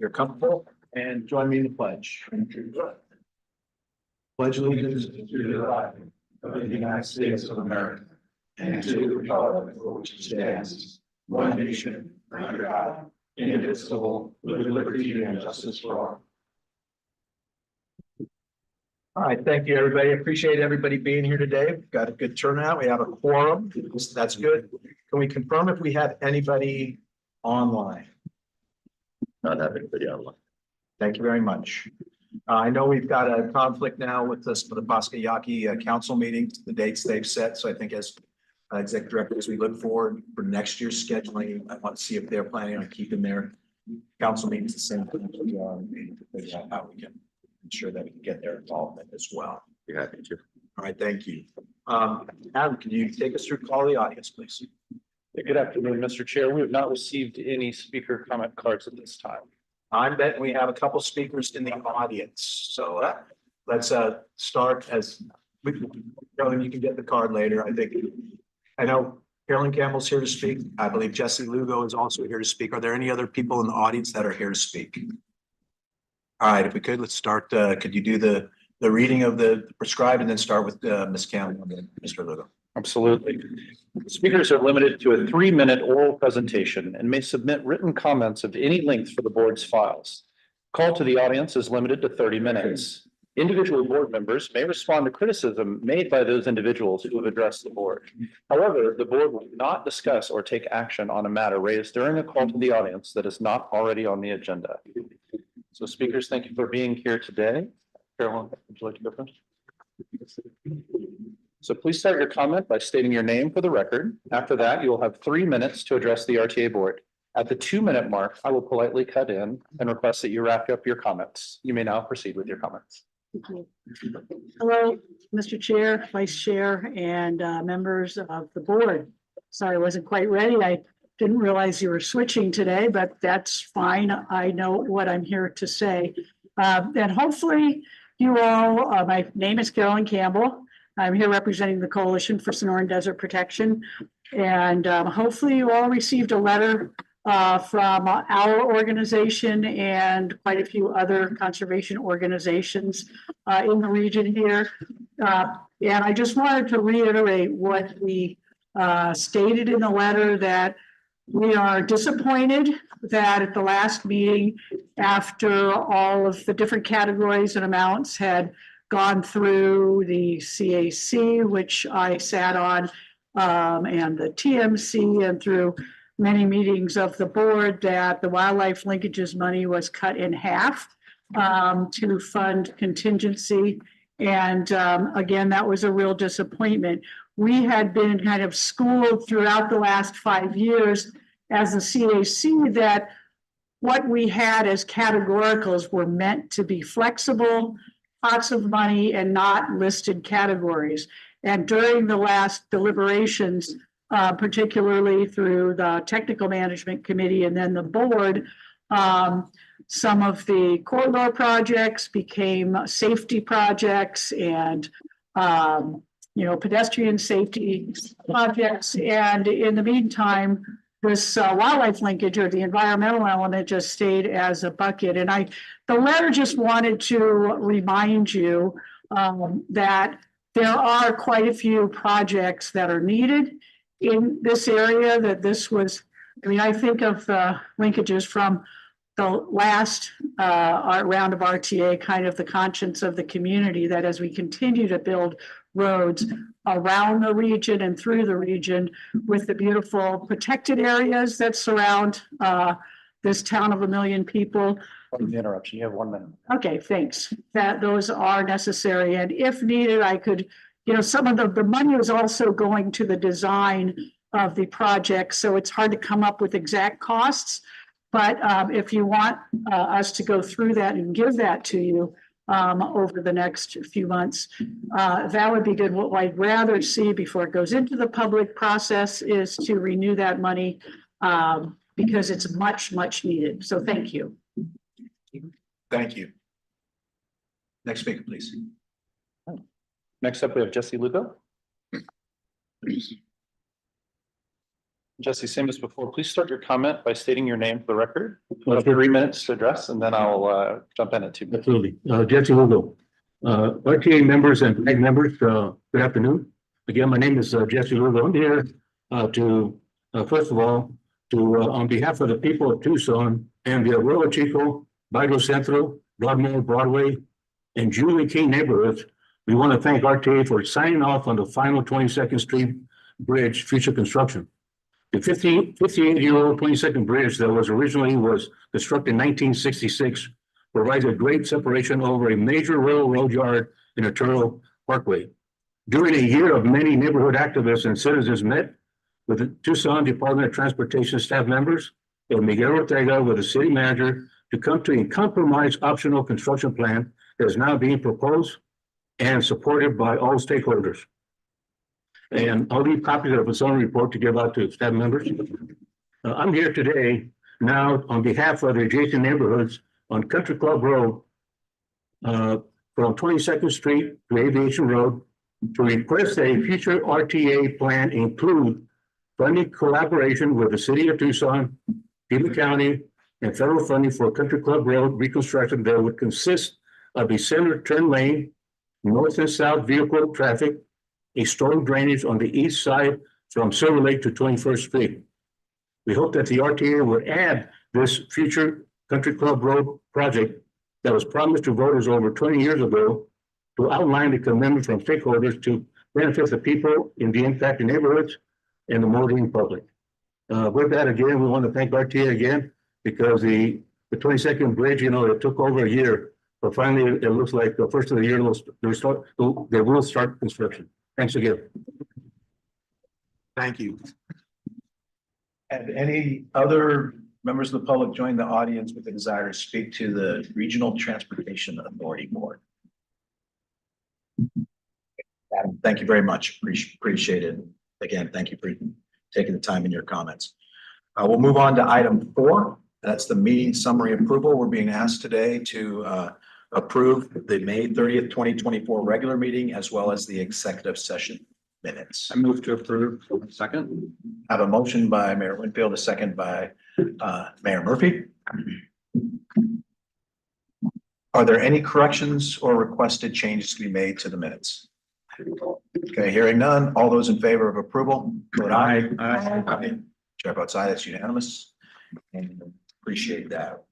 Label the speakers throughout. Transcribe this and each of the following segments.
Speaker 1: you're comfortable, and join me in the pledge. Pledge allegiance to the flag of the United States of America and to the republic for which it stands, one nation, under God, indivisible, with liberty and justice for all. All right, thank you, everybody. Appreciate everybody being here today. We've got a good turnout. We have a quorum. That's good. Can we confirm if we have anybody online?
Speaker 2: Not have anybody online.
Speaker 1: Thank you very much. I know we've got a conflict now with this for the Paskayaki council meeting, the dates they've set. So I think as executive director, as we look forward for next year's scheduling, I want to see if they're planning on keeping their council meetings the same time as we are, and figure out how we can ensure that we can get their involvement as well.
Speaker 2: Be happy to.
Speaker 1: All right, thank you. Adam, can you take us through call of the audience, please?
Speaker 3: Good afternoon, Mr. Chair. We have not received any speaker comment cards at this time.
Speaker 1: I'm betting we have a couple speakers in the audience, so let's start as Carolyn, you can get the card later. I know Carolyn Campbell's here to speak. I believe Jesse Lugo is also here to speak. Are there any other people in the audience that are here to speak? All right, if we could, let's start. Could you do the reading of the prescribed and then start with Ms. Campbell and then Mr. Lugo?
Speaker 3: Absolutely. Speakers are limited to a 3-minute oral presentation and may submit written comments of any length for the board's files. Call to the audience is limited to 30 minutes. Individual board members may respond to criticism made by those individuals who have addressed the board. However, the board will not discuss or take action on a matter raised during a call to the audience that is not already on the agenda. So speakers, thank you for being here today. Carolyn, would you like to go first? So please start your comment by stating your name for the record. After that, you will have 3 minutes to address the RTA board. At the 2-minute mark, I will politely cut in and request that you wrap up your comments. You may now proceed with your comments.
Speaker 4: Hello, Mr. Chair, Vice Chair, and members of the board. Sorry, I wasn't quite ready. I didn't realize you were switching today, but that's fine. I know what I'm here to say. And hopefully you all, my name is Carolyn Campbell. I'm here representing the Coalition for Sonoran Desert Protection. And hopefully you all received a letter from our organization and quite a few other conservation organizations in the region here. And I just wanted to reiterate what we stated in the letter, that we are disappointed that at the last meeting, after all of the different categories and amounts had gone through the CAC, which I sat on, and the TMC, and through many meetings of the board, that the wildlife linkages money was cut in half to fund contingency. And again, that was a real disappointment. We had been kind of schooled throughout the last 5 years as a CAC that what we had as categoricals were meant to be flexible, pots of money, and not listed categories. And during the last deliberations, particularly through the technical management committee and then the board, some of the corridor projects became safety projects and pedestrian safety projects. And in the meantime, this wildlife linkage or the environmental element just stayed as a bucket. And the letter just wanted to remind you that there are quite a few projects that are needed in this area, that this was, I think of linkages from the last round of RTA, kind of the conscience of the community, that as we continue to build roads around the region and through the region with the beautiful protected areas that surround this town of 1 million people.
Speaker 3: Pardon the interruption. You have 1 minute.
Speaker 4: Okay, thanks. That those are necessary. And if needed, I could, some of the money is also going to the design of the project. So it's hard to come up with exact costs. But if you want us to go through that and give that to you over the next few months, that would be good. What I'd rather see before it goes into the public process is to renew that money because it's much, much needed. So thank you.
Speaker 1: Thank you. Next speaker, please.
Speaker 3: Next up, we have Jesse Lugo. Jesse, same as before, please start your comment by stating your name for the record. You have 3 minutes to address, and then I'll jump in at 2 minutes.
Speaker 5: Absolutely. Jesse Lugo. RTA members and PAG members, good afternoon. Again, my name is Jesse Lugo. I'm here first of all, on behalf of the people of Tucson and the Arroyo Chico, Barrio Centro, Broadmoor, Broadway, and Julie King neighborhoods, we want to thank RTA for signing off on the final 22nd Street Bridge future construction. The 58-year-old 22nd Bridge that was constructed in 1966 provides a great separation over a major railroad yard in Arturo Parkway. During a year of many neighborhood activists and citizens met with the Tucson Department of Transportation staff members and Miguel Ortega with the city manager to come to a compromise optional construction plan that is now being proposed and supported by all stakeholders. And I'll leave copies of the summary report to give out to staff members. I'm here today now on behalf of the adjacent neighborhoods on Country Club Road from 22nd Street to Aviation Road to request that a future RTA plan include funding collaboration with the city of Tucson, Pima County, and federal funding for Country Club Road reconstruction that would consist of a center turn lane, north and south vehicle traffic, a storm drainage on the east side from Silver Lake to 21st Street. We hope that the RTA would add this future Country Club Road project that was promised to voters over 20 years ago to outline the commitment from stakeholders to benefit the people in the impacted neighborhoods and the motoring public. With that, again, we want to thank RTA again because the 22nd Bridge, it took over a year, but finally it looks like the first of the year they will start construction. Thanks again.
Speaker 1: Thank you. And any other members of the public join the audience with the desire to speak to the Regional Transportation Authority Board? Adam, thank you very much. Appreciate it. Again, thank you for taking the time in your comments. We'll move on to item 4. That's the meeting summary approval. We're being asked today to approve the May 30th, 2024 regular meeting as well as the executive session minutes.
Speaker 3: I move to approve. Second.
Speaker 1: I have a motion by Mayor Winfield, a second by Mayor Murphy. Are there any corrections or requested changes to be made to the minutes? Okay, hearing none. All those in favor of approval, vote aye. Aye. Chair votes aye. That's unanimous. And appreciate that.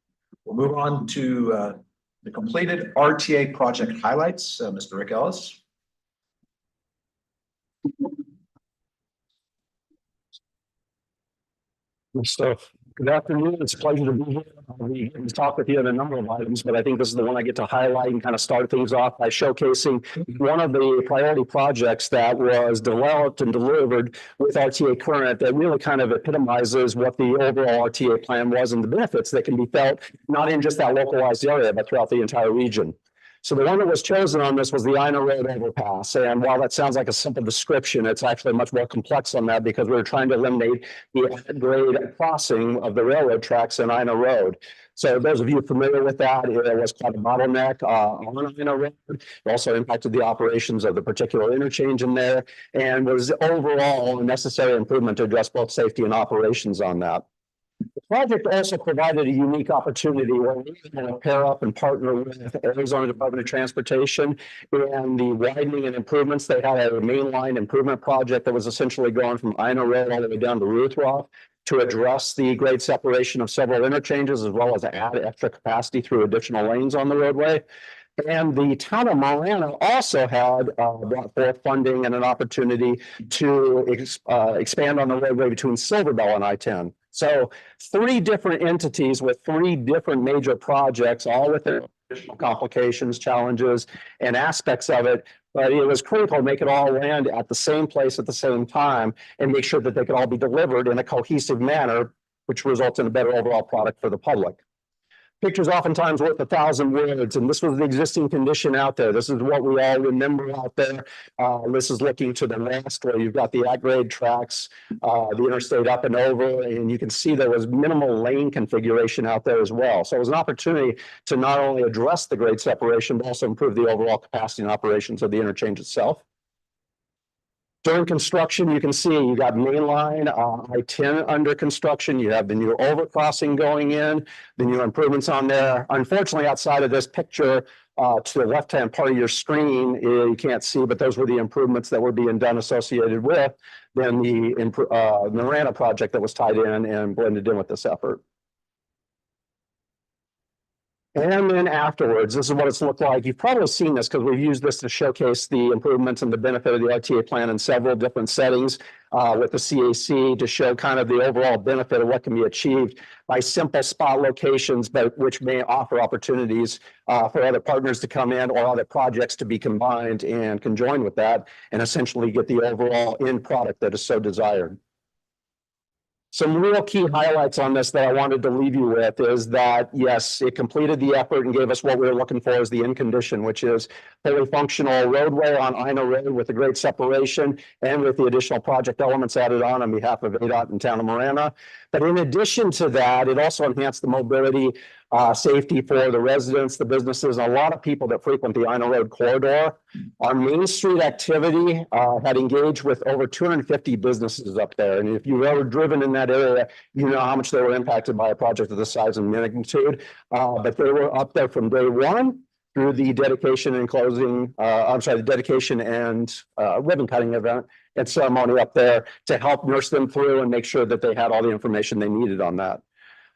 Speaker 1: We'll move on to the completed RTA project highlights. Mr. Rick Ellis.
Speaker 6: Good stuff. Good afternoon. It's a pleasure to be here. We can talk with you on a number of items, but I think this is the one I get to highlight and kind of start things off by showcasing one of the priority projects that was developed and delivered with RTA Current that really kind of epitomizes what the overall RTA plan was and the benefits that can be felt not in just that localized area, but throughout the entire region. So the one that was chosen on this was the Ina Road overpass. And while that sounds like a simple description, it's actually much more complex on that because we were trying to eliminate the grade crossing of the railroad tracks in Ina Road. So those of you familiar with that, it was quite a bottleneck on Ina Road. It also impacted the operations of the particular interchange in there and was overall a necessary improvement to address both safety and operations on that. The project also provided a unique opportunity where we were going to pair up and partner with Arizona Department of Transportation and the widening and improvements. They had a mainline improvement project that was essentially going from Ina Road all the way down to Ruthroff to address the grade separation of several interchanges, as well as add extra capacity through additional lanes on the roadway. And the town of Marana also had brought forth funding and an opportunity to expand on the roadway between Silver Bell and I-10. So 3 different entities with 3 different major projects, all with their additional complications, challenges, and aspects of it. But it was critical to make it all land at the same place at the same time and make sure that they could all be delivered in a cohesive manner, which results in a better overall product for the public. Pictures oftentimes worth 1,000 words, and this was the existing condition out there. This is what we all remember out there. This is looking to the west where you've got the at-grade tracks, the interstate up and over, and you can see there was minimal lane configuration out there as well. So it was an opportunity to not only address the grade separation, but also improve the overall capacity and operations of the interchange itself. During construction, you can see you got mainline, I-10 under construction. You have the new overcrossing going in, the new improvements on there. Unfortunately, outside of this picture, to the left-hand part of your screen, you can't see, but those were the improvements that were being done associated with then the Marana project that was tied in and blended in with this effort. And then afterwards, this is what it's looked like. You've probably seen this because we've used this to showcase the improvements and the benefit of the RTA plan in several different settings with the CAC to show kind of the overall benefit of what can be achieved by simple spot locations, but which may offer opportunities for other partners to come in or other projects to be combined and conjoined with that and essentially get the overall end product that is so desired. Some real key highlights on this that I wanted to leave you with is that, yes, it completed the effort and gave us what we were looking for as the end condition, which is fully functional roadway on Ina Road with a great separation and with the additional project elements added on behalf of ADOT and Town of Marana. But in addition to that, it also enhanced the mobility, safety for the residents, the businesses, and a lot of people that frequent the Ina Road corridor. Our Main Street activity had engaged with over 250 businesses up there. And if you've ever driven in that area, you know how much they were impacted by a project of this size and magnitude. But they were up there from day one through the dedication and closing, the dedication and ribbon cutting event and ceremony up there to help nurse them through and make sure that they had all the information they needed on that.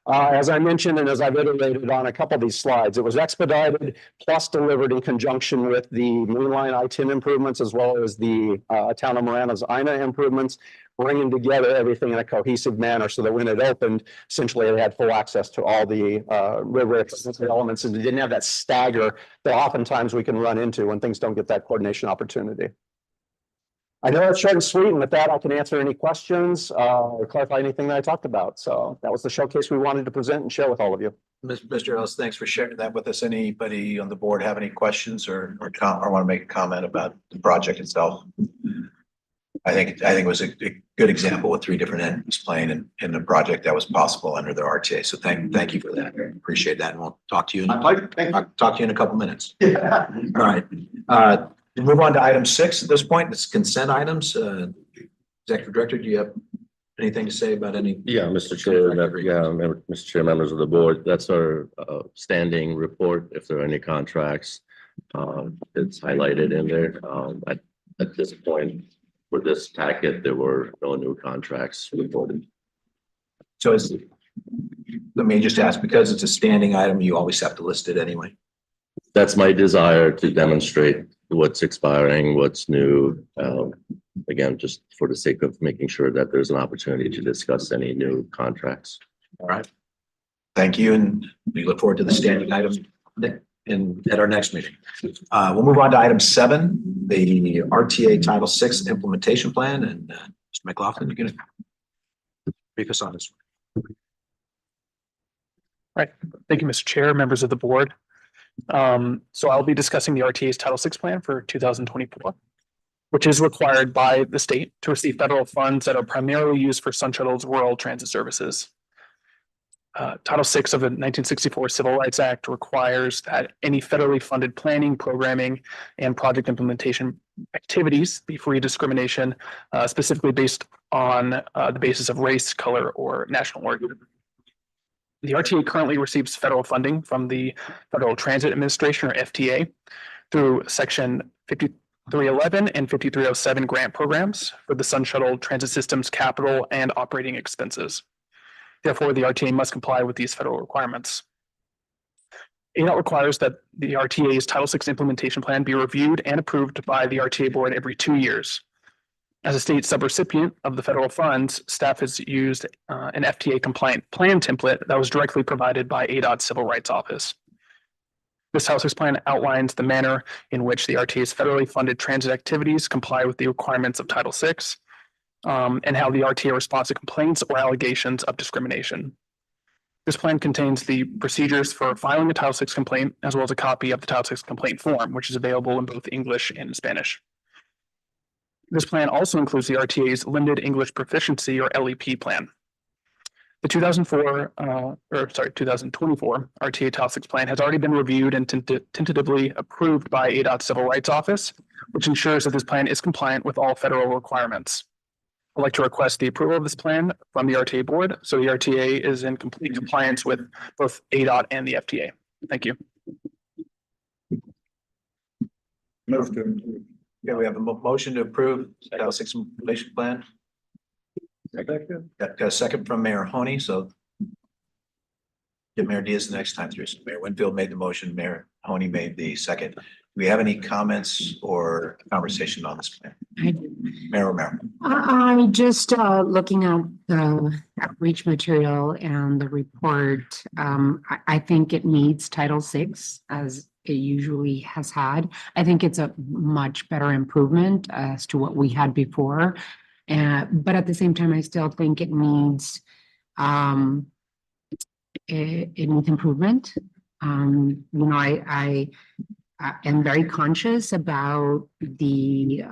Speaker 6: As I mentioned, and as I've iterated on a couple of these slides, it was expedited plus delivered in conjunction with the mainline I-10 improvements, as well as the Town of Marana's INA improvements, bringing together everything in a cohesive manner so that when it opened, essentially they had full access to all the river elements and they didn't have that stagger that oftentimes we can run into when things don't get that coordination opportunity. I know it's short and sweet, and with that, I can answer any questions or clarify anything that I talked about. So that was the showcase we wanted to present and share with all of you.
Speaker 1: Mr. Ellis, thanks for sharing that with us. Anybody on the board have any questions or want to make a comment about the project itself? I think it was a good example with three different entities playing in the project that was possible under the RTA. So thank you for that. Appreciate that. And we'll talk to you. I'll talk to you in a couple minutes. Yeah. All right. We'll move on to item 6 at this point. It's consent items. Executive Director, do you have anything to say about any?
Speaker 2: Yeah, Mr. Chair, Mr. Chair, members of the board, that's our standing report. If there are any contracts, it's highlighted in there. At this point, for this packet, there were no new contracts reported.
Speaker 1: So let me just ask, because it's a standing item, you always have to list it anyway.
Speaker 2: That's my desire to demonstrate what's expiring, what's new. Again, just for the sake of making sure that there's an opportunity to discuss any new contracts.
Speaker 1: All right. Thank you. And we look forward to the standing item at our next meeting. We'll move on to item 7, the RTA Title VI implementation plan. And Mr. McLaughlin, you're going to brief us on this one.
Speaker 7: Right. Thank you, Mr. Chair, members of the board. So I'll be discussing the RTA's Title VI plan for 2024, which is required by the state to receive federal funds that are primarily used for Sun Shuttle's rural transit services. Title VI of the 1964 Civil Rights Act requires that any federally funded planning, programming, and project implementation activities be free of discrimination, specifically based on the basis of race, color, or national origin. The RTA currently receives federal funding from the Federal Transit Administration, or FTA, through Section 5311 and 5307 grant programs for the Sun Shuttle Transit System's capital and operating expenses. Therefore, the RTA must comply with these federal requirements. ADOT requires that the RTA's Title VI implementation plan be reviewed and approved by the RTA Board every 2 years. As a state subrecipient of the federal funds, staff has used an FTA compliant plan template that was directly provided by ADOT's Civil Rights Office. This Title VI plan outlines the manner in which the RTA's federally funded transit activities comply with the requirements of Title VI, and how the RTA responds to complaints or allegations of discrimination. This plan contains the procedures for filing a Title VI complaint, as well as a copy of the Title VI complaint form, which is available in both English and Spanish. This plan also includes the RTA's Limited English Proficiency, or LEP plan. The 2024 RTA Title 6 plan has already been reviewed and tentatively approved by ADOT Civil Rights Office, which ensures that this plan is compliant with all federal requirements. I'd like to request the approval of this plan from the RTA Board, so the RTA is in complete compliance with both ADOT and the FTA. Thank you.
Speaker 1: Move to. Yeah, we have a motion to approve Title 6 implementation plan. Got a second from Mayor Honey, so. Get Mayor Diaz the next time through. So Mayor Winfield made the motion, Mayor Honey made the second. Do we have any comments or conversation on this plan? Mayor Romero.
Speaker 8: I'm just looking at the outreach material and the report. I think it meets Title VI as it usually has had. I think it's a much better improvement as to what we had before. But at the same time, I still think it needs improvement. I am very conscious about the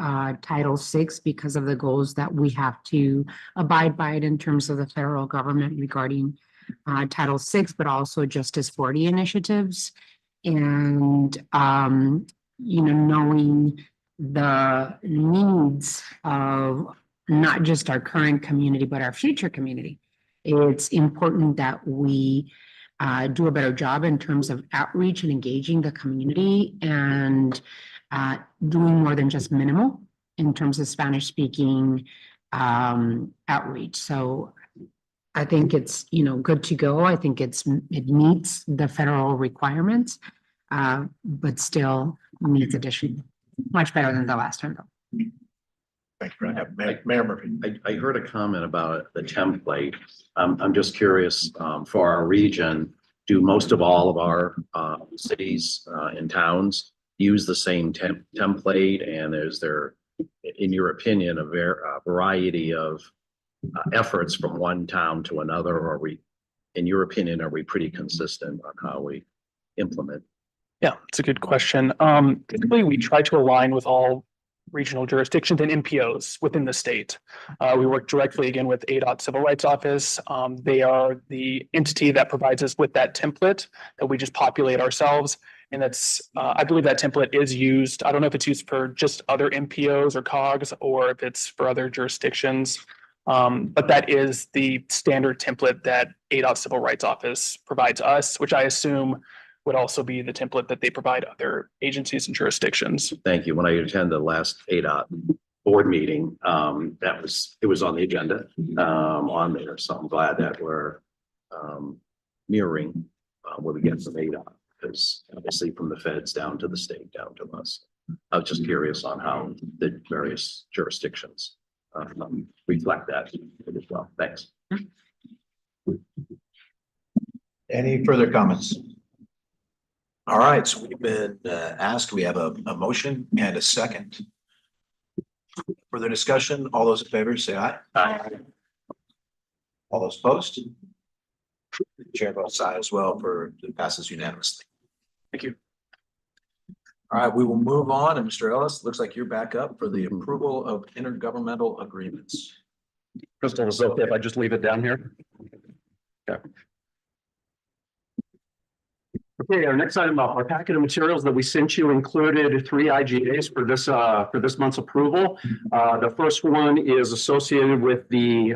Speaker 8: Title VI because of the goals that we have to abide by it in terms of the federal government regarding Title VI, but also Justice 40 initiatives. And, knowing the needs of not just our current community, but our future community, it's important that we do a better job in terms of outreach and engaging the community and doing more than just minimal in terms of Spanish speaking outreach. So I think it's, good to go. I think it meets the federal requirements, but still needs addition. Much better than the last time though.
Speaker 1: Thank you, Mayor Murphy.
Speaker 2: I heard a comment about the template. I'm just curious, for our region, do most of all of our cities and towns use the same template? And is there, in your opinion, a variety of efforts from one town to another? Or are we, in your opinion, are we pretty consistent on how we implement?
Speaker 7: Yeah, it's a good question. Typically, we try to align with all regional jurisdictions and MPOs within the state. We work directly again with ADOT Civil Rights Office. They are the entity that provides us with that template that we just populate ourselves. And that's, I believe that template is used. I don't know if it's used for just other MPOs or COGs or if it's for other jurisdictions. But that is the standard template that ADOT Civil Rights Office provides us, which I assume would also be the template that they provide other agencies and jurisdictions.
Speaker 2: Thank you. When I attended the last ADOT board meeting, it was on the agenda on there. So I'm glad that we're mirroring what we get from ADOT, because obviously from the feds down to the state, down to us. I was just curious on how the various jurisdictions reflect that as well. Thanks.
Speaker 1: Any further comments? All right, so we've been asked, we have a motion and a second. Further discussion, all those in favor say aye.
Speaker 2: Aye.
Speaker 1: All those opposed? The chair votes aye as well, it passes unanimously.
Speaker 7: Thank you.
Speaker 1: All right, we will move on, and Mr. Ellis, looks like you're back up for the approval of intergovernmental agreements.
Speaker 6: Crystal, is it okay if I just leave it down here? Okay. Okay, our next item, our packet of materials that we sent you included 3 IGAs for this month's approval. The first one is associated with the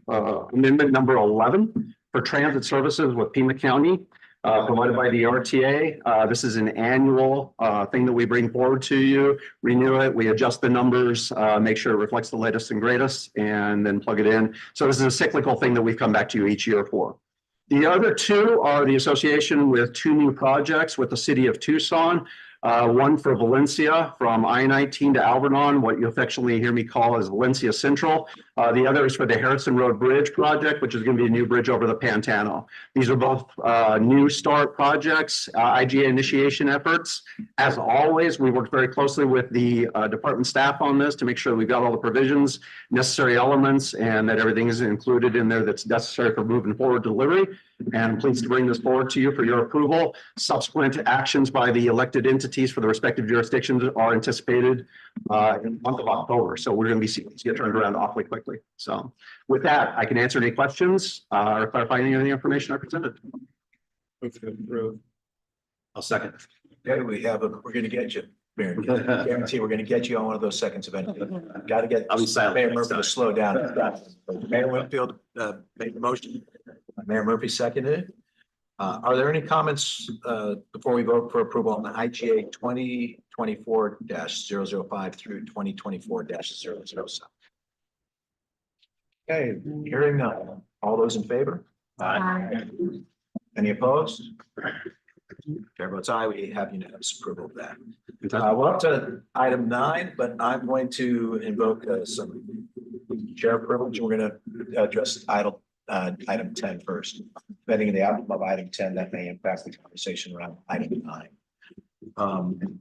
Speaker 6: amendment number 11 for transit services with Pima County, provided by the RTA. This is an annual thing that we bring forward to you, renew it, we adjust the numbers, make sure it reflects the latest and greatest, and then plug it in. So this is a cyclical thing that we've come back to you each year for. The other 2 are the association with 2 new projects with the city of Tucson. One for Valencia from I-19 to Alvernon, what you affectionately hear me call as Valencia Central. The other is for the Harrison Road Bridge project, which is going to be a new bridge over the Pantano. These are both new start projects, IGA initiation efforts. As always, we worked very closely with the department staff on this to make sure we've got all the provisions, necessary elements, and that everything is included in there that's necessary for moving forward delivery. And I'm pleased to bring this forward to you for your approval. Subsequent actions by the elected entities for the respective jurisdictions are anticipated in the month of October. So we're going to be seeing this get turned around awfully quickly. quickly. So with that, I can answer any questions or clarify any of the information I presented.
Speaker 3: I'll second.
Speaker 1: Okay, we're gonna get you, Mayor. Guarantee we're gonna get you on one of those seconds eventually. Got to get
Speaker 6: I'll be silent
Speaker 1: Mayor
Speaker 6: next
Speaker 1: Murphy to
Speaker 6: time.
Speaker 1: slow down. Mayor Winfield, made the motion. Mayor Murphy seconded it. Are there any comments, before we vote for approval on the IGA 2024-005 through 2024-007? Okay, hearing none. All those in favor? Any opposed? Chair votes aye. We have unanimous approval of that. We're up to item 9, but I'm going to invoke some chair privilege. We're going to address item 10 first. Depending on the outcome of item 10, that may impact the conversation around item 9.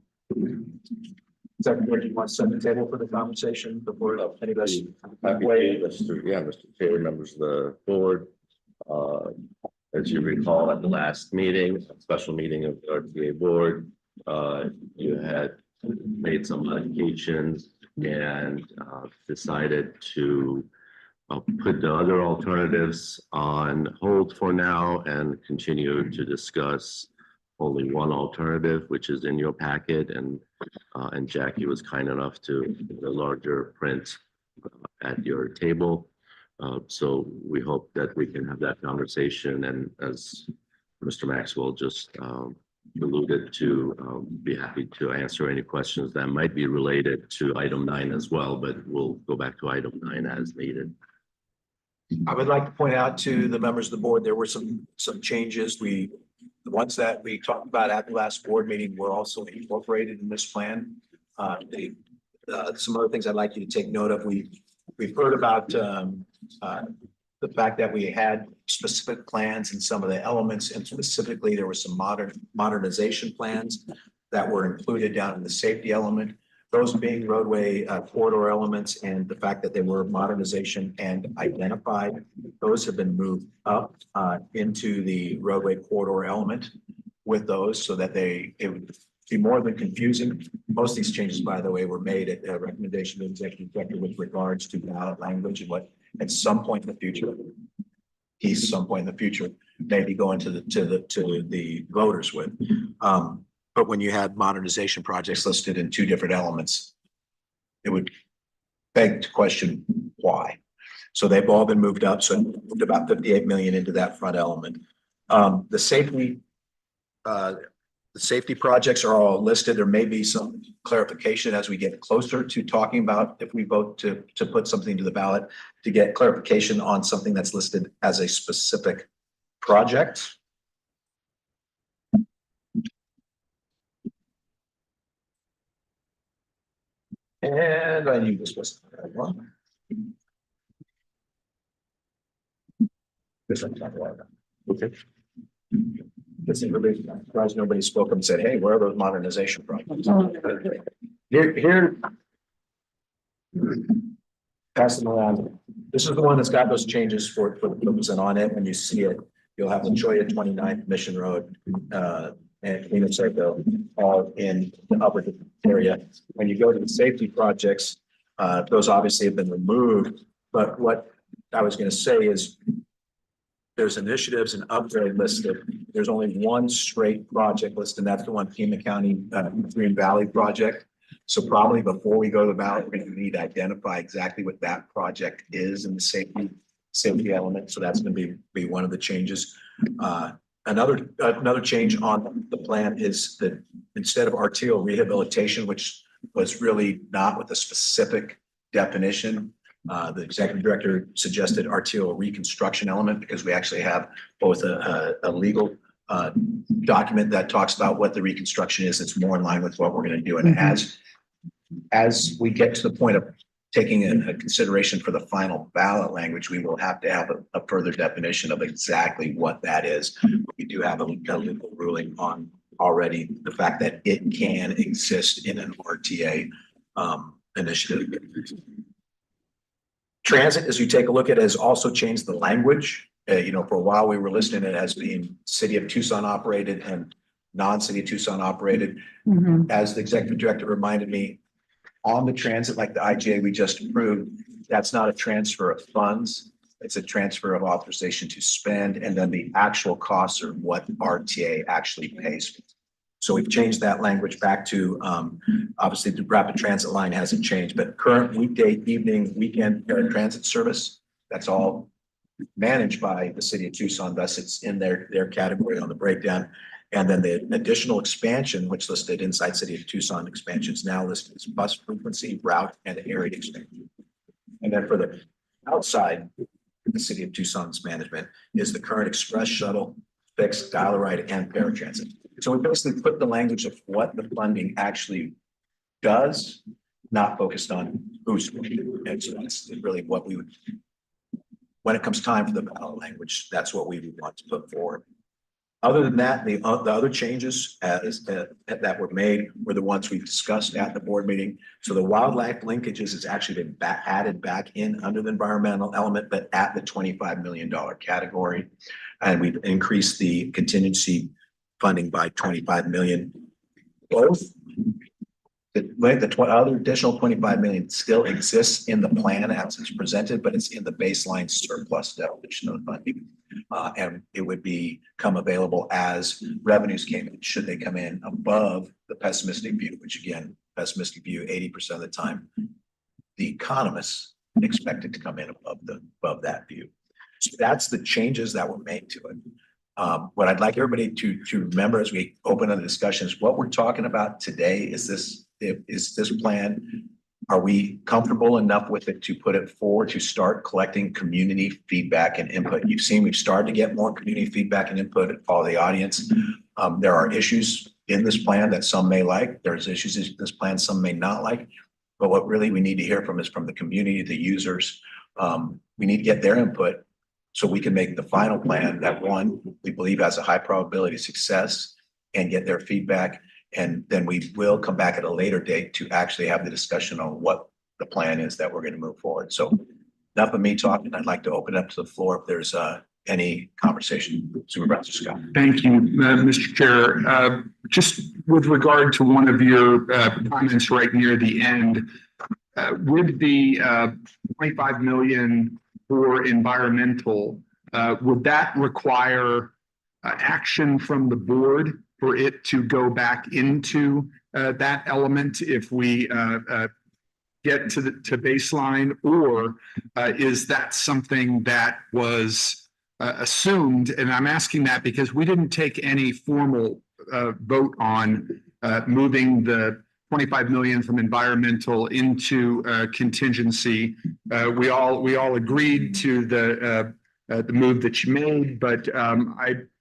Speaker 1: Secretary, do you want to set the table for the conversation before anybody?
Speaker 2: Mr. Chair, members of the board. As you recall, at the last meeting, a special meeting of the RTA board, you had made some modifications and decided to put the other alternatives on hold for now and continue to discuss only one alternative, which is in your packet, and Jackie was kind enough to put the larger print at your table. So we hope that we can have that conversation, and as Mr. Maxwell just alluded to, be happy to answer any questions that might be related to item 9 as well, but we'll go back to item 9 as needed.
Speaker 1: I would like to point out to the members of the board, there were some changes. The ones that we talked about at the last board meeting were also incorporated in this plan. Some other things I'd like you to take note of. We've heard about the fact that we had specific plans and some of the elements, and specifically there were some modernization plans that were included down in the safety element. Those being roadway corridor elements, and the fact that they were modernization and identified, those have been moved up into the roadway corridor element with those, so that it would be more than confusing. Most of these changes, by the way, were made at the recommendation of the executive director with regards to ballot language and what at some point in the future, maybe going to the voters with. But when you had modernization projects listed in 2 different elements, it would beg to question why. So they've all been moved up. So moved about 58 million into that front element. The safety projects are all listed. There may be some clarification as we get closer to talking about, if we vote to put something to the ballot, to get clarification on something that's listed as a specific project. And I knew this was the right one. This one's not the right one. Okay. This information, I'm surprised nobody spoke up and said, hey, where are those modernization projects? Here. Pass them around. This is the one that's got those changes for the purpose, and on it, when you see it, you'll have the Choya 29th Mission Road and Queen of Circle all in the upper area. When you go to the safety projects, those obviously have been removed. But what I was going to say is there's initiatives and upgrade listed. There's only one straight project listed, and that's the one Pima County Green Valley project. So probably before we go to the ballot, we're going to need to identify exactly what that project is in the safety element. So that's going to be one of the changes. Another change on the plan is that instead of arterial rehabilitation, which was really not with a specific definition, the executive director suggested arterial reconstruction element, because we actually have both a legal document that talks about what the reconstruction is. It's more in line with what we're going to do. And as we get to the point of taking a consideration for the final ballot language, we will have to have a further definition of exactly what that is. We do have a legal ruling on already the fact that it can exist in an RTA initiative. Transit, as you take a look at, has also changed the language. For a while we were listing it as being City of Tucson operated and non-City of Tucson operated. As the executive director reminded me, on the transit, like the IGA we just approved, that's not a transfer of funds. It's a transfer of authorization to spend, and then the actual costs are what RTA actually pays. So we've changed that language back to, obviously the rapid transit line hasn't changed, but current weekday, evening, weekend transit service, that's all managed by the city of Tucson, thus it's in their category on the breakdown. And then the additional expansion, which listed inside city of Tucson expansion, is now listed as bus frequency, route, and area expansion. And then for the outside, the city of Tucson's management is the current express shuttle, fixed, dial-a-ride, and paratransit. So we basically put the language of what the funding actually does, not focused on who's doing it. And so that's really what we would, when it comes time for the ballot language, that's what we would want to put forward. Other than that, the other changes that were made were the ones we've discussed at the board meeting. So the wildlife linkages has actually been added back in under the environmental element, but at the $25 million category. And we've increased the contingency funding by 25 million. Both the other additional 25 million still exists in the plan as it's presented, but it's in the baseline surplus definition of funding. And it would become available as revenues came in, should they come in above the pessimistic view, which again, pessimistic view, 80% of the time, the economists expected to come in above that view. So that's the changes that were made to it. What I'd like everybody to remember as we open up the discussion is what we're talking about today is this plan. Are we comfortable enough with it to put it forward to start collecting community feedback and input? You've seen we've started to get more community feedback and input and follow the audience. There are issues in this plan that some may like. There's issues in this plan some may not like. But what really we need to hear from is from the community, the users. We need to get their input so we can make the final plan that one, we believe has a high probability of success and get their feedback. And then we will come back at a later date to actually have the discussion on what the plan is that we're going to move forward. So enough of me talking. I'd like to open up to the floor if there's any conversation. Supervisor Scott.
Speaker 9: Thank you, Mr. Chair. Just with regard to one of your comments right near the end, with the 25 million for environmental, would that require action from the board for it to go back into that element if we get to baseline, or is that something that was assumed? And I'm asking that because we didn't take any formal vote on moving the 25 million from environmental into contingency. We all agreed to the move that you made, but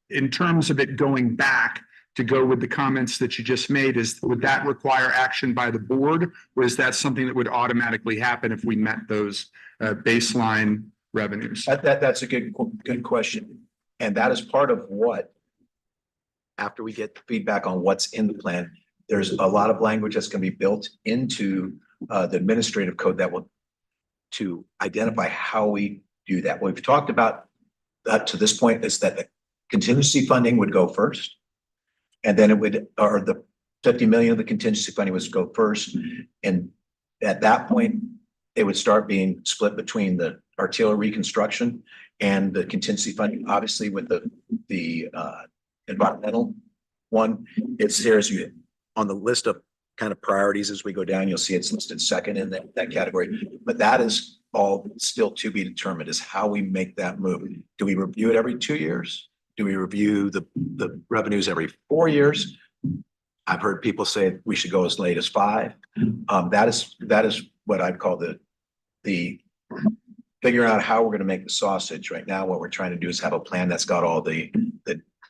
Speaker 9: in terms of it going back to go with the comments that you just made, would that require action by the board, or is that something that would automatically happen if we met those baseline revenues?
Speaker 1: That's a good question. And that is part of what, after we get feedback on what's in the plan, there's a lot of language that's going to be built into the administrative code that will to identify how we do that. What we've talked about to this point is that the contingency funding would go first, and then it would, or the 50 million of the contingency funding would go first. And at that point, it would start being split between the artillery reconstruction and the contingency funding. Obviously, with the environmental one, it's there as you on the list of kind of priorities as we go down. You'll see it's listed second in that category, but that is all still to be determined is how we make that move. Do we review it every 2 years? Do we review the revenues every 4 years? I've heard people say we should go as late as 5. That is what I'd call the figuring out how we're going to make the sausage. Right now, what we're trying to do is have a plan that's got all the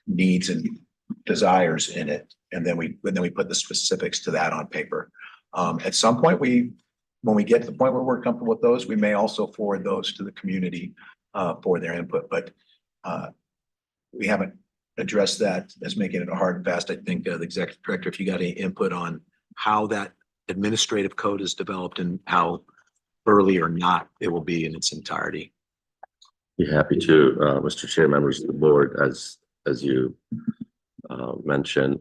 Speaker 1: needs and desires in it, and then we put the specifics to that on paper. At some point, when we get to the point where we're comfortable with those, we may also forward those to the community for their input. But we haven't addressed that as making it a hard and fast. I think the executive director, if you got any input on how that administrative code is developed and how early or not it will be in its entirety.
Speaker 2: Be happy to, Mr. Chair, members of the board, as you mentioned,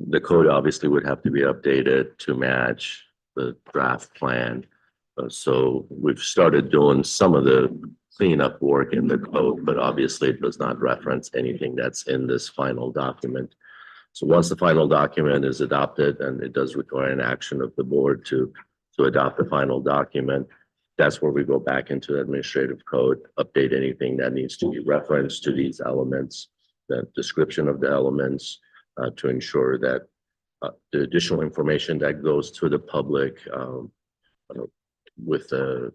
Speaker 2: the code obviously would have to be updated to match the draft plan. So we've started doing some of the cleanup work in the code, but obviously it does not reference anything that's in this final document. So once the final document is adopted, and it does require an action of the board to adopt the final document, that's where we go back into the administrative code, update anything that needs to be referenced to these elements, the description of the elements, to ensure that the additional information that goes to the public with the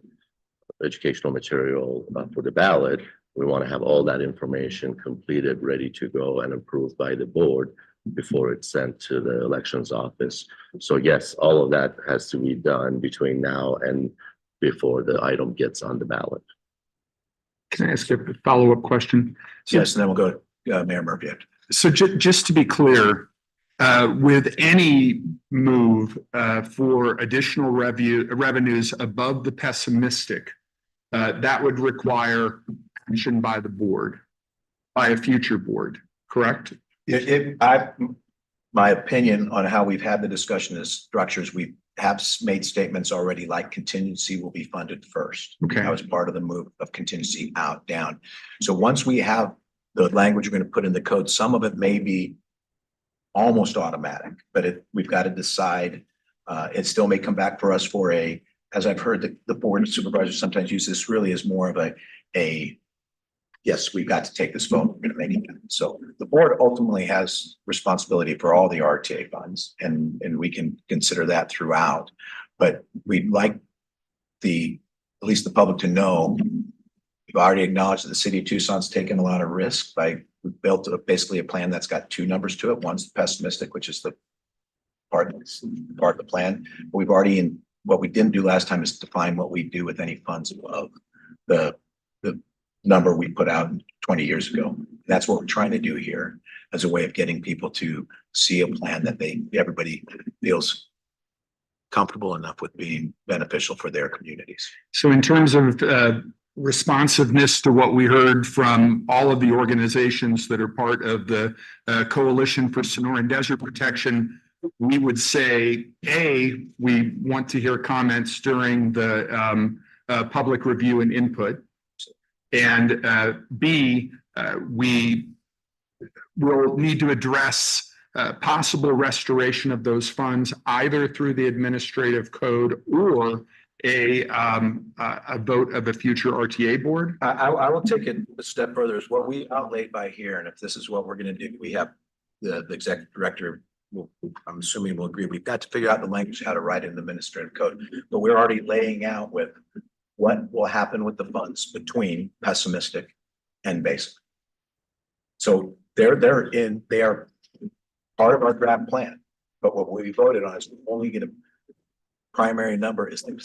Speaker 2: educational material for the ballot, we want to have all that information completed, ready to go and approved by the board before it's sent to the elections office. So yes, all of that has to be done between now and before the item gets on the ballot.
Speaker 9: Can I ask a follow-up question?
Speaker 1: Yes, and then we'll go to Mayor Murphy.
Speaker 9: So just to be clear, with any move for additional revenues above the pessimistic, that would require action by the board, by a future board, correct?
Speaker 1: My opinion on how we've had the discussion is structures, we have made statements already like contingency will be funded first.
Speaker 9: Okay.
Speaker 1: That was part of the move of contingency down. So once we have the language we're going to put in the code, some of it may be almost automatic, but we've got to decide. It still may come back for us for as I've heard the board of supervisors sometimes use this really as more of a yes, we've got to take this vote. We're going to make it. So the board ultimately has responsibility for all the RTA funds, and we can consider that throughout. But we'd like at least the public to know, we've already acknowledged that the city of Tucson's taken a lot of risk we've built basically a plan that's got two numbers to it. One's the pessimistic, which is the part of the plan. But we've already what we didn't do last time is define what we do with any funds above the number we put out 20 years ago. That's what we're trying to do here as a way of getting people to see a plan that everybody feels comfortable enough with being beneficial for their communities.
Speaker 9: So in terms of responsiveness to what we heard from all of the organizations that are part of the Coalition for Sonoran Desert Protection, we would say, A, we want to hear comments during the public review and input. And B, we will need to address possible restoration of those funds either through the administrative code or a vote of a future RTA board.
Speaker 1: I will take it a step further. Is what we outlaid by here, and if this is what we're going to do, we have the executive director. I'm assuming will agree. We've got to figure out the language how to write in the administrative code, but we're already laying out with what will happen with the funds between pessimistic and basic. So they are part of our draft plan, but what we voted on is only get a primary number is the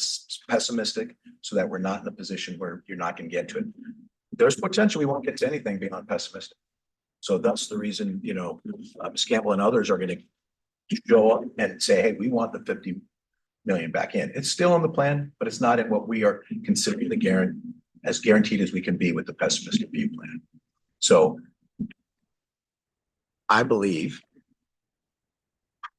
Speaker 1: pessimistic, so that we're not in a position where you're not going to get to it. There's potential we won't get to anything beyond pessimistic. So that's the reason, Ms. Campbell and others are going to show up and say, hey, we want the 50 million back in. It's still in the plan, but it's not in what we are considering as guaranteed as we can be with the pessimistic view plan. So I believe,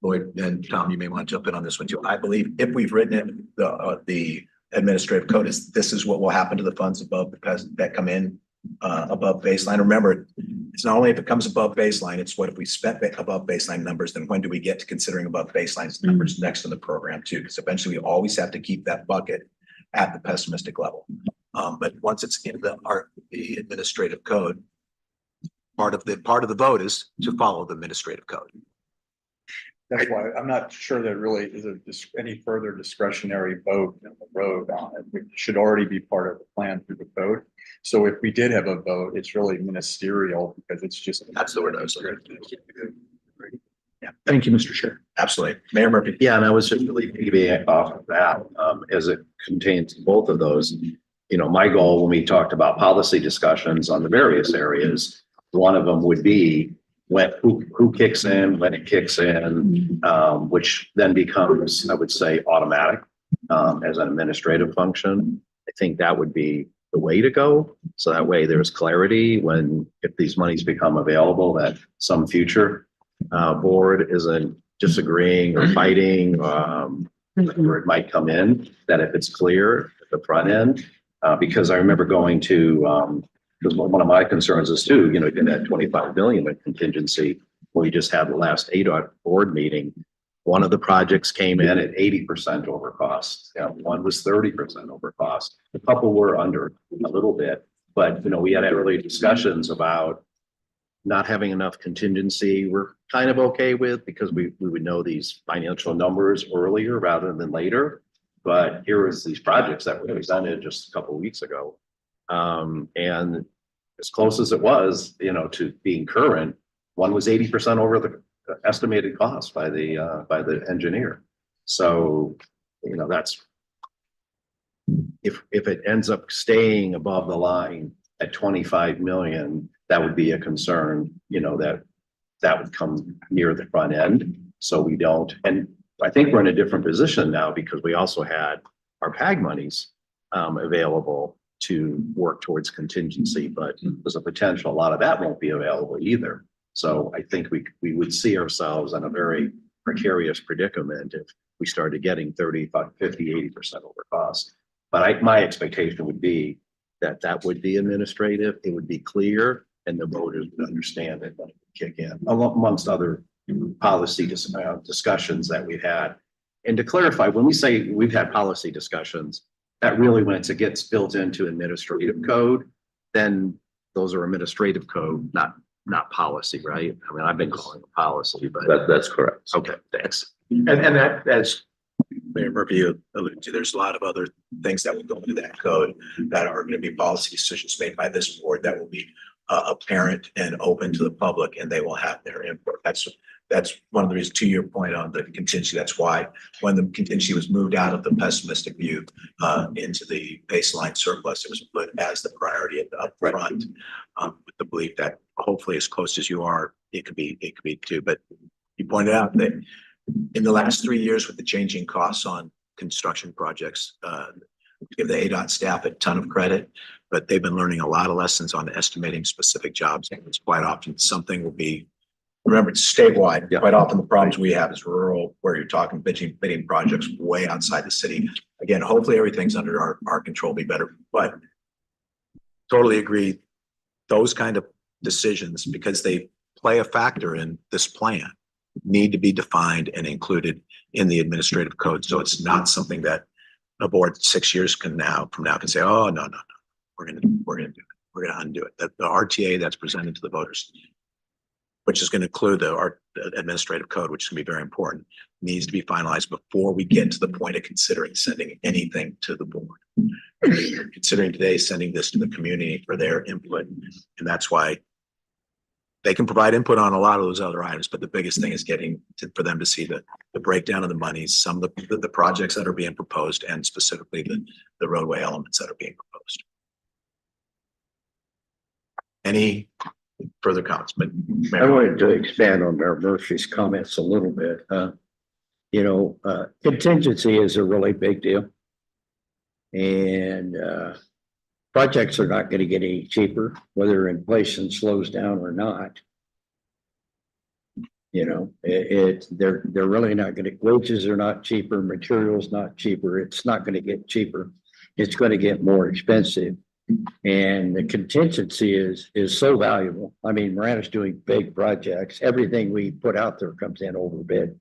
Speaker 1: Lloyd and Tom, you may want to jump in on this one too. I believe if we've written in the administrative code, this is what will happen to the funds above that come in above baseline. Remember, it's not only if it comes above baseline, it's what if we spent above baseline numbers, then when do we get to considering above baseline numbers next in the program too? Because eventually we always have to keep that bucket at the pessimistic level. But once it's in the administrative code, part of the vote is to follow the administrative code.
Speaker 3: That's why I'm not sure there really is any further discretionary vote in the road on it. It should already be part of the plan through the code. So if we did have a vote, it's really ministerial because it's just.
Speaker 1: That's the word I was looking at.
Speaker 9: Yeah. Thank you, Mr. Chair.
Speaker 1: Absolutely. Mayor Murphy.
Speaker 10: Yeah, and I was just really piggybacking off of that, as it contains both of those. My goal when we talked about policy discussions on the various areas, one of them would be who kicks in, when it kicks in, which then becomes, I would say, automatic as an administrative function. I think that would be the way to go. So that way there's clarity if these monies become available, that some future board isn't disagreeing or fighting where it might come in, that if it's clear at the front end, because I remember going to, because one of my concerns is too, you know, in that 25 million in contingency, we just had the last ADOT board meeting. One of the projects came in at 80% over cost. One was 30% over cost. A couple were under a little bit, but you know, we had early discussions about not having enough contingency. We're kind of okay with, because we would know these financial numbers earlier rather than later. But here was these projects that were presented just a couple of weeks ago. And as close as it was, you know, to being current, one was 80% over the estimated cost by the engineer. So, you know, that's, if it ends up staying above the line at 25 million, that would be a concern, you know, that would come near the front end. So we don't, and I think we're in a different position now because we also had our PAG monies available to work towards contingency, but there's a potential, a lot of that won't be available either. So I think we would see ourselves in a very precarious predicament if we started getting 35, 50, 80% over cost. But my expectation would be that would be administrative, it would be clear, and the voters would understand it when it would kick in, amongst other policy discussions that we've had. And to clarify, when we say we've had policy discussions, that really, when it gets built into administrative code, then those are administrative code, not policy, right? I mean, I've been calling it policy, but
Speaker 2: That's correct.
Speaker 1: okay, thanks. And that, as Mayor Murphy alluded to, there's a lot of other things that will go into that code that are going to be policy decisions made by this board that will be apparent and open to the public, and they will have their input. That's one of the reasons, to your point on the contingency. That's why when the contingency was moved out of the pessimistic view into the baseline surplus, it was put as the priority up front, with the belief that hopefully, as close as you are, it could be too. But you pointed out that in the last 3 years, with the changing costs on construction projects, give the ADOT staff a ton of credit, but they've been learning a lot of lessons on estimating specific jobs. It's quite often something will be, remember, it's statewide.
Speaker 2: Yeah.
Speaker 1: Quite often the problems we have is rural, where you're talking bidding projects way outside the city. Again, hopefully everything's under our control, be better, but totally agree. Those kind of decisions, because they play a factor in this plan, need to be defined and included in the administrative code. So it's not something that a board 6 years from now can say, oh, no, we're going to do it. We're going to undo it. The RTA that's presented to the voters, which is going to include the administrative code, which is going to be very important, needs to be finalized before we get to the point of considering sending anything to the board. Considering today sending this to the community for their input. And that's why they can provide input on a lot of those other items, but the biggest thing is for them to see the breakdown of the monies, some of the projects that are being proposed, and specifically the roadway elements that are being proposed. Any further comments? But
Speaker 11: I wanted to expand on Mayor Murphy's comments a little bit. Contingency is a really big deal. And projects are not going to get any cheaper, whether inflation slows down or not. They're really not going to, wages are not cheaper, materials not cheaper. It's not going to get cheaper. It's going to get more expensive. And the contingency is so valuable. I mean, Marana's doing big projects. Everything we put out there comes in over bid.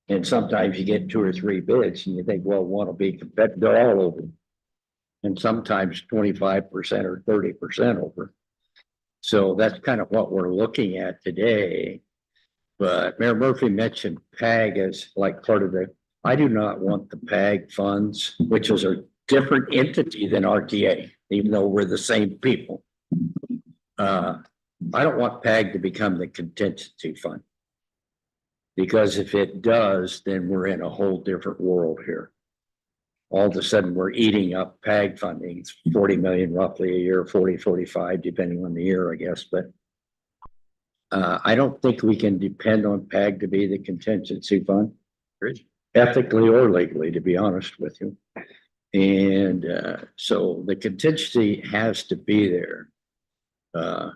Speaker 11: And sometimes you get 2 or 3 bids and you think, well, one will be competitive. They're all over. And sometimes 25% or 30% over. So that's kind of what we're looking at today. But Mayor Murphy mentioned PAG as like part of I do not want the PAG funds, which is a different entity than RTA, even though we're the same people. I don't want PAG to become the contingency fund. Because if it does, then we're in a whole different world here. All of a sudden, we're eating up PAG funding. It's 40 million roughly a year, 40, 45, depending on the year, I guess. But I don't think we can depend on PAG to be the contingency fund, ethically or legally, to be honest with you. And so the contingency has to be there. The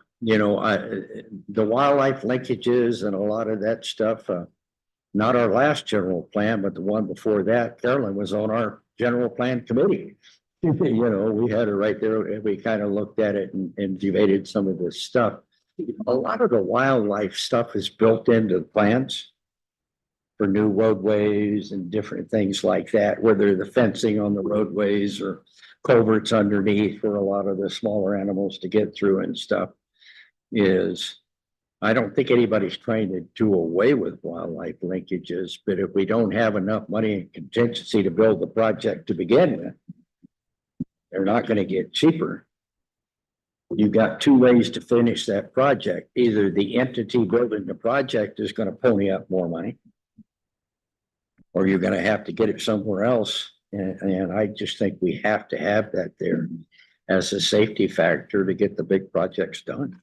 Speaker 11: wildlife linkages and a lot of that stuff, not our last general plan, but the one before that, Carolyn was on our general plan committee. You know, we had her right there and we kind of looked at it and debated some of this stuff. A lot of the wildlife stuff is built into the plans for new roadways and different things like that, whether the fencing on the roadways or culverts underneath for a lot of the smaller animals to get through and stuff is, I don't think anybody's trying to do away with wildlife linkages, but if we don't have enough money in contingency to build the project to begin with, they're not going to get cheaper. You've got two ways to finish that project. Either the entity building the project is going to pony up more money, or you're going to have to get it somewhere else. And I just think we have to have that there as a safety factor to get the big projects done.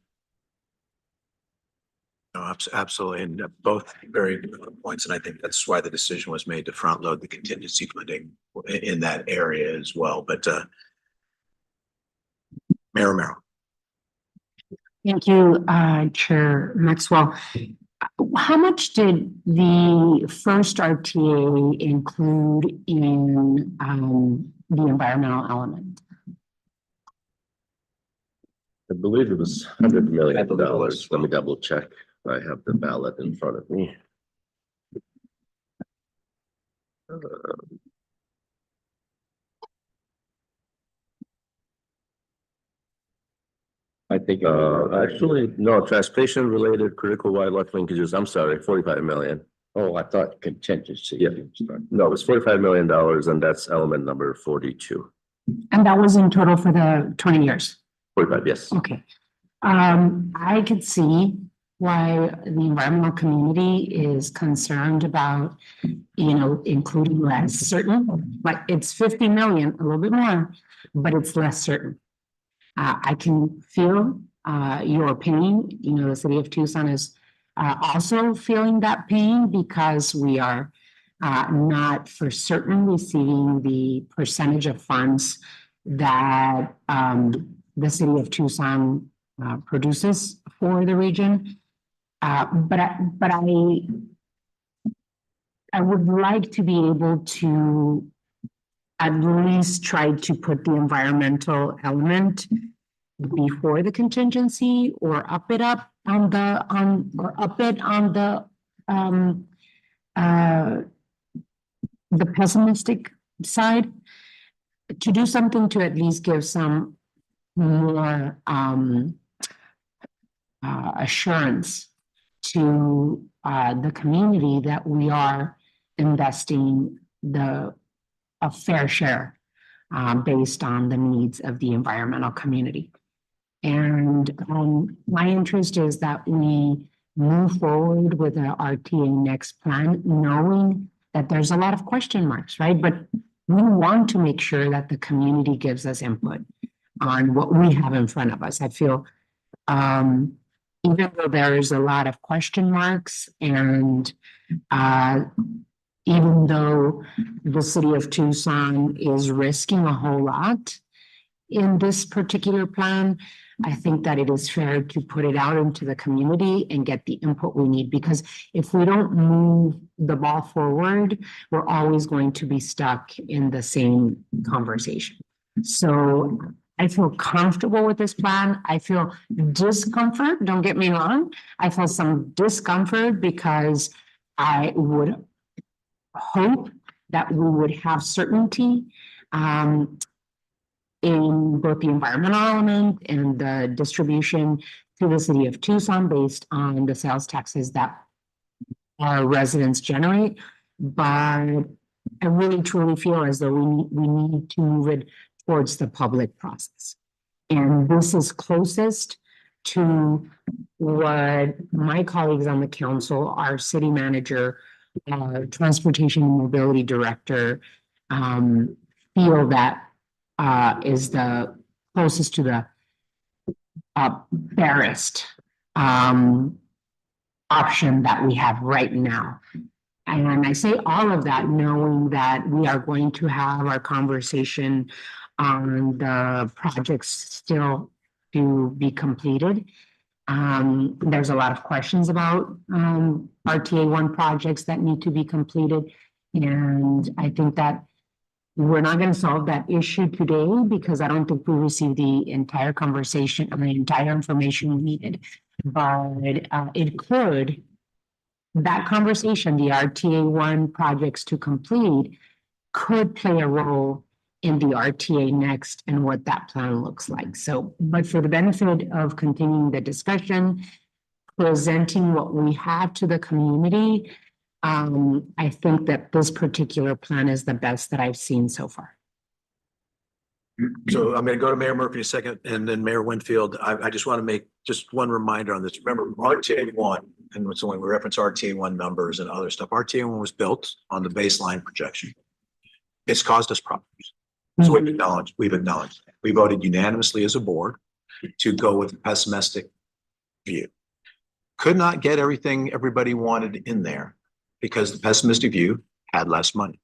Speaker 1: No, absolutely, and both very good points, and I think that's why the decision was made to front load the contingency funding in that area as well. But Mayor Romero.
Speaker 8: Thank you, Chair Maxwell. How much did the first RTA include in the environmental element?
Speaker 2: I believe it was $100 million.
Speaker 1: I believe it was.
Speaker 2: Let me double check. I have the ballot in front of me.
Speaker 11: I think.
Speaker 2: Actually, no, transportation related critical wildlife linkages. I'm sorry, 45 million.
Speaker 11: Oh, I thought contingency.
Speaker 2: Yeah. No, it was $45 million, and that's element number 42.
Speaker 8: And that was in total for the 20 years?
Speaker 2: 45, yes.
Speaker 8: Okay. I could see why the environmental community is concerned about, you know, including less certain, like it's 50 million, a little bit more, but it's less certain. I can feel your pain. You know, the city of Tucson is also feeling that pain because we are not for certain receiving the percentage of funds that the city of Tucson produces for the region. But I would like to be able to at least try to put the environmental element before the contingency, or up it on the pessimistic side, to do something to at least give some more assurance to the community that we are investing a fair share based on the needs of the environmental community. And my interest is that we move forward with our RTA next plan, knowing that there's a lot of question marks, right? But we want to make sure that the community gives us input on what we have in front of us. I feel even though there is a lot of question marks, and even though the city of Tucson is risking a whole lot in this particular plan, I think that it is fair to put it out into the community and get the input we need, because if we don't move the ball forward, we're always going to be stuck in the same conversation. So I feel comfortable with this plan. I feel discomfort, don't get me wrong. I feel some discomfort because I would hope that we would have certainty in both the environmental element and the distribution to the city of Tucson based on the sales taxes that our residents generate. But I really truly feel as though we need to move it towards the public process. And this is closest to what my colleagues on the council, our city manager, transportation and mobility director, feel that is the closest to the fairest option that we have right now. And I say all of that knowing that we are going to have our conversation on the projects still to be completed. There's a lot of questions about RTA one projects that need to be completed. And I think that we're not going to solve that issue today because I don't think we received the entire conversation or the entire information we needed. But it could, that conversation, the RTA one projects to complete could play a role in the RTA next and what that plan looks like. So, but for the benefit of continuing the discussion, presenting what we have to the community, I think that this particular plan is the best that I've seen so far.
Speaker 1: So I'm going to go to Mayor Murphy a second and then Mayor Winfield. I just want to make just one reminder on this. Remember RTA one, and it's when we reference RTA one numbers and other stuff, RTA one was built on the baseline projection. It's caused us problems. So we've acknowledged that. We voted unanimously as a board to go with a pessimistic view. Could not get everything everybody wanted in there because the pessimistic view had less money.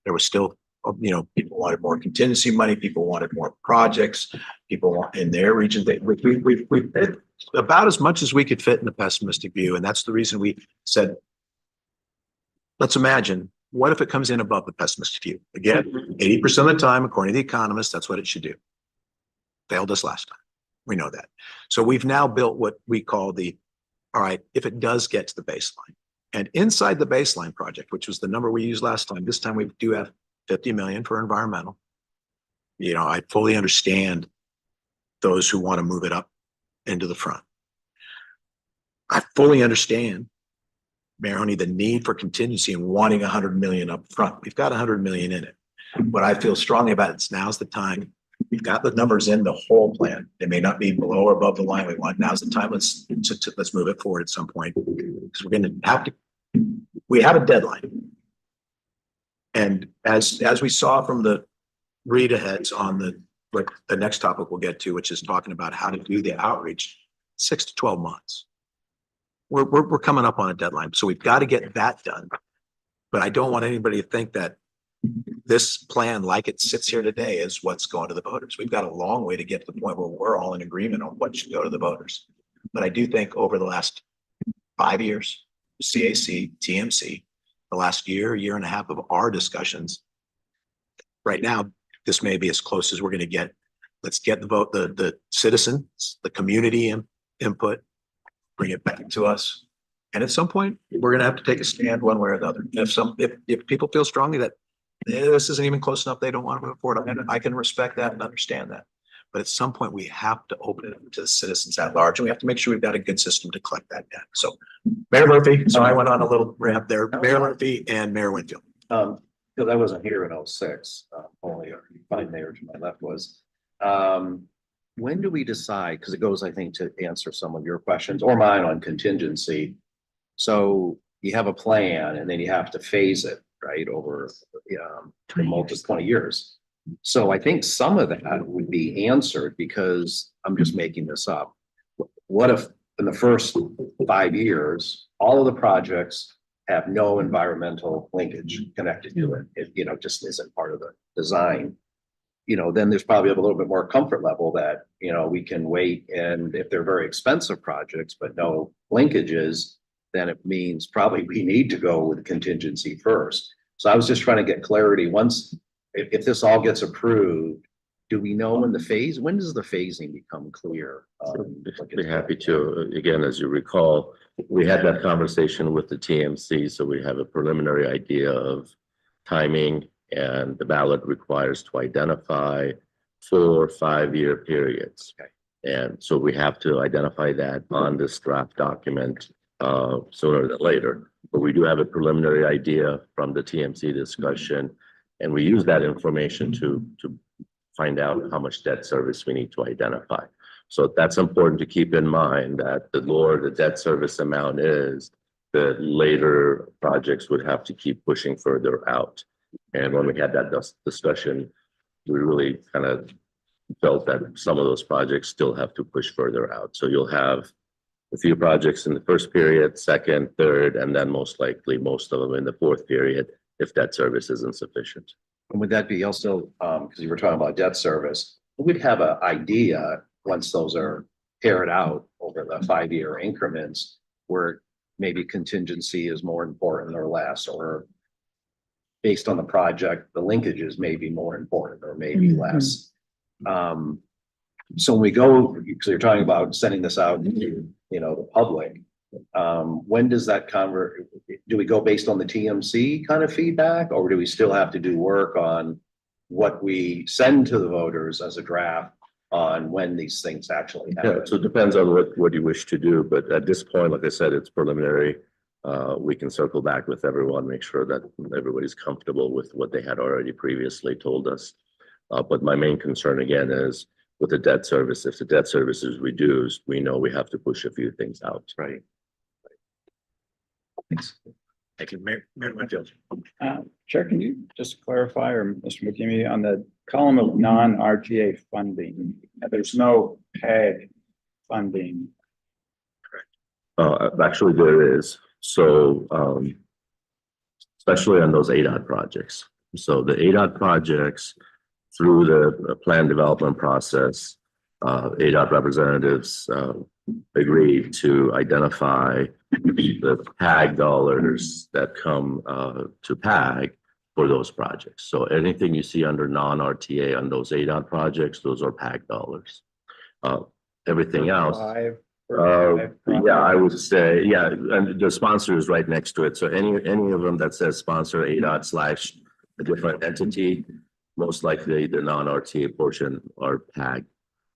Speaker 1: There was still, people wanted more contingency money. People wanted more projects. People want in their region. We did about as much as we could fit in the pessimistic view. And that's the reason we said, let's imagine, what if it comes in above the pessimistic view? Again, 80% of the time, according to the economists, that's what it should do. Failed us last time. We know that. So we've now built what we call all right, if it does get to the baseline. And inside the baseline project, which was the number we used last time, this time we do have 50 million for environmental. I fully understand those who want to move it up into the front. I fully understand, Maroney, the need for contingency and wanting 100 million up front. We've got 100 million in it. What I feel strongly about is now's the time. We've got the numbers in the whole plan. They may not be below or above the line we want. Now's the time. Let's move it forward at some point because we're going to have to. We have a deadline, and as we saw from the read aheads on the next topic we'll get to, which is talking about how to do the outreach, 6 to 12 months. We're coming up on a deadline, so we've got to get that done. But I don't want anybody to think that this plan, like it sits here today, is what's going to the voters. We've got a long way to get to the point where we're all in agreement on what should go to the voters. But I do think over the last 5 years, CAC, TMC, the last year and a half of our discussions, right now, this may be as close as we're going to get. Let's get the vote, the citizens, the community input, bring it back to us. And at some point, we're going to have to take a stand one way or the other. If people feel strongly that this isn't even close enough, they don't want to move forward, I can respect that and understand that. But at some point, we have to open it up to the citizens at large, and we have to make sure we've got a good system to collect that data. So, Mayor Murphy, so I went on a little ramp there. Mayor Murphy and Mayor Winfield.
Speaker 10: Because I wasn't here in 06, only our fine mayor to my left was. When do we decide? Because it goes, I think, to answer some of your questions or mine on contingency. So you have a plan, and then you have to phase it, right, over multiple 20 years. So I think some of that would be answered because I'm just making this up. What if in the first 5 years, all of the projects have no environmental linkage connected to it? It just isn't part of the design. Then there's probably a little bit more comfort level that, we can wait. And if they're very expensive projects, but no linkages, then it means probably we need to go with contingency first. So I was just trying to get clarity. If this all gets approved, do we know when does the phasing become clear?
Speaker 2: Be happy to. Again, as you recall, we had that conversation with the TMC, so we have a preliminary idea of timing, and the ballot requires to identify 4 5-year periods.
Speaker 10: Okay.
Speaker 2: And so we have to identify that on this draft document sooner than later. But we do have a preliminary idea from the TMC discussion, and we use that information to find out how much debt service we need to identify. So that's important to keep in mind, that the lower the debt service amount is, the later projects would have to keep pushing further out. And when we had that discussion, we really kind of felt that some of those projects still have to push further out. So you'll have a few projects in the first period, second, third, and then most likely most of them in the fourth period if debt service isn't sufficient.
Speaker 10: And would that be also, because you were talking about debt service, we'd have an idea once those are tear it out over the 5-year increments where maybe contingency is more important or less, or based on the project, the linkages may be more important or maybe less. So when we go, so you're talking about sending this out to, the public. When does that do we go based on the TMC kind of feedback, or do we still have to do work on what we send to the voters as a draft on when these things actually
Speaker 2: Yeah,
Speaker 10: happen?
Speaker 2: so it depends on what you wish to do, but at this point, like I said, it's preliminary. We can circle back with everyone, make sure that everybody's comfortable with what they had already previously told us. But my main concern again is with the debt service. If the debt service is reduced, we know we have to push a few things out.
Speaker 10: Right.
Speaker 1: Thanks. Thank you, Mayor Winfield.
Speaker 3: Chair, can you just clarify, or Mr. McKinney, on the column of non-RTA funding, there's no PAG funding.
Speaker 2: Actually, there is. So, especially on those ADOT projects. So the ADOT projects, through the plan development process, ADOT representatives agreed to identify the PAG dollars that come to PAG for those projects. So anything you see under non-RTA on those ADOT projects, those are PAG dollars. Everything else. Yeah, I would say, yeah, and the sponsor is right next to it. So any of them that says sponsor ADOT / a different entity, most likely the non-RTA portion are PAG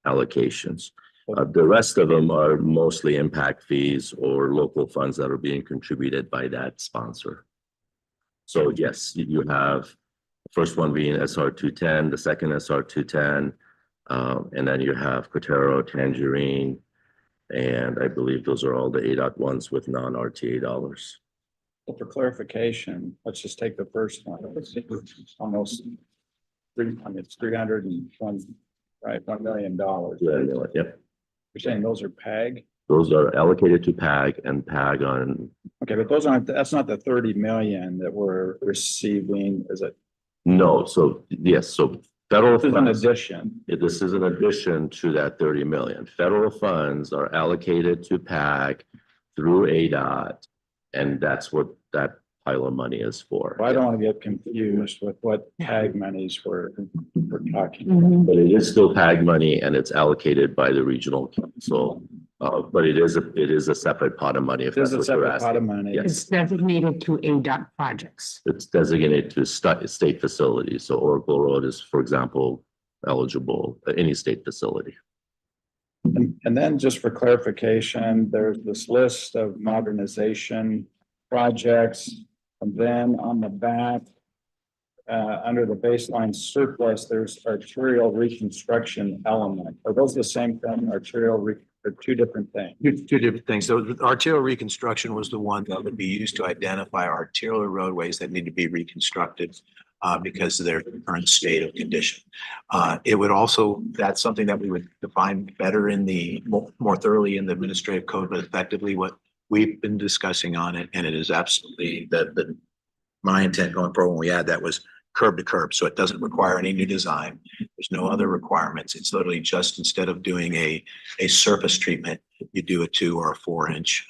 Speaker 2: allocations. The rest of them are mostly impact fees or local funds that are being contributed by that sponsor. So yes, you have the first one being SR 210, the second SR 210, and then you have Cotero, Tangerine, and I believe those are all the ADOT ones with non-RTA dollars.
Speaker 3: Well, for clarification, let's just take the first one. It's almost it's 301, right? $1 million.
Speaker 2: Yeah, yep.
Speaker 3: You're saying those are PAG?
Speaker 2: Those are allocated to PAG and PAG on.
Speaker 3: Okay, but those aren't, that's not the 30 million that we're receiving, is it?
Speaker 2: No, so yes, so federal
Speaker 3: This is an
Speaker 2: funds.
Speaker 3: addition.
Speaker 2: This is an addition to that 30 million. Federal funds are allocated to PAG through ADOT, and that's what that pile of money is for.
Speaker 3: Well, I don't want to get confused with what PAG monies we're talking about.
Speaker 2: But it is still PAG money, and it's allocated by the regional council. But it is a separate pot of money. If
Speaker 3: There's
Speaker 2: that's
Speaker 3: a
Speaker 2: what you're
Speaker 3: separate pot of
Speaker 2: asking.
Speaker 3: money.
Speaker 2: Yes.
Speaker 8: It's designated to ADOT projects.
Speaker 2: It's designated to state facilities. So Oracle Road is, for example, eligible any state facility.
Speaker 3: And then just for clarification, there's this list of modernization projects. And then on the back, under the baseline surplus, there's arterial reconstruction element. Are those the same thing? Or two different things?
Speaker 1: Two different things. So the arterial reconstruction was the one that would be used to identify arterial roadways that need to be reconstructed because of their current state of condition. It would also, that's something that we would define better in the more thoroughly in the administrative code, but effectively what we've been discussing on it, and it is absolutely my intent going forward when we add that was curb to curb. So it doesn't require any new design. There's no other requirements. It's literally just instead of doing a surface treatment, you do a 2 or a 4-inch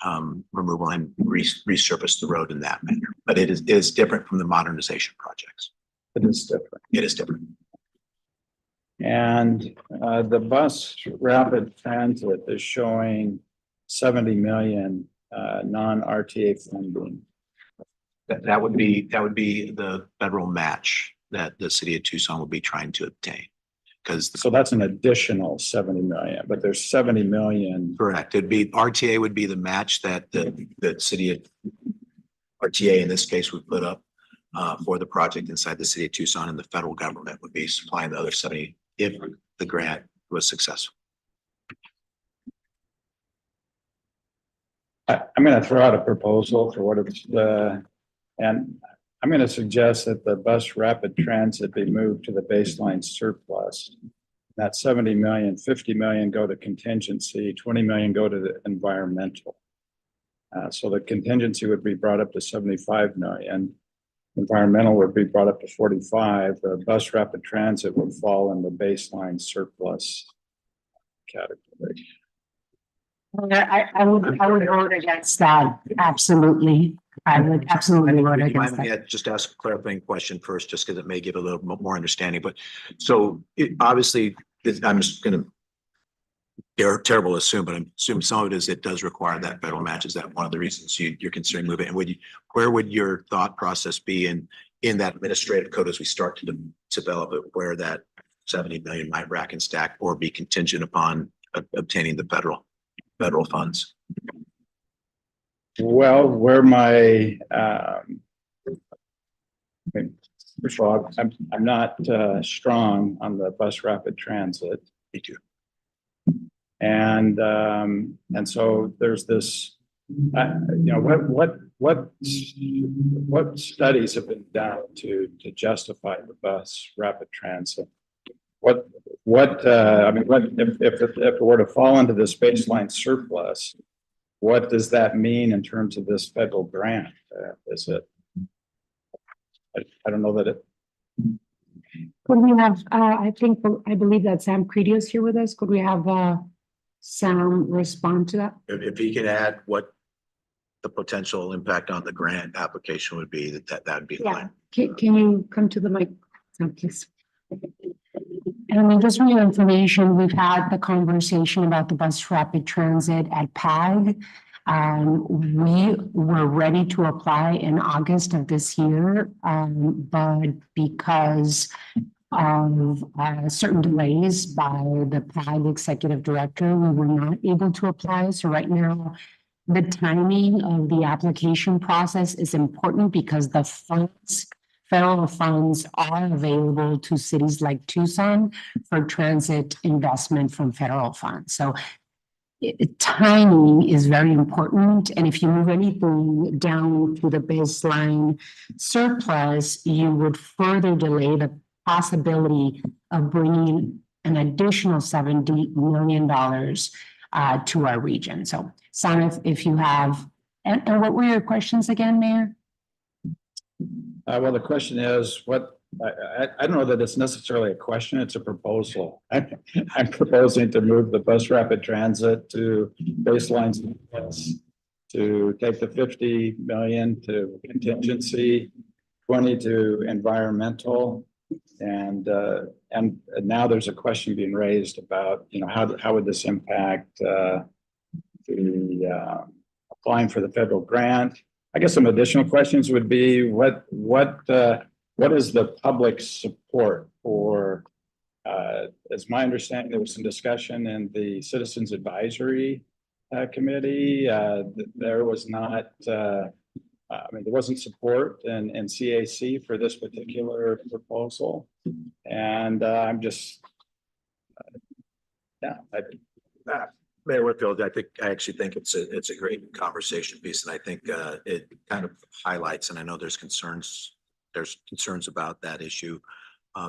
Speaker 1: removal and resurface the road in that manner. But it is different from the modernization projects.
Speaker 3: It is different.
Speaker 1: It is different.
Speaker 3: And the bus rapid transit is showing 70 million non-RTA funding.
Speaker 1: That would be the federal match that the city of Tucson would be trying to obtain.
Speaker 3: So that's an additional 70 million, but there's 70 million.
Speaker 1: Correct. It'd be RTA would be the match that the city of RTA in this case would put up for the project inside the city of Tucson, and the federal government would be supplying the other 70 if the grant was successful.
Speaker 3: I'm going to throw out a proposal for what it's and I'm going to suggest that the bus rapid transit be moved to the baseline surplus. That 70 million, 50 million go to contingency, 20 million go to the environmental. So the contingency would be brought up to 75 million. Environmental would be brought up to 45. The bus rapid transit would fall in the baseline surplus category.
Speaker 8: I would vote against that. Absolutely. I would absolutely vote
Speaker 1: Do you
Speaker 8: against
Speaker 1: mind
Speaker 8: that.
Speaker 1: me just ask a clarifying question first, just because it may give a little more understanding, but so obviously, I'm just gonna. They're terrible to assume, but I'm assuming some of it is it does require that federal match. Is that one of the reasons you're considering moving? And where would your thought process be in that administrative code as we start to develop it, where that 70 million might rack and stack or be contingent upon obtaining the federal funds?
Speaker 12: Well, where my, first of all, I'm not strong on the bus rapid transit.
Speaker 1: Me too.
Speaker 12: And so there's this, what studies have been done to justify the bus rapid transit? If it were to fall into this baseline surplus, what does that mean in terms of this federal grant? Is it? I don't know that it.
Speaker 8: Could we have, I believe that Sam Creedy is here with us. Could we have Sam respond to that?
Speaker 1: If he can add what the potential impact on the grant application would be, that'd be fine.
Speaker 8: Can you come to the mic, Sam, please? And I mean, just for your information, we've had the conversation about the bus rapid transit at PAG. We were ready to apply in August of this year, but because of certain delays by the PAG executive director, we were not able to apply. So right now, the timing of the application process is important because the funds, federal funds, are available to cities like Tucson for transit investment from federal funds. So timing is very important. And if you move anything down to the baseline surplus, you would further delay the possibility of bringing an additional $70 million to our region. So, Sam, if you have, and what were your questions again, Mayor?
Speaker 12: Well, the question is I don't know that it's necessarily a question, it's a proposal. I'm proposing to move the bus rapid transit to baselines, to take the 50 million to contingency, 20 to environmental. And now there's a question being raised about, how would this impact applying for the federal grant? I guess some additional questions would be what is the public support for, as my understanding, there was some discussion in the Citizens Advisory Committee. There was not, there wasn't support in CAC for this particular proposal. And I'm just,
Speaker 1: Mayor Whitfield, I actually think it's a great conversation piece, and I think it kind of highlights, and I know there's concerns about that issue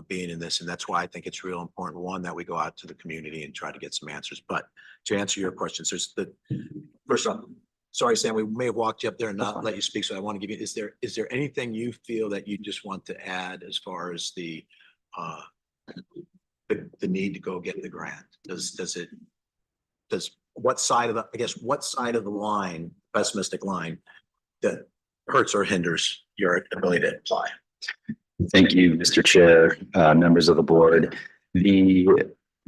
Speaker 1: being in this, and that's why I think it's real important, one, that we go out to the community and try to get some answers. But to answer your questions, first off, sorry, Sam, we may have walked you up there and not let you speak, so I want to give you, is there anything you feel that you just want to add as far as the need to go get the grant? What side of the line, pessimistic line, that hurts or hinders your ability to apply?
Speaker 13: Thank you, Mr. Chair, members of the board. The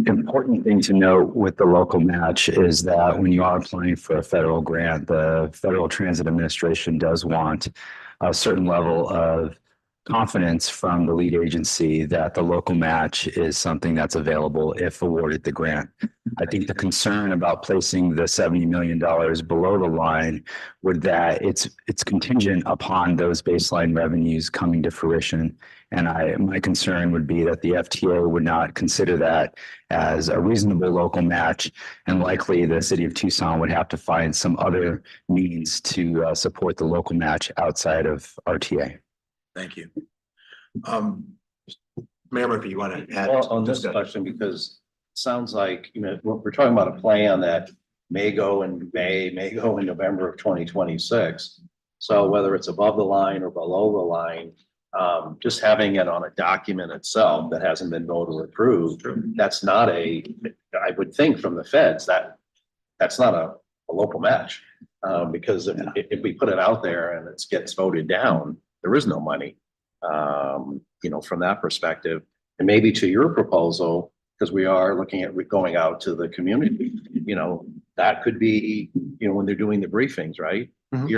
Speaker 13: important thing to note with the local match is that when you are applying for a federal grant, the Federal Transit Administration does want a certain level of confidence from the lead agency that the local match is something that's available if awarded the grant. I think the concern about placing the $70 million below the line would that it's contingent upon those baseline revenues coming to fruition. And my concern would be that the FTA would not consider that as a reasonable local match, and likely the city of Tucson would have to find some other means to support the local match outside of RTA.
Speaker 1: Thank you. Mayor Murphy, you want to add
Speaker 10: on this question, because it sounds like, we're talking about a plan that may go in May, may go in November of 2026. So whether it's above the line or below the line, just having it on a document itself that hasn't been voted or approved, that's not I would think from the feds that's not a local match. Because if we put it out there and it gets voted down, there is no money. From that perspective, and maybe to your proposal, because we are looking at going out to the community, that could be, when they're doing the briefings, right?
Speaker 3: Mhm.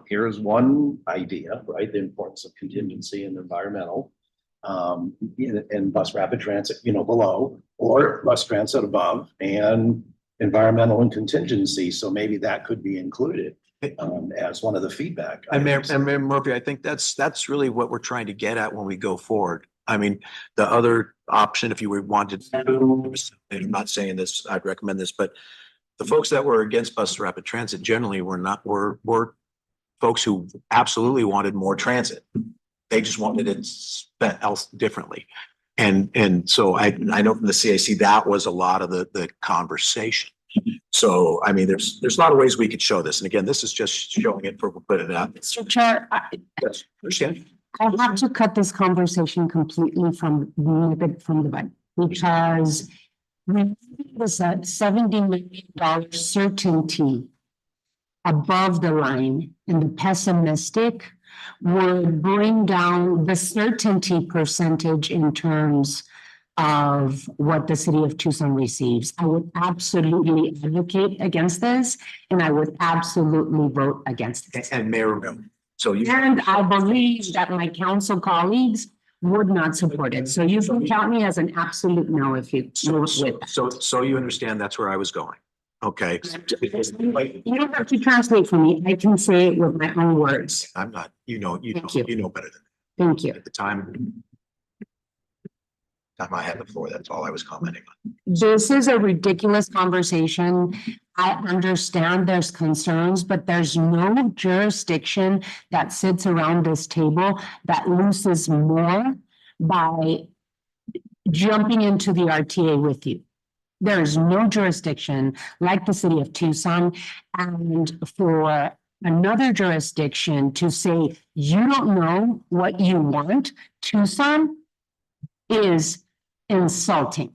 Speaker 10: Here's one idea, right? The importance of contingency and environmental. And bus rapid transit, below, or bus transit above, and environmental and contingency. So maybe that could be included as one of the feedback.
Speaker 1: And Mayor,
Speaker 10: items.
Speaker 1: and Mayor Murphy, I think that's really what we're trying to get at when we go forward. I mean, the other option, if you wanted to, and I'm not saying this, I'd recommend this, but the folks that were against bus rapid transit generally were folks who absolutely wanted more transit. They just wanted it spent else differently. And so I know from the CAC, that was a lot of the conversation. So, I mean, there's a lot of ways we could show this. And again, this is just showing it for putting it out.
Speaker 8: Mr. Chair,
Speaker 1: Yes, understand.
Speaker 8: I have to cut this conversation completely from the bud, because when it was a $70 million certainty above the line, and the pessimistic would bring down the certainty percentage in terms of what the city of Tucson receives. I would absolutely advocate against this, and I would absolutely vote against it.
Speaker 1: And Mayor, so you.
Speaker 8: And I believe that my council colleagues would not support it. So you can count me as an absolute no if you move with that.
Speaker 1: So you understand that's where I was going. Okay.
Speaker 8: You don't have to translate for me. I can say it with my own words.
Speaker 1: I'm not,
Speaker 8: Thank you.
Speaker 1: you know better than
Speaker 8: Thank you.
Speaker 1: at the time I had the floor. That's all I was commenting on.
Speaker 8: This is a ridiculous conversation. I understand there's concerns, but there's no jurisdiction that sits around this table that loses more by jumping into the RTA with you. There is no jurisdiction like the city of Tucson, and for another jurisdiction to say you don't know what you want, Tucson, is insulting.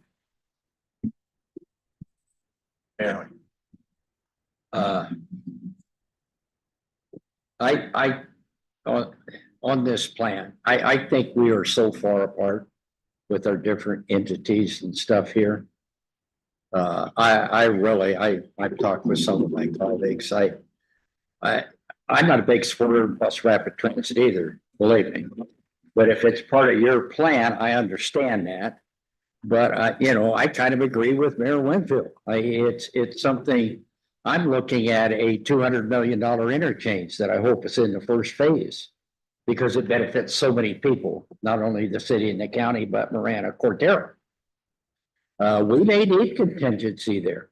Speaker 1: Anyway.
Speaker 11: On this plan, I think we are so far apart with our different entities and stuff here. I've talked with some of my colleagues. I'm not a big supporter of bus rapid transit either, believe me. But if it's part of your plan, I understand that. But I kind of agree with Mayor Winfield. It's something, I'm looking at a $200 million interchange that I hope is in the first phase, because it benefits so many people, not only the city and the county, but Marana, Cordero. We may need contingency there.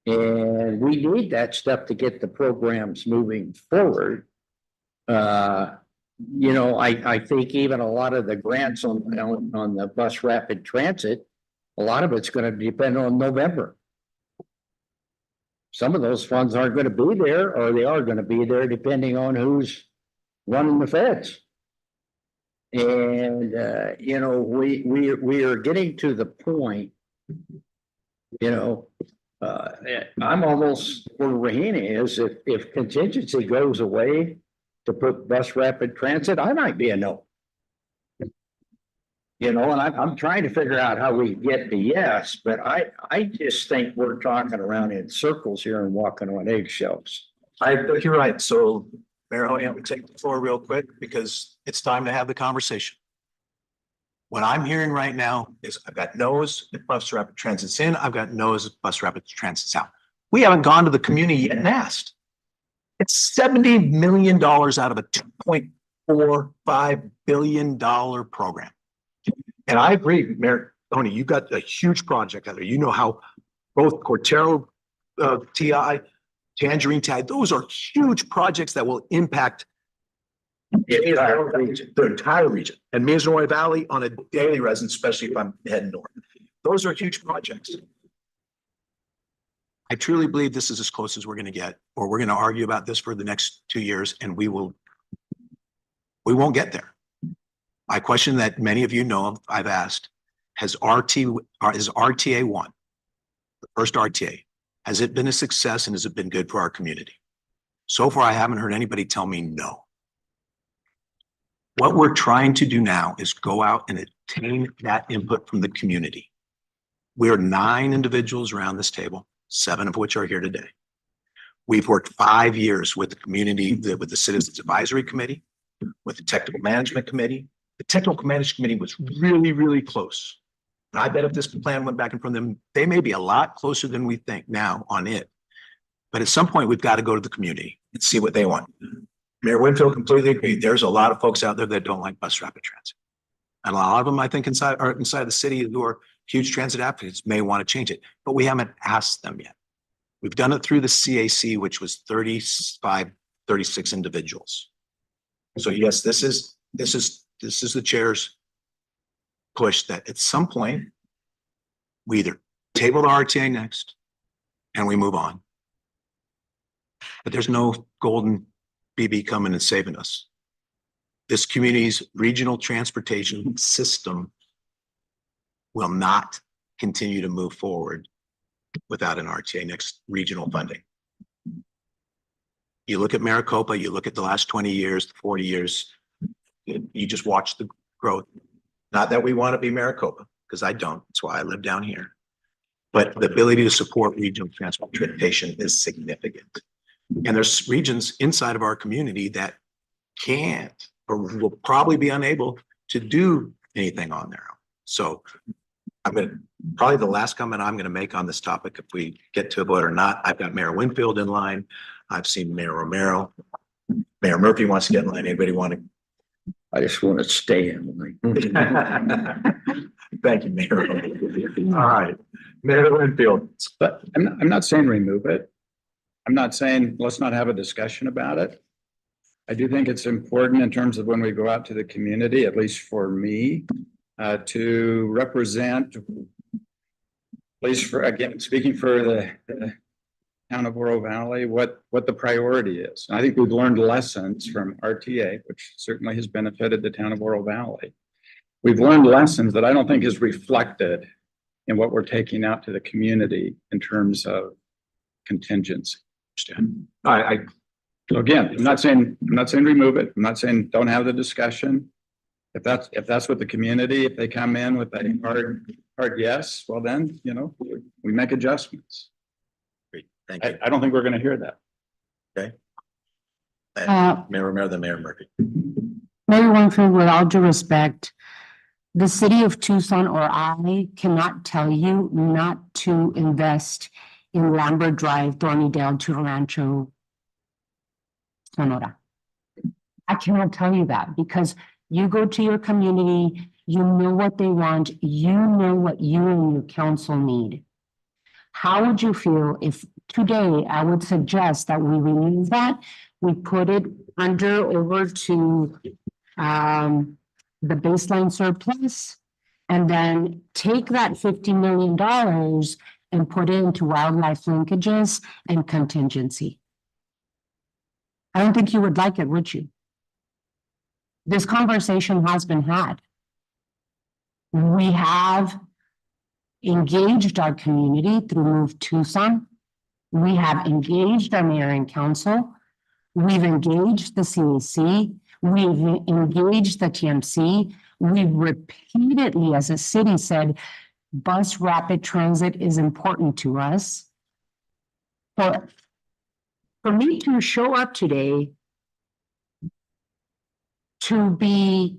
Speaker 11: And we need that stuff to get the programs moving forward. I think even a lot of the grants on the bus rapid transit, a lot of it's going to depend on November. Some of those funds aren't going to be there, or they are going to be there depending on who's running the feds. And we are getting to the point, I'm almost where Rahina is. If contingency goes away to put bus rapid transit, I might be a no. And I'm trying to figure out how we get to yes, but I just think we're talking around in circles here and walking on eggshells.
Speaker 1: You're right. So Mayor, I'm going to take the floor real quick because it's time to have the conversation. What I'm hearing right now is I've got no's if bus rapid transit's in, I've got no's if bus rapid transit's out. We haven't gone to the community yet and asked. It's $70 million out of a $2.45 billion program. And I agree, Mayor Tony, you got a huge project out there. You know how both Cordero TI, Tangerine TI, those are huge projects that will impact the entire region, and Missouri Valley on a daily residence, especially if I'm heading north. Those are huge projects. I truly believe this is as close as we're going to get, or we're going to argue about this for the next 2 years, and we won't get there. My question that many of you know I've asked, is RTA 1, the first RTA, Has it been a success and has it been good for our community? So far, I haven't heard anybody tell me no. What we're trying to do now is go out and obtain that input from the community. We're 9 individuals around this table, 7 of which are here today. We've worked 5 years with the community, with the Citizens Advisory Committee, with the Technical Management Committee. The Technical Management Committee was really, really close. And I bet if this plan went back in front of them, they may be a lot closer than we think now on it. But at some point, we've got to go to the community and see what they want. Mayor Winfield completely agreed. There's a lot of folks out there that don't like bus rapid transit. And a lot of them, I think, inside the city who are huge transit advocates may want to change it, but we haven't asked them yet. We've done it through the CAC, which was 35, 36 individuals. So yes, this is the chair's push that at some point we either table the RTA next and we move on. But there's no golden BB coming and saving us. This community's regional transportation system will not continue to move forward without an RTA next regional funding. You look at Maricopa, you look at the last 20 years, 40 years, you just watch the growth. Not that we want to be Maricopa, because I don't. That's why I live down here. But the ability to support regional transportation is significant. And there's regions inside of our community that can't or will probably be unable to do anything on their own. So probably the last comment I'm going to make on this topic, if we get to a vote or not, I've got Mayor Winfield in line. I've seen Mayor Romero. Mayor Murphy wants to get in line. Anybody want to?
Speaker 11: I just want to stay in line.
Speaker 1: Thank you, Mayor. All right, Mayor Winfield.
Speaker 12: But I'm not saying remove it. I'm not saying let's not have a discussion about it. I do think it's important in terms of when we go out to the community, at least for me, to represent, at least for, again, speaking for the town of Oro Valley, what the priority is. And I think we've learned lessons from RTA, which certainly has benefited the town of Oro Valley. We've learned lessons that I don't think is reflected in what we're taking out to the community in terms of contingency.
Speaker 1: So
Speaker 12: again, I'm not saying remove it. I'm not saying don't have the discussion. If that's what the community, if they come in with a hard yes, well then, we make adjustments.
Speaker 1: Great, thank you.
Speaker 12: I don't think we're going to hear that.
Speaker 1: Okay. Mayor Romero, then Mayor Murphy.
Speaker 8: Mayor Winfield, with all due respect, the city of Tucson or I cannot tell you not to invest in Lambert Drive, Thornydale to Rancho, Sonora. I cannot tell you that because you go to your community, you know what they want, you know what you and your council need. How would you feel if today I would suggest that we remove that, we put it over to the baseline surplus, and then take that $50 million and put it into wildlife linkages and contingency? I don't think you would like it, would you? This conversation has been had. We have engaged our community through Move Tucson. We have engaged our mayor and council. We've engaged the CAC. We've engaged the TMC. We've repeatedly, as a city, said bus rapid transit is important to us. For me to show up today to be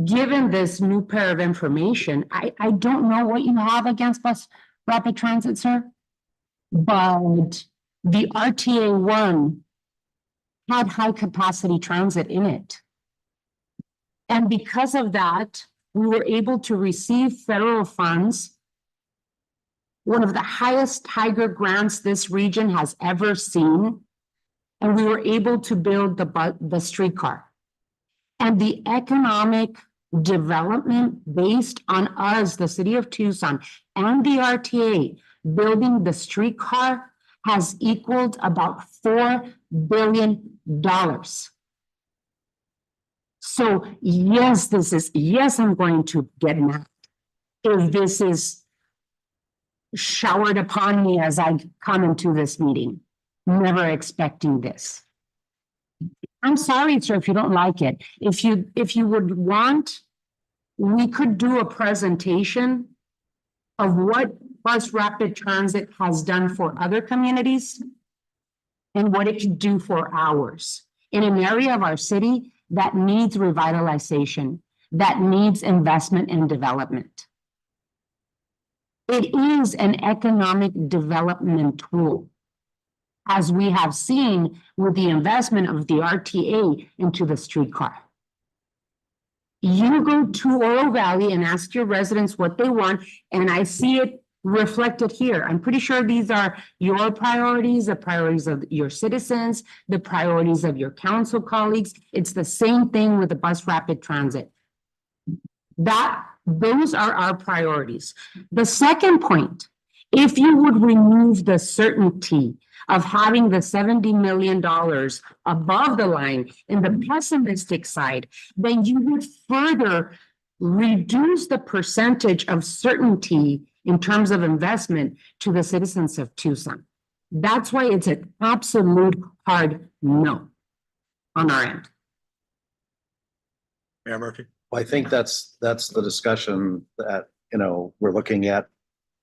Speaker 8: given this new pair of information, I don't know what you have against bus rapid transit, sir, but the RTA 1 had high capacity transit in it. And because of that, we were able to receive federal funds, one of the highest Tiger grants this region has ever seen. And we were able to build the streetcar. And the economic development based on us, the city of Tucson, and the RTA building the streetcar has equaled about $4 billion. So yes, I'm going to get mad if this is showered upon me as I come into this meeting, never expecting this. I'm sorry, sir, if you don't like it. If you would want, we could do a presentation of what bus rapid transit has done for other communities and what it can do for ours in an area of our city that needs revitalization, that needs investment and development. It is an economic development tool, as we have seen with the investment of the RTA into the streetcar. You go to Oro Valley and ask your residents what they want, and I see it reflected here. I'm pretty sure these are your priorities, the priorities of your citizens, the priorities of your council colleagues. It's the same thing with the bus rapid transit. Those are our priorities. The second point, if you would remove the certainty of having the $70 million above the line in the pessimistic side, then you would further reduce the percentage of certainty in terms of investment to the citizens of Tucson. That's why it's an absolute hard no on our end.
Speaker 1: Mayor Murphy.
Speaker 10: Well, I think that's the discussion that, we're looking at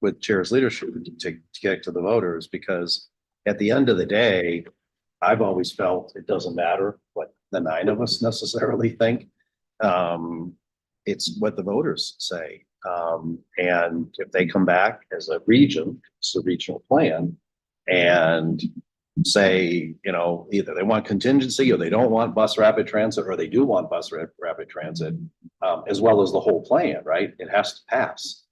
Speaker 10: with Chair's leadership to get to the voters, because at the end of the day, I've always felt it doesn't matter what the 9 of us necessarily think. It's what the voters say. And if they come back as a region, it's a regional plan, and say, either they want contingency or they don't want bus rapid transit, or they do want bus rapid transit, as well as the whole plan, right? It has to pass.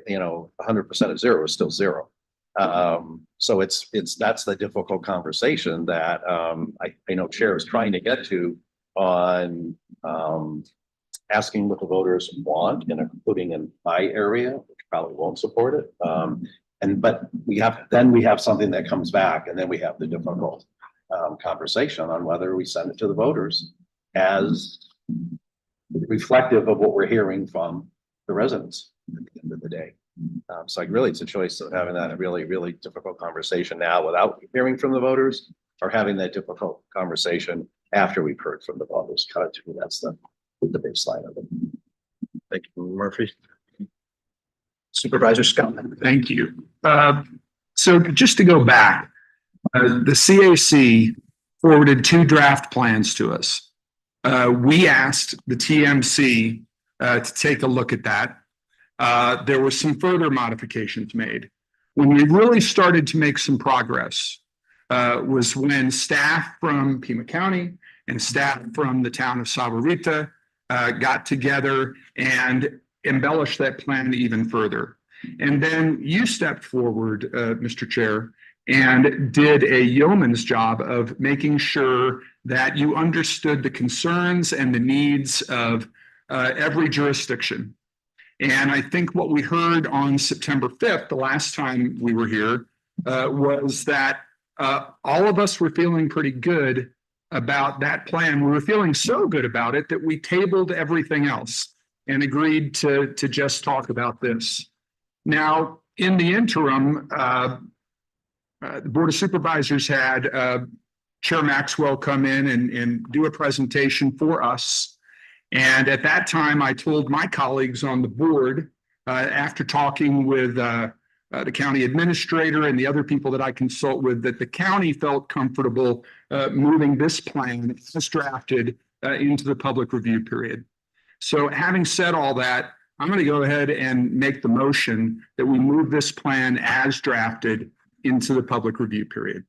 Speaker 10: 100% of zero is still zero. So that's the difficult conversation that I know Chair is trying to get to on asking what the voters want, and including in my area, which probably won't support it. But we have something that comes back, and then we have the difficult conversation on whether we send it to the voters as reflective of what we're hearing from the residents at the end of the day. So really, it's a choice of having that really, really difficult conversation now without hearing from the voters, or having that difficult conversation after we've heard from the voters. Kind of, to me, that's the baseline of it.
Speaker 1: Thank you, Murphy. Supervisor Scott.
Speaker 9: Thank you. So just to go back, the CAC forwarded 2 draft plans to us. We asked the TMC to take a look at that. There were some further modifications made. When we really started to make some progress was when staff from Pima County and staff from the town of Sahuarita got together and embellished that plan even further. And then you stepped forward, Mr. Chair, and did a yeoman's job of making sure that you understood the concerns and the needs of every jurisdiction. And I think what we heard on September 5th, the last time we were here, was that all of us were feeling pretty good about that plan. We were feeling so good about it that we tabled everything else and agreed to just talk about this. Now, in the interim, the Board of Supervisors had Chair Maxwell come in and do a presentation for us. And at that time, I told my colleagues on the board, after talking with the county administrator and the other people that I consult with, that the county felt comfortable moving this plan as drafted into the public review period. So having said all that, I'm going to go ahead and make the motion that we move this plan as drafted into the public review period.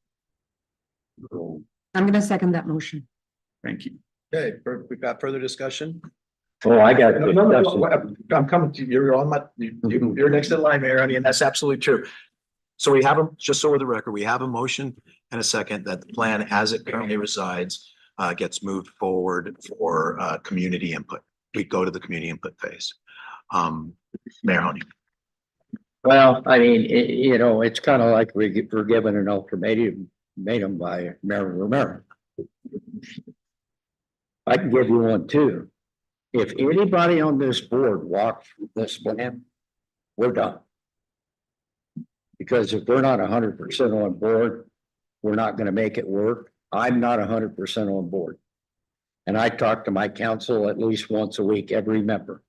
Speaker 8: I'm going to second that motion.
Speaker 9: Thank you.
Speaker 1: Okay, we've got further discussion.
Speaker 11: Oh, I got
Speaker 1: I'm coming to you. You're on you're next in line, Mayor, and that's absolutely true. So we have just so we're the record, we have a motion and a second that the plan as it currently resides gets moved forward for community input. We go to the community input phase. Mayor Honey.
Speaker 11: Well, I mean, it's kind of like we're given an ultimatum by Mayor Romero. I can give you one too. If anybody on this board walks this plan, we're done. Because if we're not 100% on board, we're not gonna make it work. I'm not 100% on board. And I talk to my council at least once a week, every member.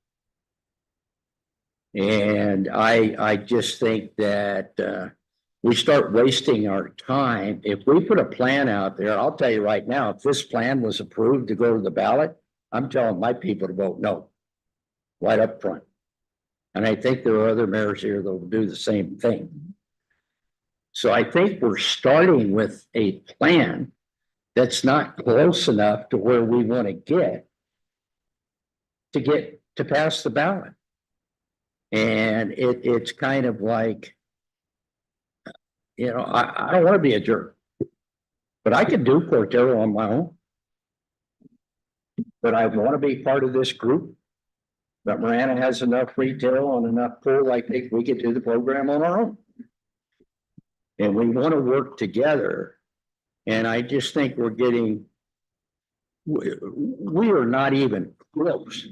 Speaker 11: And I just think that, we start wasting our time. If we put a plan out there, I'll tell you right now, if this plan was approved to go to the ballot, I'm telling my people to vote no. Right up front. And I think there are other mayors here that will do the same thing. So I think we're starting with a plan that's not close enough to where we want to get to pass the ballot. And it's kind of like, I don't want to be a jerk, but I could do Portillo on my own. But I want to be part of this group. But Marana has enough retail and enough pool, I think we could do the program on our own. And we want to work together. And I just think we are not even close.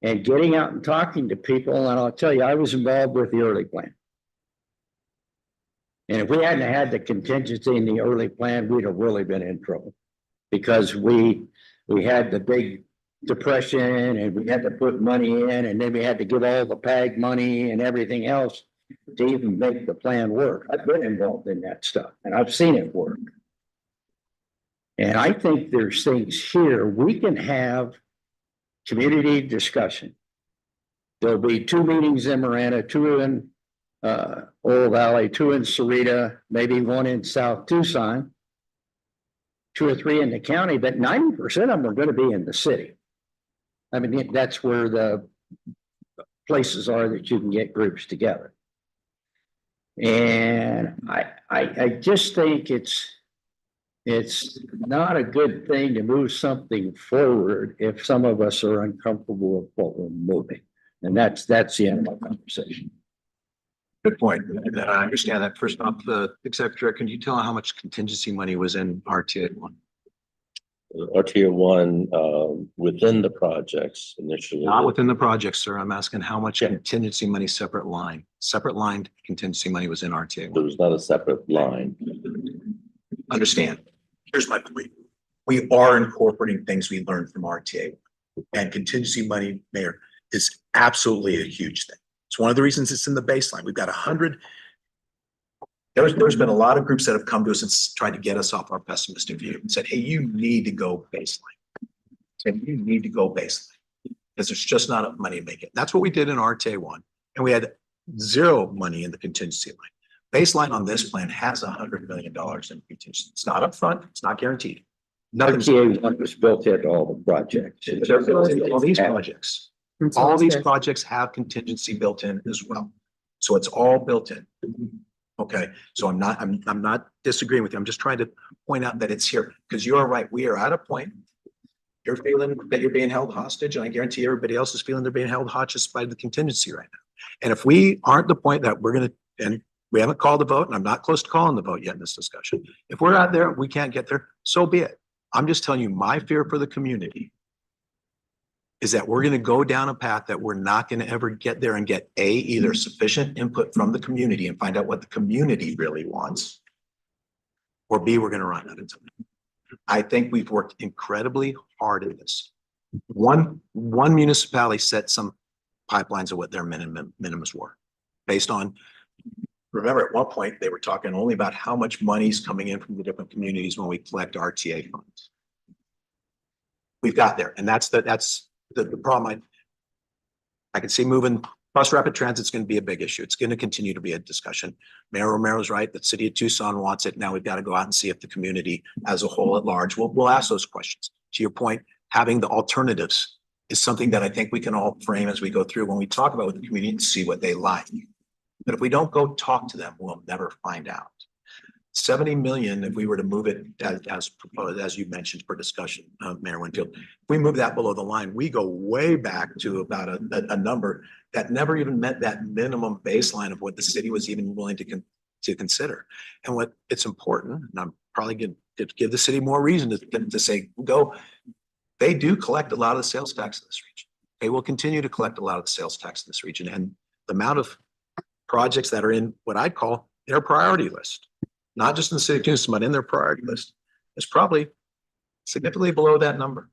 Speaker 11: And getting out and talking to people, and I'll tell you, I was involved with the early plan. And if we hadn't had the contingency in the early plan, we'd have really been in trouble. Because we had the big depression and we had to put money in, and then we had to give all the PAG money and everything else to even make the plan work. I've been involved in that stuff and I've seen it work. And I think there's things here we can have community discussion. There'll be 2 meetings in Marana, 2 in Oil Valley, 2 in Sarita, maybe 1 in South Tucson, 2 or 3 in the county, but 90% of them are going to be in the city. I mean, that's where the places are that you can get groups together. And I just think it's not a good thing to move something forward if some of us are uncomfortable with what we're moving. And that's the end of my conversation.
Speaker 1: Good point. And I understand that. First off, the executive director, can you tell how much contingency money was in RTA one?
Speaker 2: RTA one, within the projects initially.
Speaker 1: Not within the project, sir. I'm asking how much contingency money, separate line contingency money was in RTA
Speaker 2: There
Speaker 1: one.
Speaker 2: was not a separate line.
Speaker 1: Understand. Here's my point. We are incorporating things we learned from RTA, and contingency money, Mayor, is absolutely a huge thing. It's one of the reasons it's in the baseline. We've got 100. There's been a lot of groups that have come to us and tried to get us off our pessimistic view and said, hey, you need to go baseline. And you need to go baseline because there's just not enough money to make it. That's what we did in RTA one. And we had 0 money in the contingency line. Baseline on this plan has $100 million in contingency. It's not upfront. It's not guaranteed. Nothing's
Speaker 11: RTA one was built into all the projects.
Speaker 1: They're built into all these projects. All these projects have contingency built in as well. So it's all built in. Okay, so I'm not disagreeing with you. I'm just trying to point out that it's here because you are right. We are at a point. You're feeling that you're being held hostage, and I guarantee everybody else is feeling they're being held hostage by the contingency right now. And if we aren't the point that we're going to, and we haven't called the vote, and I'm not close to calling the vote yet in this discussion. If we're out there, we can't get there, so be it. I'm just telling you my fear for the community is that we're going to go down a path that we're not going to ever get there and get either sufficient input from the community and find out what the community really wants, or B, we're going to run out of time. I think we've worked incredibly hard at this. One municipality set some pipelines of what their minimums were based on, remember at one point they were talking only about how much money's coming in from the different communities when we collect RTA funds. We've got there, and that's the problem. I can see moving bus rapid transit is going to be a big issue. It's going to continue to be a discussion. Mayor Romero's right. The city of Tucson wants it. Now we've got to go out and see if the community as a whole at large we'll ask those questions. To your point, having the alternatives is something that I think we can all frame as we go through when we talk about with the community and see what they like. But if we don't go talk to them, we'll never find out. 70 million, if we were to move it as proposed, as you mentioned for discussion, Mayor Winfield, if we move that below the line, we go way back to about a number that never even met that minimum baseline of what the city was even willing to consider. And what it's important, and I'm probably going to give the city more reason to say, go, they do collect a lot of the sales tax in this region. They will continue to collect a lot of the sales tax in this region. And the amount of projects that are in what I'd call their priority list, not just in the city of Kingston, but in their priority list, is probably significantly below that number.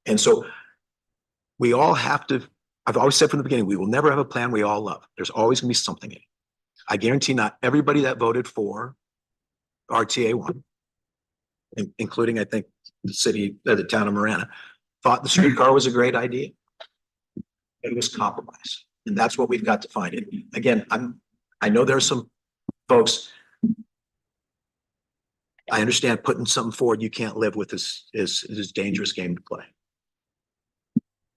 Speaker 1: And so we all have to, I've always said from the beginning, we will never have a plan we all love. There's always gonna be something in it. I guarantee not everybody that voted for RTA 1, including, I think, the town of Marana, thought the streetcar was a great idea. It was compromise. And that's what we've got to find it. Again, I know there's some folks. I understand putting something forward you can't live with is a dangerous game to play.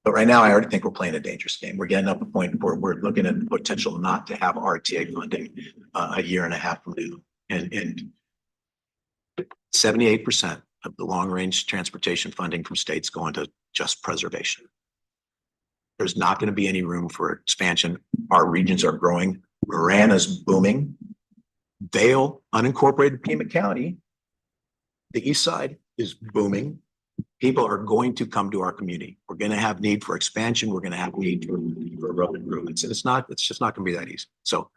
Speaker 1: But right now, I already think we're playing a dangerous game. We're getting up a point where we're looking at the potential not to have RTA funding a year and a half from now. And 78% of the long-range transportation funding from states going to just preservation. There's not going to be any room for expansion. Our regions are growing. Marana's booming. Vale, unincorporated Pima County, the east side is booming. People are going to come to our community. We're going to have need for expansion. We're going to have need for road improvements. And it's just not going to be that easy. So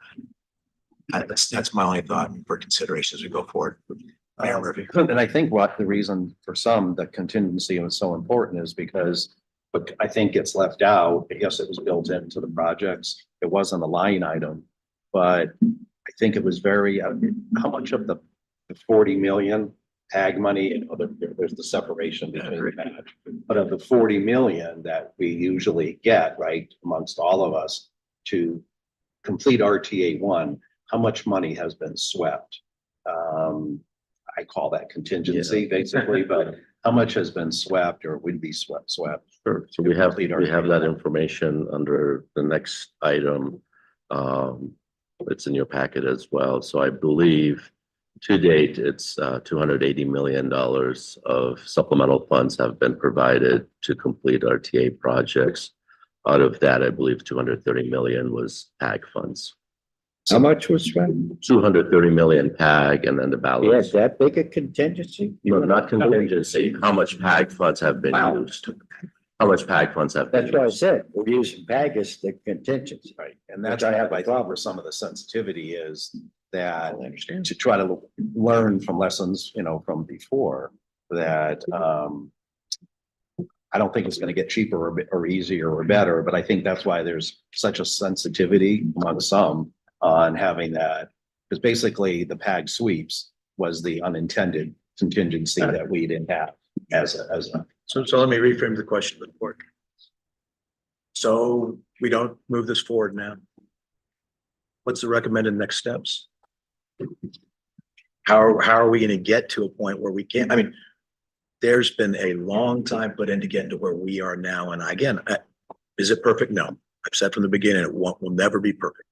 Speaker 1: that's my only thought for consideration as we go forward. Mayor Murphy.
Speaker 10: And I think what the reason for some, the contingency was so important is because I think it's left out. Yes, it was built into the projects. It wasn't a line item, but I think it was very, how much of the 40 million PAG money, you know, there's the separation between the match, but of the 40 million that we usually get, right, amongst all of us to complete RTA 1, how much money has been swept? I call that contingency basically, but how much has been swept or would be swept?
Speaker 2: Sure. So we have that information under the next item. It's in your packet as well. So I believe to date, it's $280 million of supplemental funds have been provided to complete RTA projects. Out of that, I believe 230 million was PAG funds.
Speaker 11: How much was spent?
Speaker 2: 230 million PAG, and then the balance.
Speaker 11: Yes, that big a contingency?
Speaker 2: No, not contingency. How much PAG funds have been used? How much PAG funds have been
Speaker 11: That's what I
Speaker 2: used?
Speaker 11: said. We're using PAG as the contingency.
Speaker 10: Right. And that's I have, I thought, where some of the sensitivity is that to try to learn from lessons, you know, from before that, I don't think it's going to get cheaper or easier or better, but I think that's why there's such a sensitivity among some on having that, because basically the PAG sweeps was the unintended contingency that we didn't have as a.
Speaker 1: So let me reframe the question to the board. So we don't move this forward now. What's the recommended next steps? How are we going to get to a point where we can't? I mean, there's been a long time put in to get into where we are now. And again, is it perfect? No. I've said from the beginning, it will never be perfect.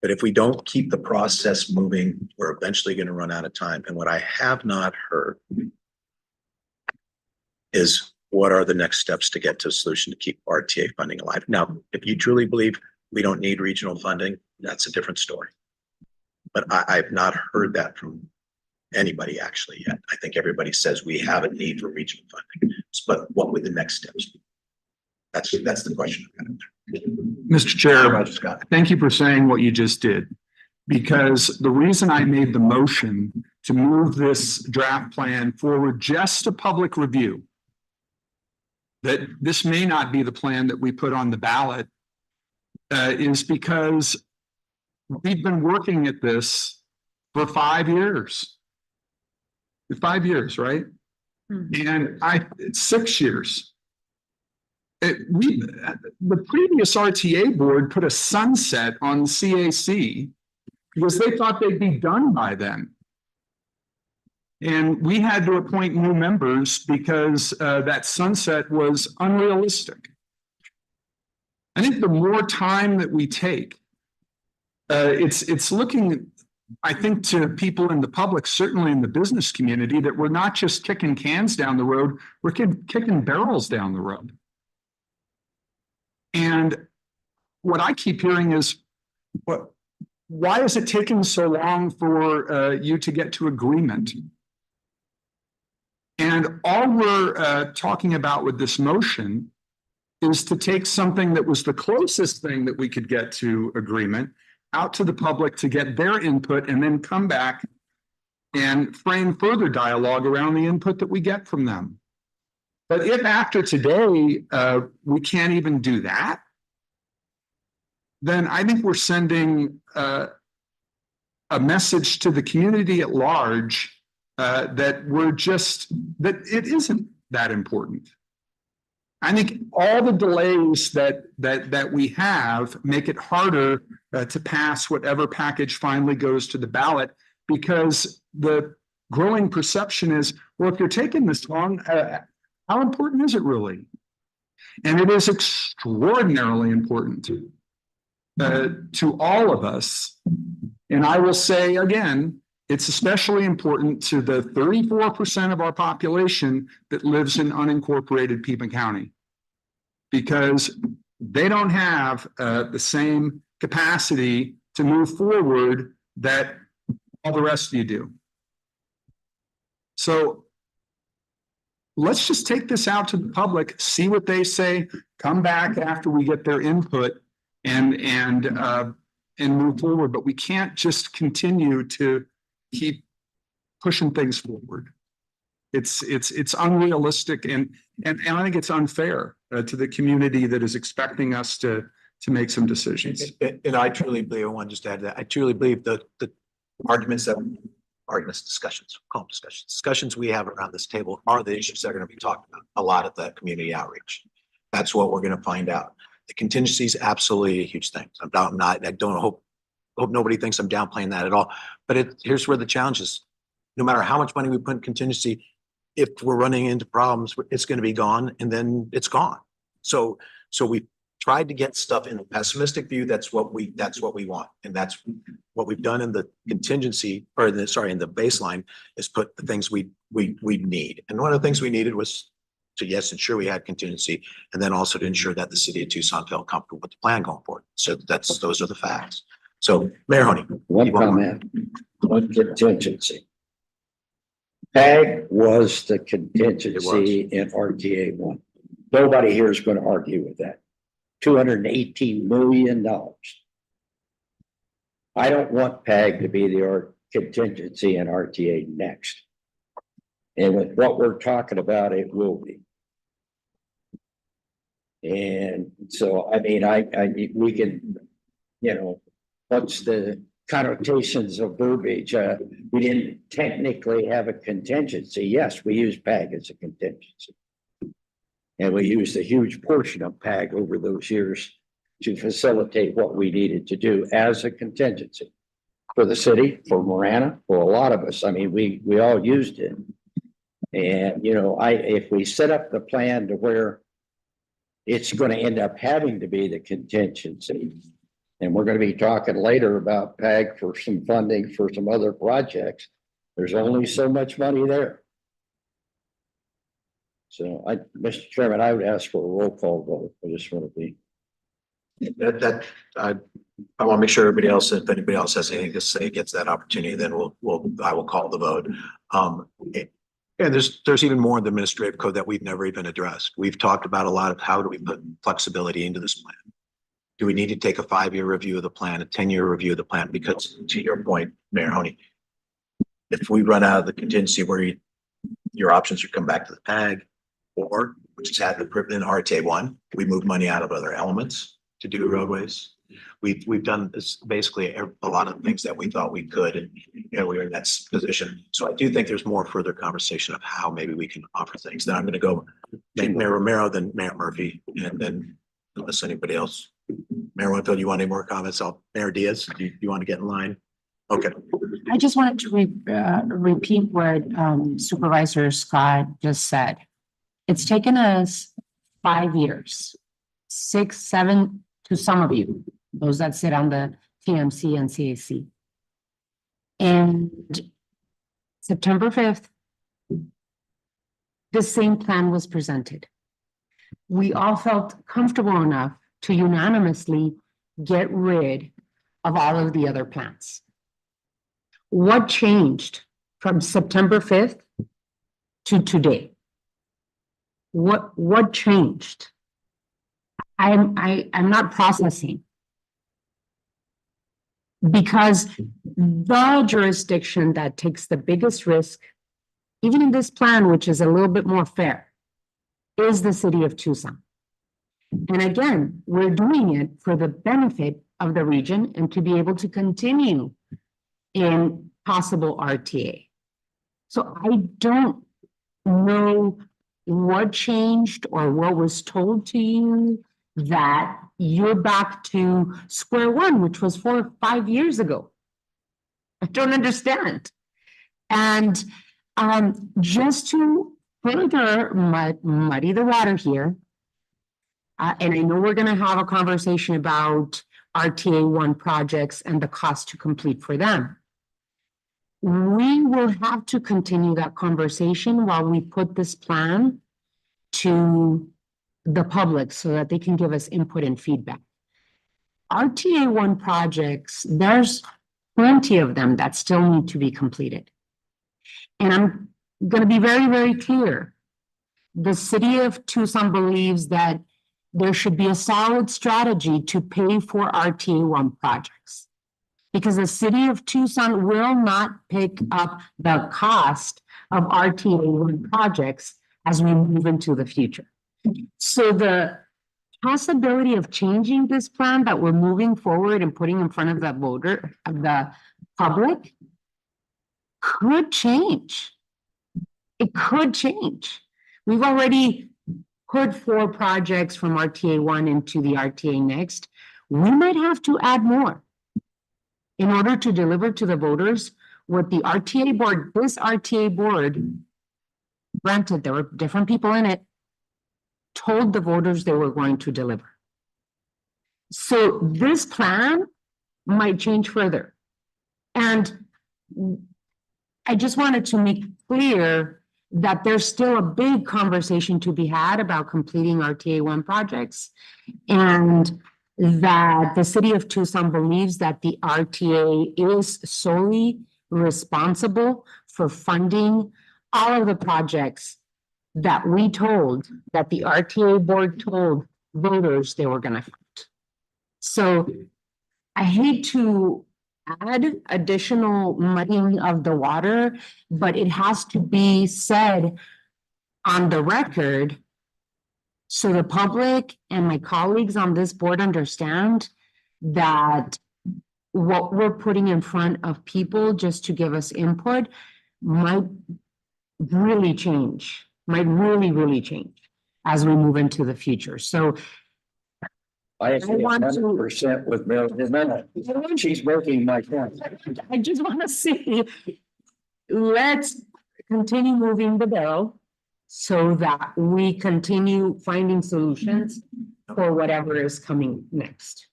Speaker 1: But if we don't keep the process moving, we're eventually going to run out of time. And what I have not heard is what are the next steps to get to a solution to keep RTA funding alive? Now, if you truly believe we don't need regional funding, that's a different story. But I've not heard that from anybody actually yet. I think everybody says we have a need for regional funding, but what would the next steps be? That's the question.
Speaker 9: Mr. Chair, thank you for saying what you just did. Because the reason I made the motion to move this draft plan forward just to public review, that this may not be the plan that we put on the ballot, is because we've been working at this for 5 years. 5 years, right? And it's 6 years. The previous RTA board put a sunset on CAC because they thought they'd be done by then. And we had to appoint new members because that sunset was unrealistic. I think the more time that we take, it's looking, I think, to people in the public, certainly in the business community, that we're not just kicking cans down the road, we're kicking barrels down the road. And what I keep hearing is, why is it taking so long for you to get to agreement? And all we're talking about with this motion is to take something that was the closest thing that we could get to agreement out to the public to get their input and then come back and frame further dialogue around the input that we get from them. But if after today, we can't even do that, then I think we're sending a message to the community at large that that it isn't that important. I think all the delays that we have make it harder to pass whatever package finally goes to the ballot, because the growing perception is, well, if you're taking this long, how important is it really? And it is extraordinarily important to all of us. And I will say again, it's especially important to the 34% of our population that lives in unincorporated Pima County, because they don't have the same capacity to move forward that all the rest of you do. So let's just take this out to the public, see what they say, come back after we get their input and move forward. But we can't just continue to keep pushing things forward. It's unrealistic, and I think it's unfair to the community that is expecting us to make some decisions.
Speaker 1: And I truly believe, I want to just add that, I truly believe the discussions we have around this table are the issues that are going to be talked about a lot at the community outreach. That's what we're going to find out. The contingency is absolutely a huge thing. I don't hope nobody thinks I'm downplaying that at all. But here's where the challenge is. No matter how much money we put in contingency, if we're running into problems, it's going to be gone, and then it's gone. So we tried to get stuff in a pessimistic view. That's what we want, and that's what we've done in the contingency, or in the baseline, is put the things we need. And one of the things we needed was to ensure we had contingency, and then also to ensure that the city of Tucson felt comfortable with the plan going forward. So those are the facts. So Mayor Honey,
Speaker 11: one comment on contingency. PAG was the contingency in RTA 1. Nobody here is going to argue with that. $218 million. I don't want PAG to be the contingency in RTA next. And with what we're talking about, it will be. And so, I mean, we can, what's the connotations of verbiage? We didn't technically have a contingency. Yes, we used PAG as a contingency. And we used a huge portion of PAG over those years to facilitate what we needed to do as a contingency for the city, for Marana, for a lot of us. I mean, we all used it. And, if we set up the plan to where it's going to end up having to be the contingency, and we're going to be talking later about PAG for some funding for some other projects, there's only so much money there. So Mr. Chairman, I would ask for a roll call vote. I just want to be.
Speaker 1: I want to make sure everybody else, if anybody else has anything to say, gets that opportunity, then I will call the vote. And there's even more in the administrative code that we've never even addressed. We've talked about a lot of how do we put flexibility into this plan? Do we need to take a 5-year review of the plan, a 10-year review of the plan? Because to your point, Mayor Honey, if we run out of the contingency where your options are come back to the PAG, or which is had the in RTA 1, we move money out of other elements to do roadways. We've done this basically a lot of things that we thought we could, and we were in that position. So I do think there's more further conversation of how maybe we can offer things. Then I'm going to go Mayor Romero, then Mayor Murphy, and then unless anybody else. Mayor Winfield, you want any more comments? Mayor Diaz, do you want to get in line? Okay.
Speaker 8: I just wanted to repeat what Supervisor Scott just said. It's taken us 5 years, 6, 7 to some of you, those that sit on the TMC and CAC. And September 5th, the same plan was presented. We all felt comfortable enough to unanimously get rid of all of the other plans. What changed from September 5th to today? What changed? I'm not processing. Because the jurisdiction that takes the biggest risk, even in this plan, which is a little bit more fair, is the city of Tucson. And again, we're doing it for the benefit of the region and to be able to continue in possible RTA. So I don't know what changed or what was told to you that you're back to square one, which was 4 or 5 years ago. I don't understand. And just to further muddy the water here, and I know we're going to have a conversation about RTA 1 projects and the cost to complete for them. We will have to continue that conversation while we put this plan to the public so that they can give us input and feedback. RTA 1 projects, there's plenty of them that still need to be completed. And I'm going to be very, very clear. The city of Tucson believes that there should be a solid strategy to pay for RTA 1 projects. Because the city of Tucson will not pick up the cost of RTA 1 projects as we move into the future. So the possibility of changing this plan that we're moving forward and putting in front of the public could change. It could change. We've already put 4 projects from RTA 1 into the RTA next. We might have to add more in order to deliver to the voters what the RTA board, this RTA board, granted, there were different people in it, told the voters they were going to deliver. So this plan might change further. And I just wanted to make clear that there's still a big conversation to be had about completing RTA 1 projects, and that the city of Tucson believes that the RTA is solely responsible for funding all of the projects that we told, that the RTA board told voters they were going to fund. So I hate to add additional muddying of the water, but it has to be said on the record so the public and my colleagues on this board understand that what we're putting in front of people just to give us input might really change, might really change as we move into the future. So
Speaker 11: I agree
Speaker 8: want to-
Speaker 11: 100% with Marilyn. She's making my point.
Speaker 8: I just want to see, let's continue moving the bill so that we continue finding solutions for whatever is coming next.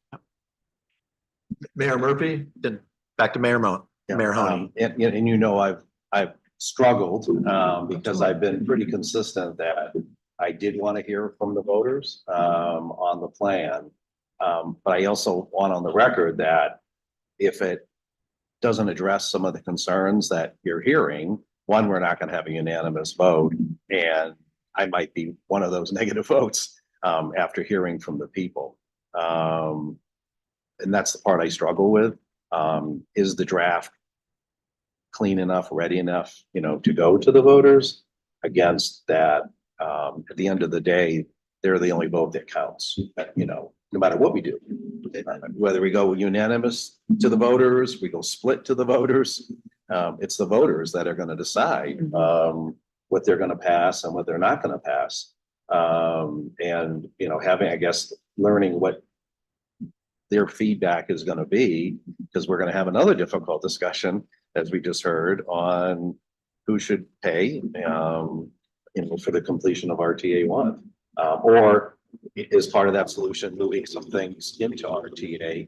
Speaker 1: Mayor Murphy, then back to Mayor Mayor Honey.
Speaker 10: And you know, I've struggled, because I've been pretty consistent that I did want to hear from the voters, on the plan. But I also want on the record that if it doesn't address some of the concerns that you're hearing, one, we're not going to have a unanimous vote, and I might be one of those negative votes, after hearing from the people. And that's the part I struggle with. Is the draft clean enough, ready enough, to go to the voters? Against that, at the end of the day, they're the only vote that counts, no matter what we do. Whether we go unanimous to the voters, we go split to the voters, it's the voters that are going to decide what they're going to pass and what they're not going to pass. And, having, I guess, learning what their feedback is going to be, because we're going to have another difficult discussion, as we just heard, on who should pay, for the completion of RTA 1, or is part of that solution moving some things into RTA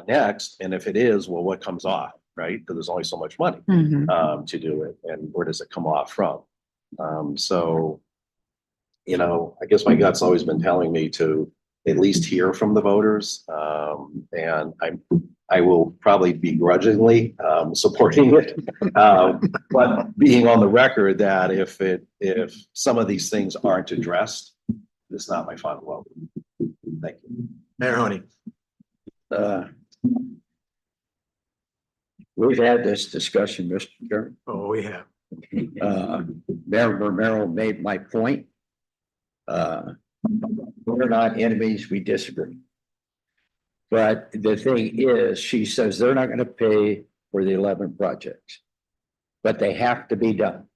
Speaker 10: next? And if it is, well, what comes off, right? Because there's only so much money to do it, and where does it come off from? So, I guess my gut's always been telling me to at least hear from the voters, and I will probably begrudgingly supporting it, but being on the record that if some of these things aren't addressed, it's not my final vote. Thank you.
Speaker 1: Mayor Honey.
Speaker 11: we've had this discussion, Mr. Chairman.
Speaker 1: Oh, we have.
Speaker 11: Mayor Romero made my point. We're not enemies, we disagree. But the thing is, she says they're not gonna pay for the 11 projects. But they have to be done.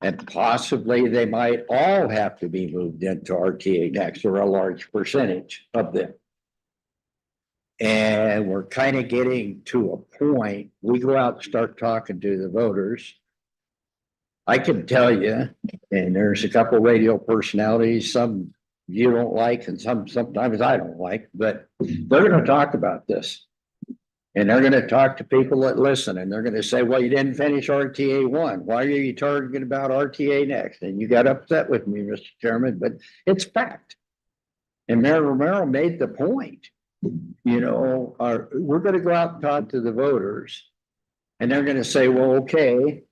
Speaker 11: And possibly they might all have to be moved into RTA next, or a large percentage of them. And we're kind of getting to a point, we go out and start talking to the voters. I can tell you, and there's a couple radio personalities, some you don't like and sometimes I don't like, but they're gonna talk about this. And they're gonna talk to people that listen, and they're gonna say, well, you didn't finish RTA 1. Why are you talking about RTA next? And you got upset with me, Mr. Chairman, but it's fact. And Mayor Romero made the point. You know, we're gonna go out and talk to the voters. And they're gonna say, well, okay,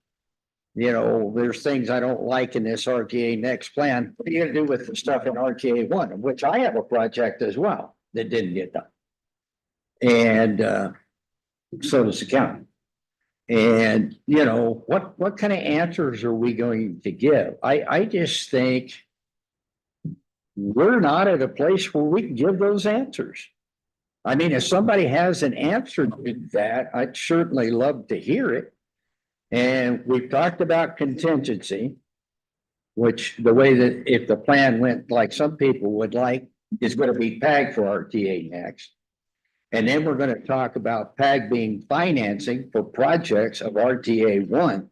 Speaker 11: you know, there's things I don't like in this RTA next plan. What are you gonna do with the stuff in RTA 1, which I have a project as well that didn't get done? And so does the county. And you know, what kind of answers are we going to give? I just think we're not at a place where we can give those answers. I mean, if somebody has an answer to that, I'd certainly love to hear it. And we've talked about contingency, which the way that if the plan went like some people would like, is going to be PAG for RTA next. And then we're going to talk about PAG being financing for projects of RTA 1.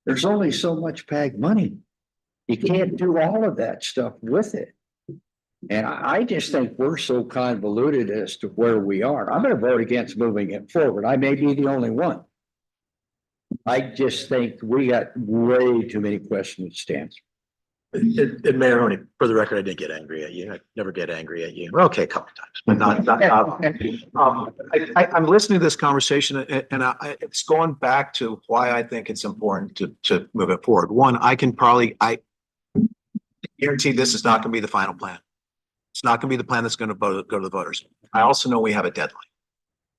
Speaker 11: There's only so much PAG money. You can't do all of that stuff with it. And I just think we're so convoluted as to where we are. I'm going to vote against moving it forward. I may be the only one. I just think we got way too many questions to answer.
Speaker 1: And Mayor, only for the record, I didn't get angry at you. I never get angry at you. Okay, a couple times, but not. I'm listening to this conversation, and it's going back to why I think it's important to move it forward. One, I guarantee this is not going to be the final plan. It's not going to be the plan that's going to go to the voters. I also know we have a deadline.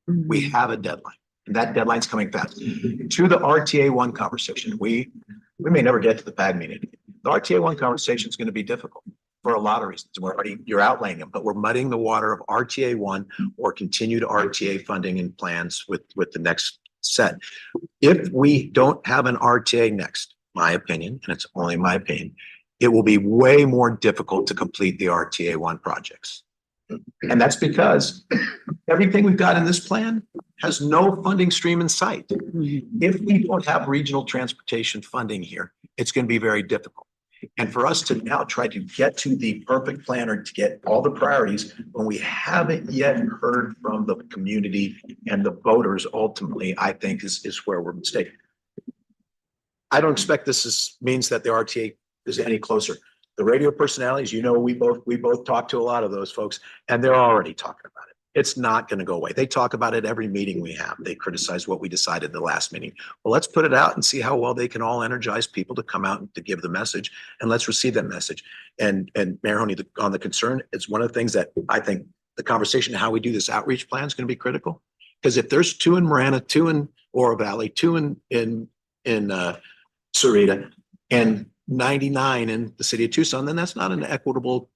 Speaker 1: We have a deadline, and that deadline's coming fast. To the RTA 1 conversation, we may never get to the PAG meeting. The RTA 1 conversation is going to be difficult for a lot of reasons. You're outlaying them, but we're muddying the water of RTA 1 or continued RTA funding and plans with the next set. If we don't have an RTA next, my opinion, and it's only my opinion, it will be way more difficult to complete the RTA 1 projects. And that's because everything we've got in this plan has no funding stream in sight. If we don't have regional transportation funding here, it's going to be very difficult. And for us to now try to get to the perfect plan or to get all the priorities when we haven't yet heard from the community and the voters, ultimately, I think is where we're mistaken. I don't expect this means that the RTA is any closer. The radio personalities, you know, we both talk to a lot of those folks, and they're already talking about it. It's not going to go away. They talk about it every meeting we have. They criticize what we decided the last meeting. Well, let's put it out and see how well they can all energize people to come out and to give the message, and let's receive that message. And Mayor Honey, on the concern, it's one of the things that I think the conversation how we do this outreach plan is going to be critical. Because if there's 2 in Marana, 2 in Oro Valley, 2 in Sarita, and 99 in the city of Tucson, then that's not an equitable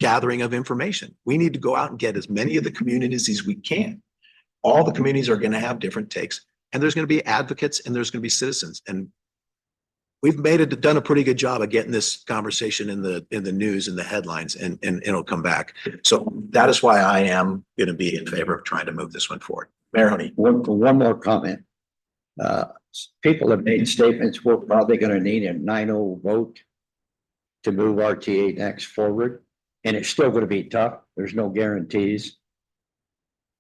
Speaker 1: gathering of information. We need to go out and get as many of the communities as we can. All the communities are going to have different takes, and there's going to be advocates and there's going to be citizens. And we've done a pretty good job of getting this conversation in the news and the headlines, and it'll come back. So that is why I am going to be in favor of trying to move this one forward. Mayor Honey.
Speaker 11: One more comment. People have made statements, we're probably going to need a 9-0 vote to move RTA next forward. And it's still going to be tough. There's no guarantees.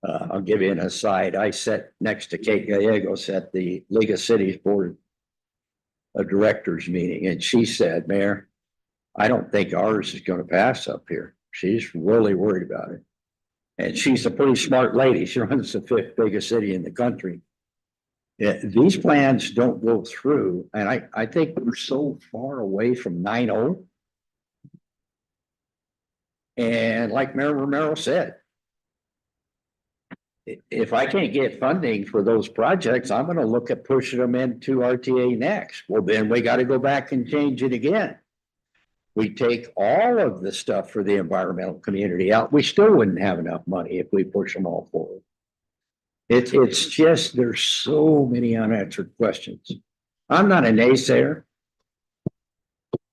Speaker 11: I'll give you an aside. I sat next to Kate Gallegos at the League of Cities Board of Directors meeting, and she said, Mayor, I don't think ours is going to pass up here. She's really worried about it. And she's a pretty smart lady. She runs the 5th biggest city in the country. Yeah, these plans don't go through, and I think we're so far away from 9-0. And like Mayor Romero said, if I can't get funding for those projects, I'm gonna look at pushing them into RTA next. Well, then we gotta go back and change it again. We take all of the stuff for the environmental community out, we still wouldn't have enough money if we push them all forward. It's just, there's so many unanswered questions. I'm not a naysayer.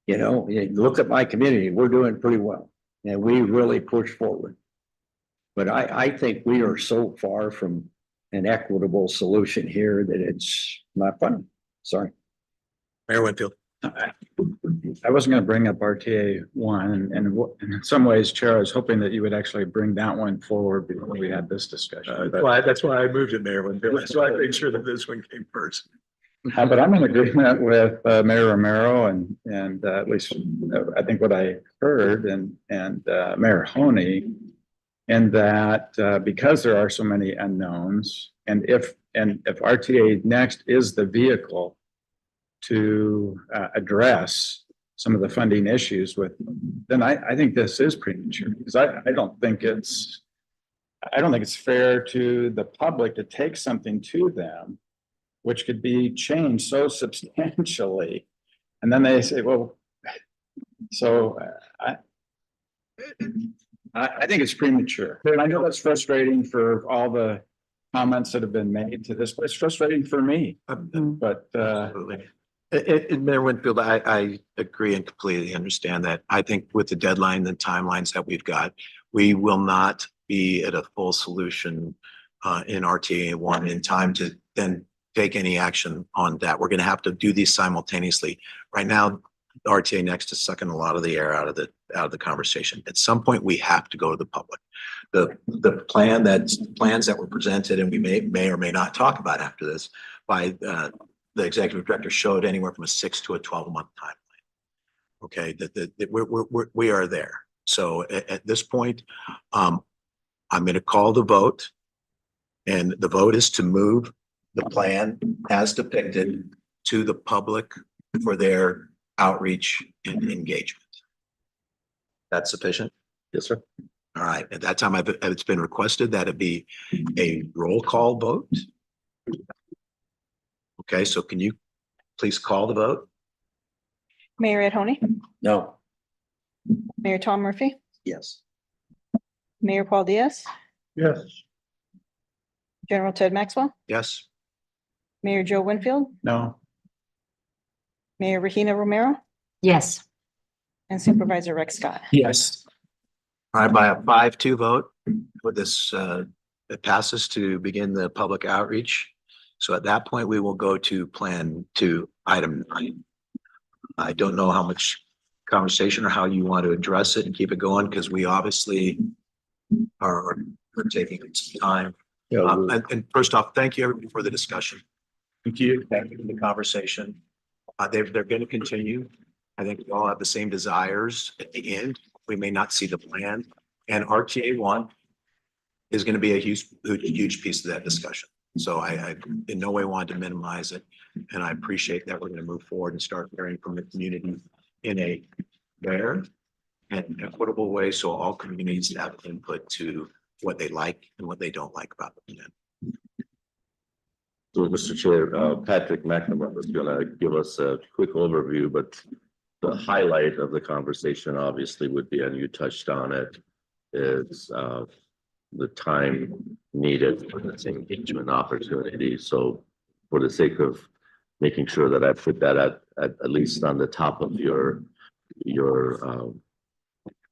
Speaker 11: You know, look at my community, we're doing pretty well, and we really push forward. But I think we are so far from an equitable solution here that it's not funny. Sorry.
Speaker 1: Mayor Winfield.
Speaker 12: I wasn't going to bring up RTA one, and in some ways, Chair, I was hoping that you would actually bring that one forward before we had this discussion.
Speaker 1: That's why I moved it, Mayor Winfield. That's why I made sure that this one came first.
Speaker 12: But I'm in agreement with Mayor Romero and at least I think what I heard and Mayor Honey, and that because there are so many unknowns, and if RTA Next is the vehicle to address some of the funding issues with, then I think this is premature, because I don't think it's fair to the public to take something to them which could be changed so substantially, and then they say, well, so I think it's premature. And I know that's frustrating for all the comments that have been made to this, but it's frustrating for me. But
Speaker 1: Absolutely. Mayor Winfield, I agree and completely understand that. I think with the deadline and timelines that we've got, we will not be at a full solution in RTA one in time to then take any action on that. We're going to have to do these simultaneously. Right now, RTA Next is sucking a lot of the air out of the conversation. At some point, we have to go to the public. The plans that were presented, and we may or may not talk about after this, by the executive director, showed anywhere from a 6 to a 12-month timeline. Okay, we are there. So at this point, I'm going to call the vote, and the vote is to move the plan as depicted to the public for their outreach and engagement. That's sufficient?
Speaker 2: Yes, sir.
Speaker 1: All right. At that time, it's been requested that it be a roll call vote. Okay, so can you please call the vote?
Speaker 14: Mayor Ed Honey,
Speaker 11: No.
Speaker 14: Mayor Tom Murphy,
Speaker 11: Yes.
Speaker 14: Mayor Paul Diaz,
Speaker 5: Yes.
Speaker 14: General Ted Maxwell,
Speaker 1: Yes.
Speaker 14: Mayor Joe Winfield,
Speaker 12: no,
Speaker 14: Mayor Regina Romero,
Speaker 8: Yes.
Speaker 14: and Supervisor Rex Scott.
Speaker 12: yes.
Speaker 1: All right, by a 5-2 vote with this, it passes to begin the public outreach. So at that point, we will go to item 9. I don't know how much conversation or how you want to address it and keep it going, because we obviously are taking some time. And first off, thank you everybody for the discussion.
Speaker 12: Thank you.
Speaker 1: Thank you for the conversation. They're going to continue. I think we all have the same desires at the end. We may not see the plan, and RTA 1 is going to be a huge piece of that discussion. So I in no way wanted to minimize it, and I appreciate that we're going to move forward and start hearing from the community in a fair and equitable way, so all communities have input to what they like and what they don't like about the plan.
Speaker 2: So, Mr. Chair, Patrick McNamara is going to give us a quick overview, but the highlight of the conversation obviously would be, and you touched on it, is the time needed for this engagement opportunity. So for the sake of making sure that I put that at least on the top of your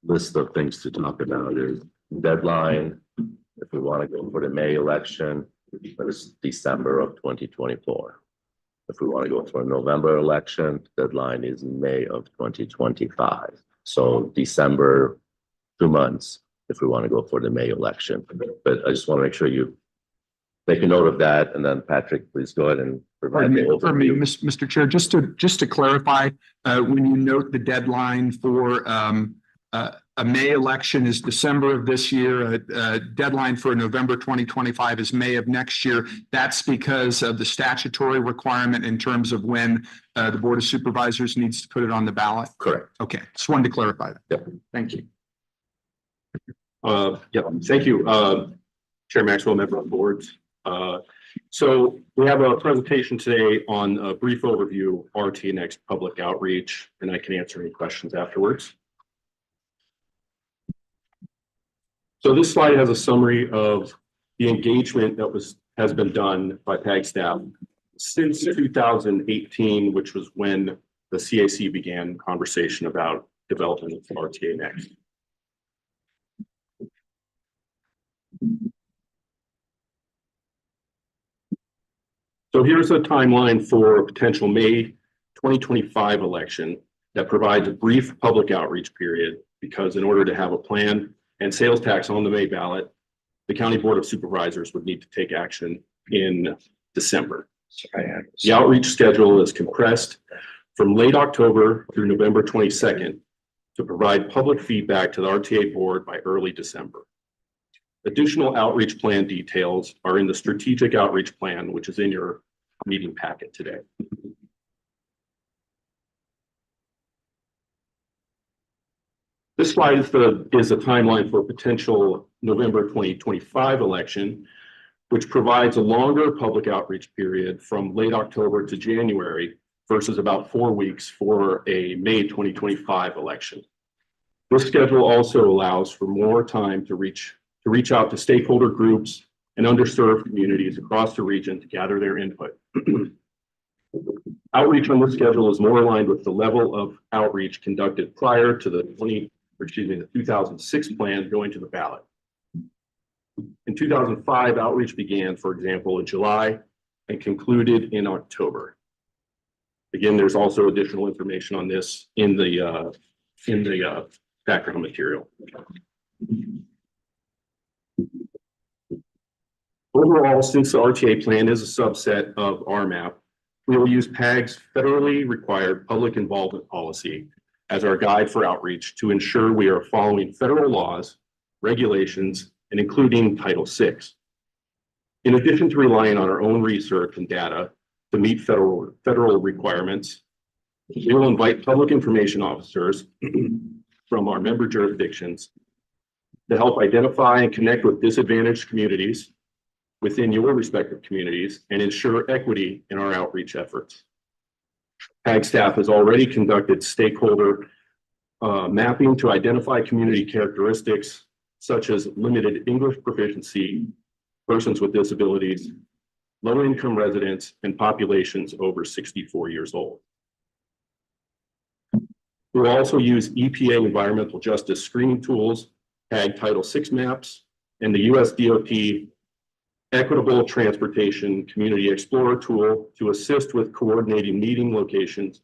Speaker 2: list of things to talk about, is deadline. If we want to go for the May election, it's December of 2024. If we want to go for a November election, deadline is May of 2025. So December, 2 months, if we want to go for the May election. But I just want to make sure you make a note of that. And then Patrick, please go ahead and provide the
Speaker 9: For me,
Speaker 2: overview.
Speaker 9: Mr. Chair, just to clarify, when you note the deadline for a May election is December of this year, a deadline for November 2025 is May of next year. That's because of the statutory requirement in terms of when the Board of Supervisors needs to put it on the ballot?
Speaker 2: Correct.
Speaker 9: Okay, just wanted to clarify that.
Speaker 2: Yep.
Speaker 9: Thank you.
Speaker 5: Thank you. Chair Maxwell, member of the board. So we have a presentation today on a brief overview of RTA Next public outreach, and I can answer any questions afterwards. So this slide has a summary of the engagement that has been done by PAG staff since 2018, which was when the CAC began conversation about development of RTA Next. So here's a timeline for a potential May 2025 election that provides a brief public outreach period, because in order to have a plan and sales tax on the May ballot, the County Board of Supervisors would need to take action in December. The outreach schedule is compressed from late October through November 22nd to provide public feedback to the RTA Board by early December. Additional outreach plan details are in the strategic outreach plan, which is in your meeting packet today. This slide is a timeline for a potential November 2025 election, which provides a longer public outreach period from late October to January versus about 4 weeks for a May 2025 election. This schedule also allows for more time to reach out to stakeholder groups and underserved communities across the region to gather their input. Outreach on this schedule is more aligned with the level of outreach conducted prior to the 2006 plan going to the ballot. In 2005, outreach began, for example, in July and concluded in October. Again, there's also additional information on this in the background material. Overall, since the RTA plan is a subset of RMAP, we will use PAG's federally required public involvement policy as our guide for outreach to ensure we are following federal laws, regulations, and including Title VI. In addition to relying on our own research and data to meet federal requirements, we will invite public information officers from our member jurisdictions to help identify and connect with disadvantaged communities within your respective communities and ensure equity in our outreach efforts. PAG staff has already conducted stakeholder mapping to identify community characteristics such as limited English proficiency, persons with disabilities, low-income residents, and populations over 64 years old. We'll also use EPA environmental justice screening tools, PAG Title VI maps, and the US DOT Equitable Transportation Community Explorer tool to assist with coordinating meeting locations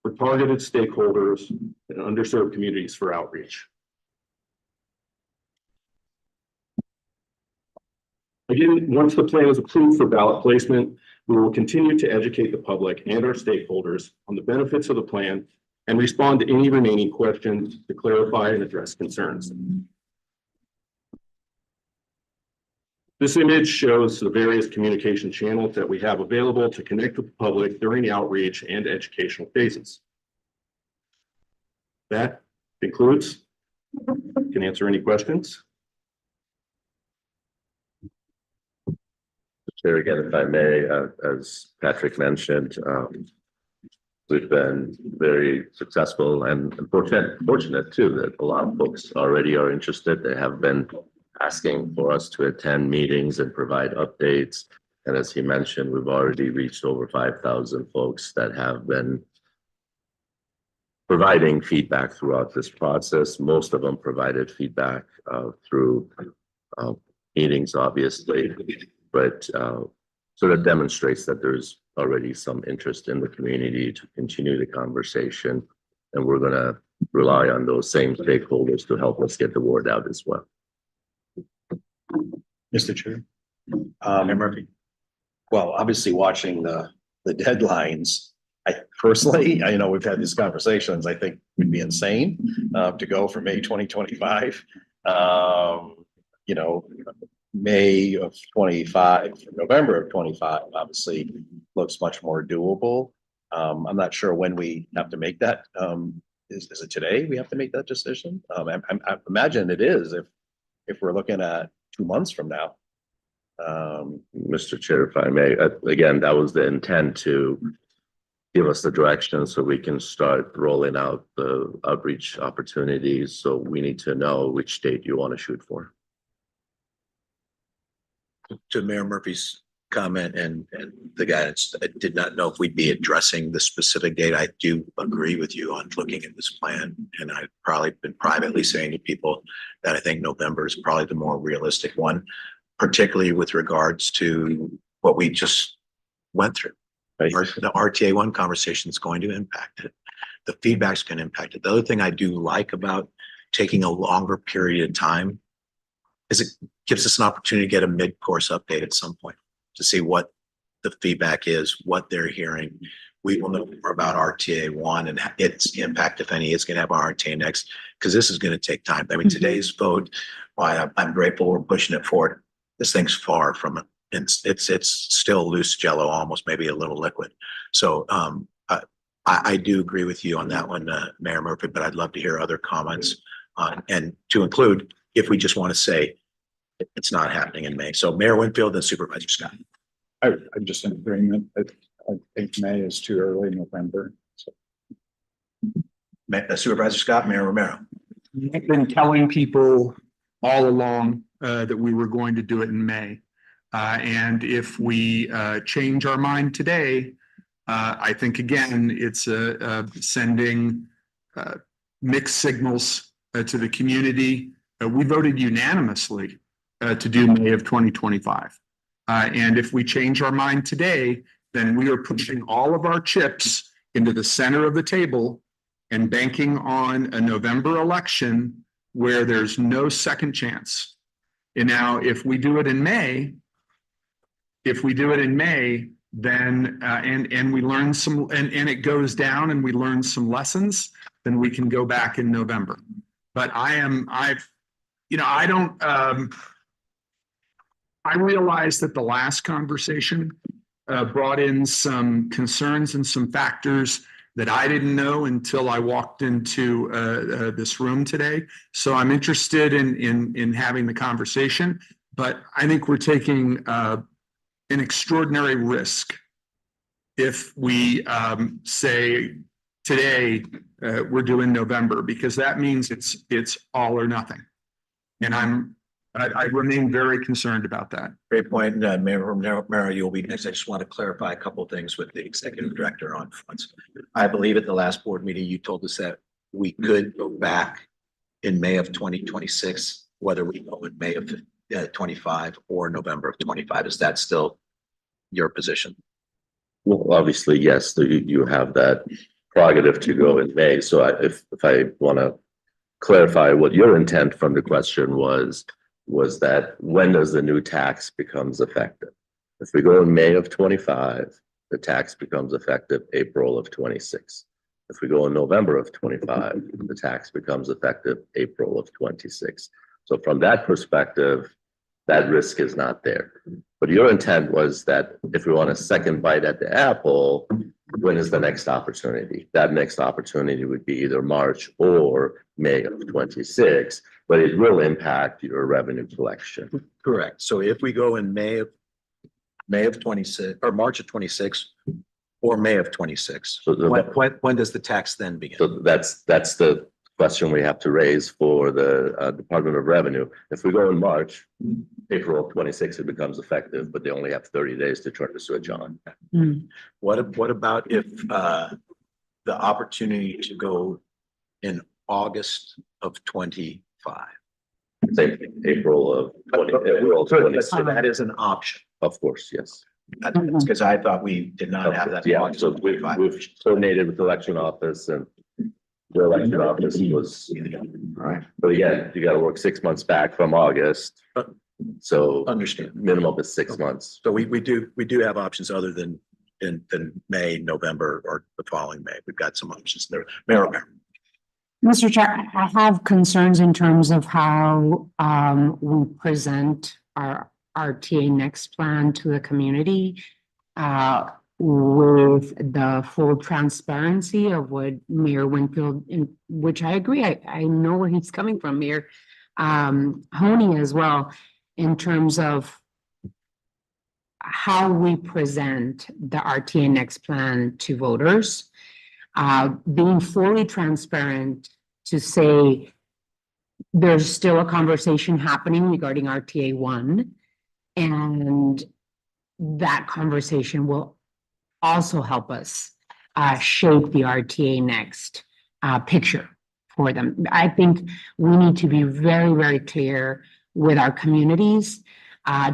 Speaker 5: for targeted stakeholders and underserved communities for outreach. Again, once the plan is approved for ballot placement, we will continue to educate the public and our stakeholders on the benefits of the plan and respond to any remaining questions to clarify and address concerns. This image shows the various communication channels that we have available to connect with the public during the outreach and educational phases. That concludes. Can answer any questions.
Speaker 2: Chair, again, if I may, as Patrick mentioned, we've been very successful and fortunate too that a lot of folks already are interested. They have been asking for us to attend meetings and provide updates. And as he mentioned, we've already reached over 5,000 folks that have been providing feedback throughout this process. Most of them provided feedback through meetings, obviously, but so that demonstrates that there's already some interest in the community to continue the conversation. And we're going to rely on those same stakeholders to help us get the word out as well.
Speaker 10: Mr. Chair. Murphy. Well, obviously watching the deadlines, I personally, I know we've had these conversations, I think would be insane to go for May 2025. You know, May of 25, November of 25, obviously looks much more doable. I'm not sure when we have to make that. Is it today we have to make that decision? I imagine it is if we're looking at 2 months from now.
Speaker 2: Mr. Chair, if I may, again, that was the intent to give us the direction so we can start rolling out the outreach opportunities. So we need to know which date you want to shoot for.
Speaker 1: To Mayor Murphy's comment and the guidance, I did not know if we'd be addressing the specific date. I do agree with you on looking at this plan, and I've probably been privately saying to people that I think November is probably the more realistic one, particularly with regards to what we just went through.
Speaker 2: Right.
Speaker 1: The RTA one conversation is going to impact it. The feedback's going to impact it. The other thing I do like about taking a longer period of time is it gives us an opportunity to get a mid-course update at some point to see what the feedback is, what they're hearing. We will know more about RTA one and its impact, if any, is going to have on RTA next, because this is going to take time. I mean, today's vote, why I'm grateful we're pushing it forward. This thing's far from it. It's still loose jello, almost maybe a little liquid. So I do agree with you on that one, Mayor Murphy, but I'd love to hear other comments on, and to include, if we just want to say it's not happening in May. So Mayor Winfield and Supervisor Scott.
Speaker 12: I'm just in agreement. I think May is too early, November. So
Speaker 1: Supervisor Scott, Mayor Romero.
Speaker 9: I've been telling people all along that we were going to do it in May. And if we change our mind today, I think again, it's sending mixed signals to the community. We voted unanimously to do May of 2025. And if we change our mind today, then we are pushing all of our chips into the center of the table and banking on a November election where there's no second chance. And now if we do it in May, then and we learn some and it goes down and we learn some lessons, then we can go back in November. But I realize that the last conversation brought in some concerns and some factors that I didn't know until I walked into this room today. So I'm interested in having the conversation, but I think we're taking an extraordinary risk if we say today we're doing November, because that means it's all or nothing. And I remain very concerned about that.
Speaker 1: Great point. Mayor Romero, you'll be next. I just want to clarify a couple of things with the executive director on funds. I believe at the last board meeting, you told us that we could go back in May of 2026, whether we go in May of 25 or November of 25. Is that still your position?
Speaker 2: Well, obviously, yes, you have that prerogative to go in May. So if I want to clarify what your intent from the question was that when does the new tax becomes effective? If we go in May of 25, the tax becomes effective April of 26. If we go in November of 25, the tax becomes effective April of 26. So from that perspective, that risk is not there. But your intent was that if we want a second bite at the apple, when is the next opportunity? That next opportunity would be either March or May of 26, but it will impact your revenue collection.
Speaker 1: Correct. So if we go in May of 26 or March of 26 or May of 26,
Speaker 2: So
Speaker 1: when does the tax then begin?
Speaker 2: So that's the question we have to raise for the Department of Revenue. If we go in March, April of 26, it becomes effective, but they only have 30 days to turn the switch on.
Speaker 1: What about if the opportunity to go in August of 25?
Speaker 2: Same thing, April of 26.
Speaker 1: So that is an option.
Speaker 2: Of course, yes.
Speaker 1: Because I thought we did not have that.
Speaker 2: Yeah, so we've coordinated with the election office, and the election office was,
Speaker 1: Right.
Speaker 2: but again, you got to work 6 months back from August. So
Speaker 1: Understand.
Speaker 2: minimum is 6 months.
Speaker 1: So we do have options other than May, November, or the following May. We've got some options there. Mayor Romero.
Speaker 8: Mr. Chair, I have concerns in terms of how we present our RTA Next plan to the community with the full transparency of what Mayor Winfield, in which I agree, I know where he's coming from, Mayor Honey as well. in terms of how we present the RTA Next plan to voters. Being fully transparent to say there's still a conversation happening regarding RTA 1, and that conversation will also help us shape the RTA Next picture for them. I think we need to be very, very clear with our communities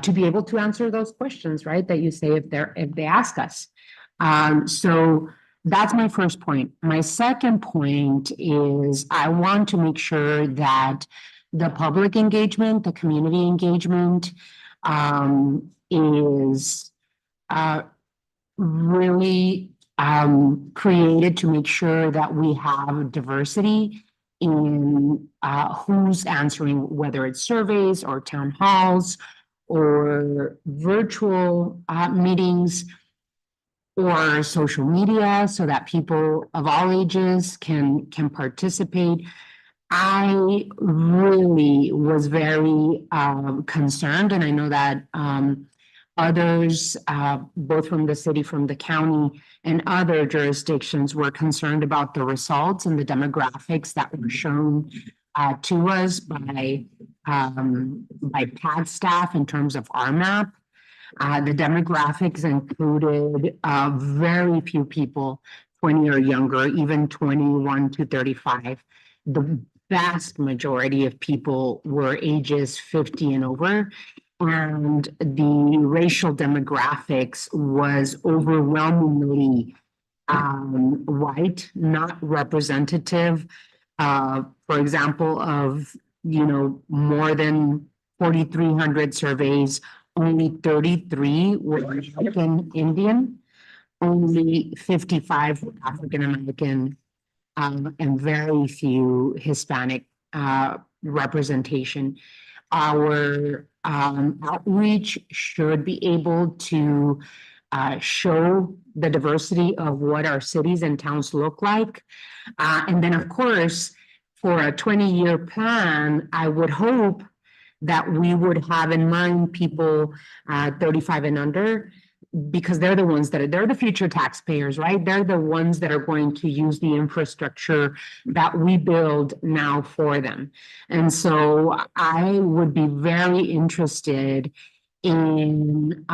Speaker 8: to be able to answer those questions, right? That you say if they ask us. So that's my first point. My second point is I want to make sure that the public engagement, the community engagement is really created to make sure that we have diversity in who's answering, whether it's surveys or town halls or virtual meetings or social media, so that people of all ages can participate. I really was very concerned, and I know that others, both from the city, from the county, and other jurisdictions were concerned about the results and the demographics that were shown to us by PAG staff in terms of RMAP. The demographics included very few people 20 or younger, even 21 to 35. The vast majority of people were ages 50 and over. And the racial demographics was overwhelmingly white, not representative, for example, of, more than 4,300 surveys, only 33 were African Indian, only 55 were African American, and very few Hispanic representation. Our outreach should be able to show the diversity of what our cities and towns look like. And then, of course, for a 20-year plan, I would hope that we would have in mind people 35 and under, because they're the ones they're the future taxpayers, right? They're the ones that are going to use the infrastructure that we build now for them. And so I would be very interested in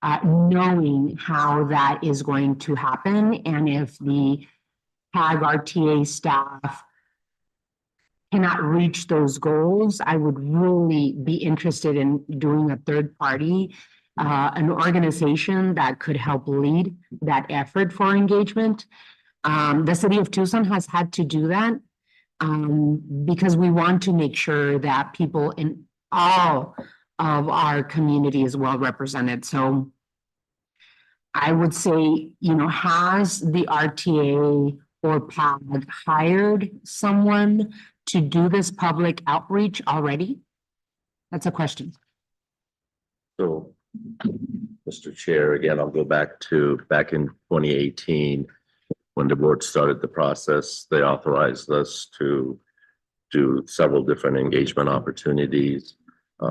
Speaker 8: knowing how that is going to happen, and if the PAG RTA staff cannot reach those goals, I would really be interested in doing a third party, an organization that could help lead that effort for engagement. The city of Tucson has had to do that because we want to make sure that people in all of our community is well represented. So I would say, has the RTA or PAG hired someone to do this public outreach already? That's a question.
Speaker 2: So, Mr. Chair, again, I'll go back in 2018, when the board started the process. They authorized us to do several different engagement opportunities.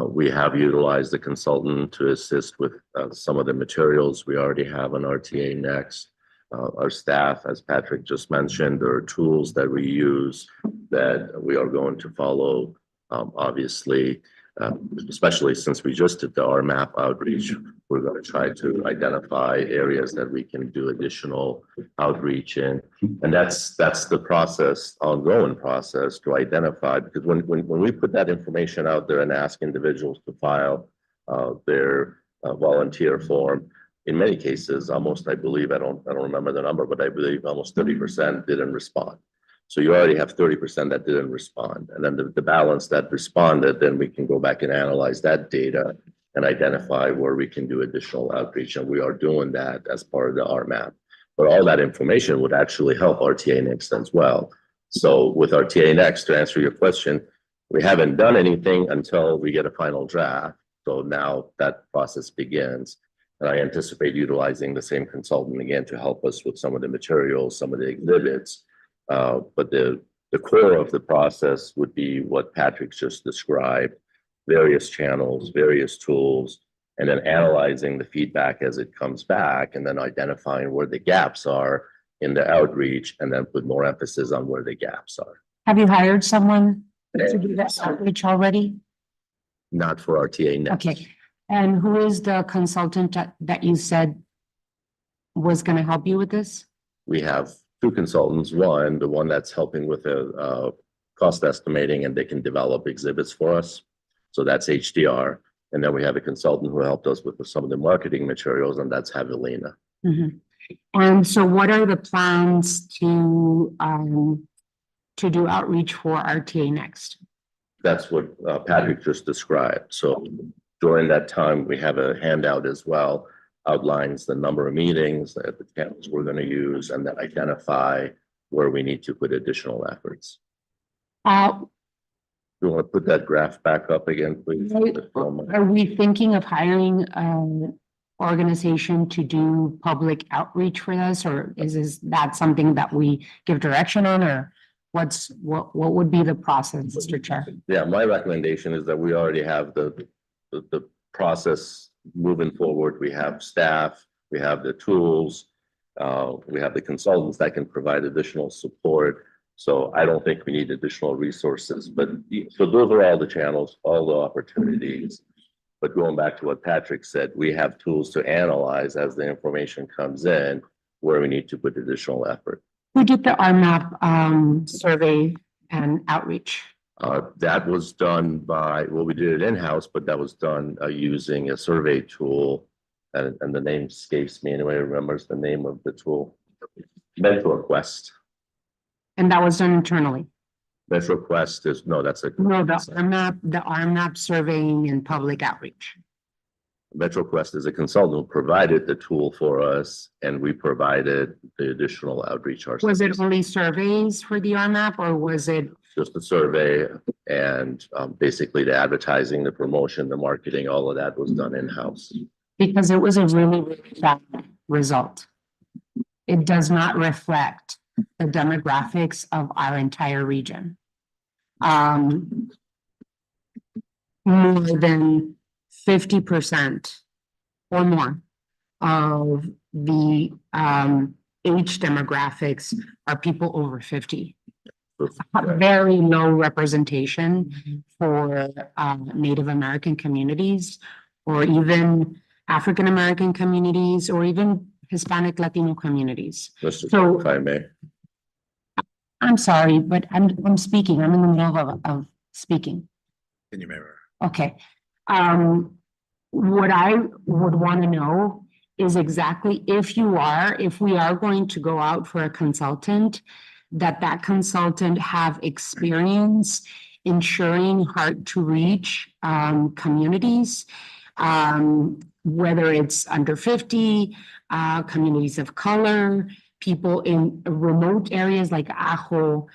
Speaker 2: We have utilized a consultant to assist with some of the materials we already have on RTA Next. Our staff, as Patrick just mentioned, there are tools that we use that we are going to follow. Obviously, especially since we just did the RMAP outreach, we're going to try to identify areas that we can do additional outreach in. And that's the process, ongoing process, to identify, because when we put that information out there and ask individuals to file their volunteer form, in many cases, almost, I believe, I don't remember the number, but I believe almost 30% didn't respond. So you already have 30% that didn't respond. And then the balance that responded, then we can go back and analyze that data and identify where we can do additional outreach. And we are doing that as part of the RMAP. But all that information would actually help RTA Next as well. So with RTA Next, to answer your question, we haven't done anything until we get a final draft. So now that process begins. And I anticipate utilizing the same consultant again to help us with some of the materials, some of the exhibits. But the core of the process would be what Patrick just described. various channels, various tools, and then analyzing the feedback as it comes back, and then identifying where the gaps are in the outreach, and then put more emphasis on where the gaps are.
Speaker 8: Have you hired someone to do that outreach already?
Speaker 2: Not for RTA Next.
Speaker 8: Okay, and who is the consultant that you said was gonna help you with this?
Speaker 2: We have two consultants. One, the one that's helping with the cost estimating, and they can develop exhibits for us. So that's HDR. And then we have a consultant who helped us with some of the marketing materials, and that's Javelina.
Speaker 8: Mhm. And so what are the plans to do outreach for RTA Next?
Speaker 2: That's what Patrick just described. So during that time, we have a handout as well, outlines the number of meetings, the channels we're going to use, and then identify where we need to put additional efforts. You want to put that graph back up again, please?
Speaker 8: Are we thinking of hiring an organization to do public outreach for this, or is that something that we give direction on, or what would be the process, Mr. Chair?
Speaker 2: Yeah, my recommendation is that we already have the process moving forward. We have staff, we have the tools, we have the consultants that can provide additional support. So I don't think we need additional resources, but so those are all the channels, all the opportunities. But going back to what Patrick said, we have tools to analyze as the information comes in where we need to put additional effort.
Speaker 8: Who did the RMAP survey and outreach?
Speaker 2: That was done by, well, we did it in-house, but that was done using a survey tool. And the name escapes me. Anybody remembers the name of the tool? MetroQuest.
Speaker 8: And that was done internally?
Speaker 2: MetroQuest is, no, that's a.
Speaker 8: No, the RMAP surveying and public outreach.
Speaker 2: MetroQuest is a consultant who provided the tool for us, and we provided the additional outreach ourselves.
Speaker 8: Was it only surveys for the RMAP, or was it?
Speaker 2: Just a survey, and basically the advertising, the promotion, the marketing, all of that was done in-house.
Speaker 8: Because it was a really, really bad result. It does not reflect the demographics of our entire region. More than 50% or more of the age demographics are people over 50. Very low representation for Native American communities, or even African American communities, or even Hispanic Latino communities.
Speaker 2: So if I may.
Speaker 8: I'm sorry, but I'm speaking. I'm in the middle of speaking.
Speaker 1: Can you remember?
Speaker 8: Okay. What I would want to know is exactly if we are going to go out for a consultant, that consultant have experience ensuring hard to reach communities, whether it's under 50, communities of color, people in remote areas like Ajo.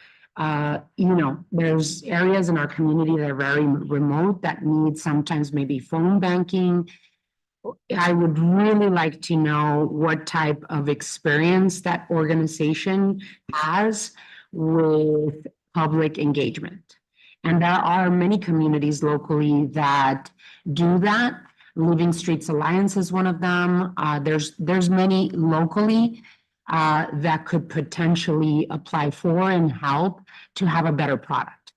Speaker 8: There's areas in our community that are very remote that need sometimes maybe phone banking. I would really like to know what type of experience that organization has with public engagement. And there are many communities locally that do that. Living Streets Alliance is one of them. There's many locally that could potentially apply for and help to have a better product.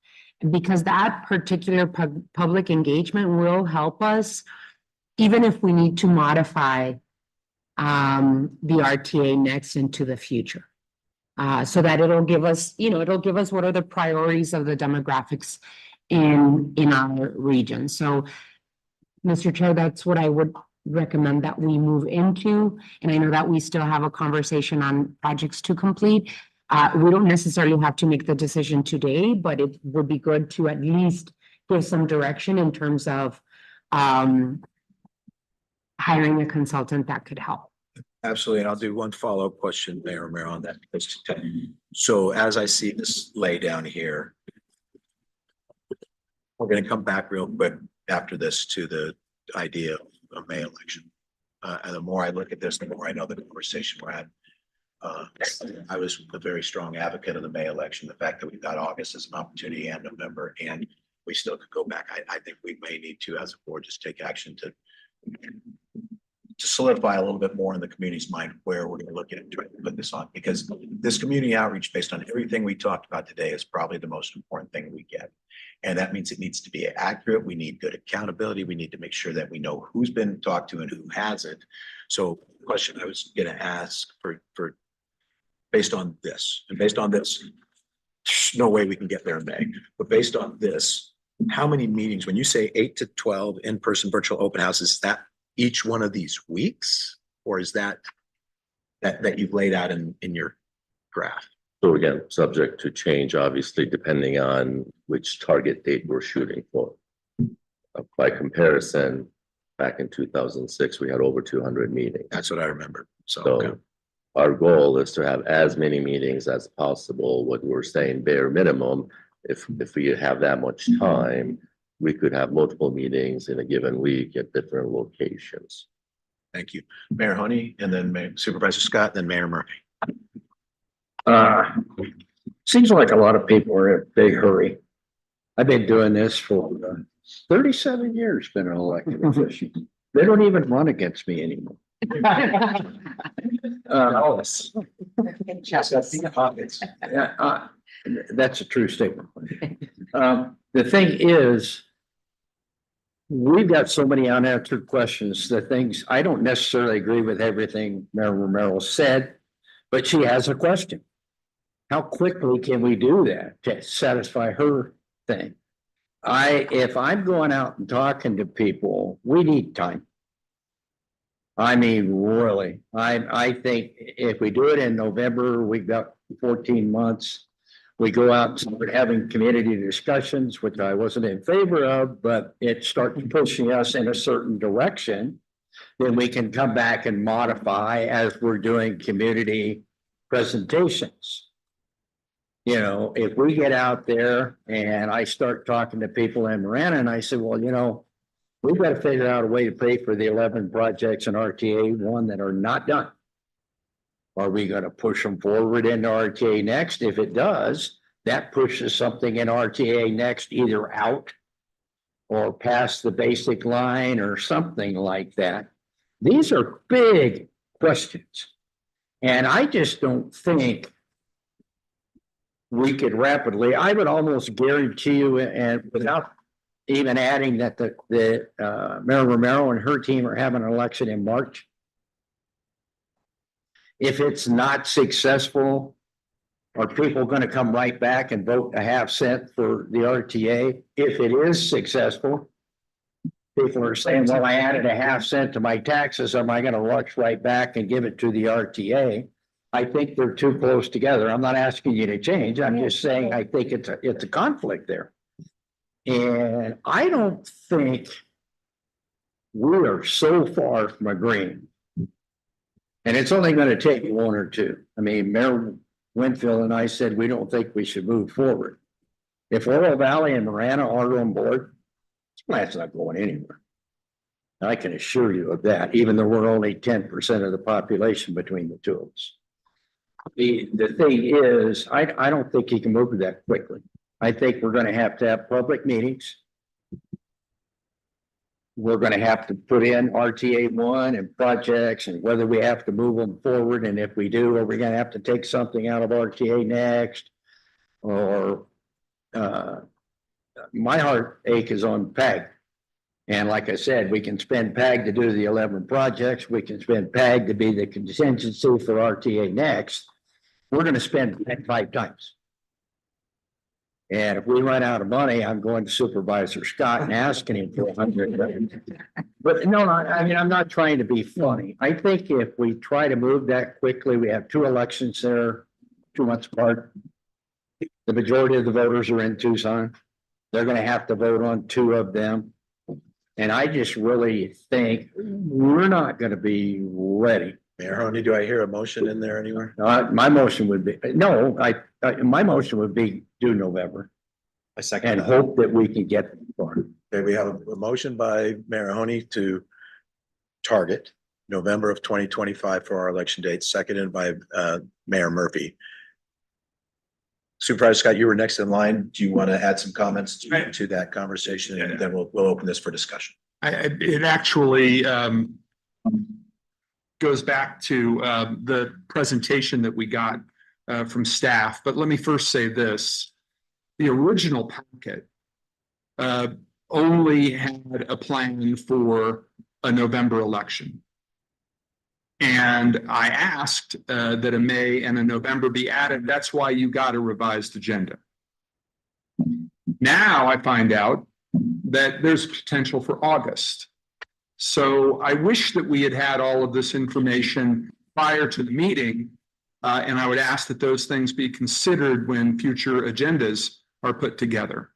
Speaker 8: Because that particular public engagement will help us, even if we need to modify the RTA Next into the future. So that it'll give us what are the priorities of the demographics in our region. So, Mr. Chair, that's what I would recommend that we move into. And I know that we still have a conversation on projects to complete. We don't necessarily have to make the decision today, but it would be good to at least give some direction in terms of hiring a consultant that could help.
Speaker 1: Absolutely, and I'll do one follow-up question, Mayor Romero, on that. So as I see this lay down here, we're going to come back real quick after this to the idea of a May election. And the more I look at this, the more I know the conversation we're at. I was a very strong advocate of the May election, the fact that we've got August as an opportunity and November, and we still could go back. I think we may need to, as a board, just take action to solidify a little bit more in the community's mind where we're going to look at trying to put this on, because this community outreach, based on everything we talked about today, is probably the most important thing we get. And that means it needs to be accurate. We need good accountability. We need to make sure that we know who's been talked to and who hasn't. So the question I was going to ask for based on this, and based on this, there's no way we can get there in May, but based on this, how many meetings, when you say 8 to 12 in-person virtual open houses, is that each one of these weeks? Or is that you've laid out in your graph?
Speaker 2: So again, subject to change, obviously, depending on which target date we're shooting for. By comparison, back in 2006, we had over 200 meetings.
Speaker 1: That's what I remember. So
Speaker 2: So our goal is to have as many meetings as possible. What we're saying bare minimum, if we have that much time, we could have multiple meetings in a given week at different locations.
Speaker 1: thank you, Mayor Honey, and then Supervisor Scott, then Mayor Murphy.
Speaker 11: Seems like a lot of people are in a big hurry. I've been doing this for 37 years, been an elected official. They don't even run against me anymore. Yeah, that's a true statement. The thing is, we've got so many unanswered questions, the things, I don't necessarily agree with everything Mayor Romero said, but she has a question. How quickly can we do that to satisfy her thing? If I'm going out and talking to people, we need time. I mean, really, I think if we do it in November, we've got 14 months. We go out and start having community discussions, which I wasn't in favor of, but it starts pushing us in a certain direction. Then we can come back and modify as we're doing community presentations. You know, if we get out there and I start talking to people in Marana and I say, well, you know, we've got to figure out a way to pay for the 11 projects in RTA 1 that are not done. Are we going to push them forward into RTA next? If it does, that pushes something in RTA next either out or past the basic line or something like that. These are big questions. And I just don't think we could rapidly, I would almost guarantee you, and without even adding that the Mayor Romero and her team are having an election in March. If it's not successful, are people going to come right back and vote a half cent for the RTA? If it is successful, people are saying, well, I added a half cent to my taxes. Am I going to rush right back and give it to the RTA? I think they're too close together. I'm not asking you to change. I'm just saying, I think it's a conflict there. And I don't think we are so far from agreeing. And it's only going to take one or two. I mean, Mayor Winfield and I said, we don't think we should move forward. If Oro Valley and Marana are on board, this plan's not going anywhere. I can assure you of that, even though we're only 10% of the population between the two of us. The thing is, I don't think you can move that quickly. I think we're going to have public meetings. We're going to have to put in RTA 1 and projects and whether we have to move them forward. And if we do, are we going to have to take something out of RTA next? Or my heartache is on PAG. And like I said, we can spend PAG to do the 11 projects. We can spend PAG to be the contingency for RTA next. We're going to spend PAG 5 times. And if we run out of money, I'm going to Supervisor Scott and asking him for 100. But no, I mean, I'm not trying to be funny. I think if we try to move that quickly, we have 2 elections there, 2 months apart. The majority of the voters are in Tucson. They're going to have to vote on 2 of them. And I just really think we're not going to be ready.
Speaker 1: Mayor Honey, do I hear a motion in there anywhere?
Speaker 11: My motion would be, no, my motion would be due November.
Speaker 1: I second
Speaker 11: And
Speaker 1: that.
Speaker 11: hope that we can get far.
Speaker 1: Okay, we have a motion by Mayor Honey to target November of 2025 for our election date, seconded by Mayor Murphy. Supervisor Scott, you were next in line. Do you want to add some comments to that conversation? And then we'll open this for discussion.
Speaker 9: It actually goes back to the presentation that we got from staff. But let me first say this. The original packet only had a plan for a November election. And I asked that a May and a November be added. That's why you got a revised agenda. Now I find out that there's potential for August. So I wish that we had had all of this information prior to the meeting. And I would ask that those things be considered when future agendas are put together.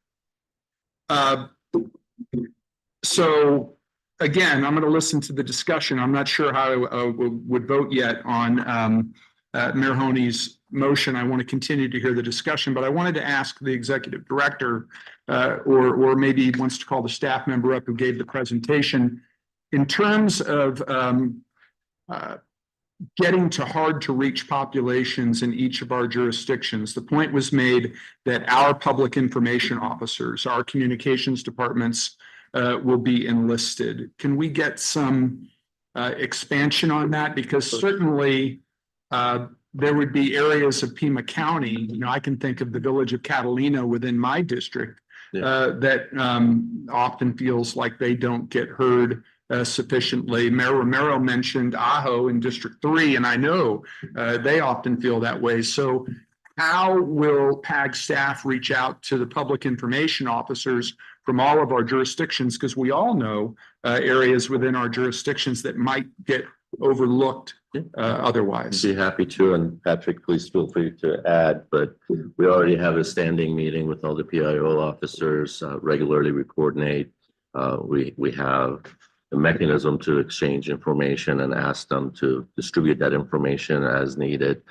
Speaker 9: So again, I'm going to listen to the discussion. I'm not sure how I would vote yet on Mayor Honey's motion. I want to continue to hear the discussion, but I wanted to ask the executive director, or maybe he wants to call the staff member up who gave the presentation, in terms of getting to hard to reach populations in each of our jurisdictions. The point was made that our public information officers, our communications departments, will be enlisted. Can we get some expansion on that? Because certainly there would be areas of Pima County, I can think of the village of Catalina within my district that often feels like they don't get heard sufficiently. Mayor Romero mentioned Ajo in District 3, and I know they often feel that way. So how will PAG staff reach out to the public information officers from all of our jurisdictions? Because we all know areas within our jurisdictions that might get overlooked otherwise.
Speaker 2: Be happy to, and Patrick, please feel free to add, but we already have a standing meeting with all the PIO officers. Regularly we coordinate. We have a mechanism to exchange information and ask them to distribute that information as needed.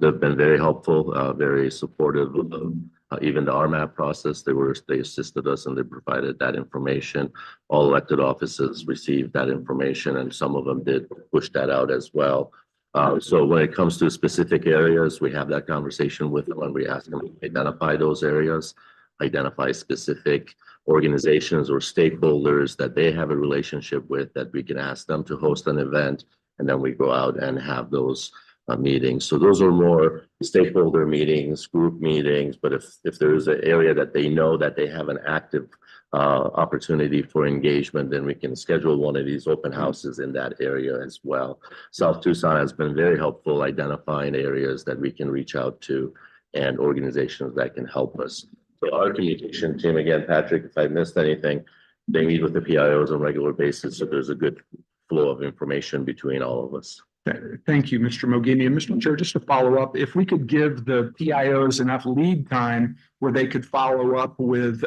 Speaker 2: They've been very helpful, very supportive of even the RMAP process. They assisted us and they provided that information. All elected offices received that information, and some of them did push that out as well. So when it comes to specific areas, we have that conversation with them and we ask them to identify those areas, identify specific organizations or stakeholders that they have a relationship with that we can ask them to host an event, and then we go out and have those meetings. So those are more stakeholder meetings, group meetings, but if there is an area that they know that they have an active opportunity for engagement, then we can schedule one of these open houses in that area as well. South Tucson has been very helpful identifying areas that we can reach out to and organizations that can help us. So our communication team, again, Patrick, if I missed anything, they meet with the PIOs on a regular basis, so there's a good flow of information between all of us.
Speaker 9: Thank you, Mr. Mogini. And Mr. Chair, just to follow up, if we could give the PIOs enough lead time where they could follow up with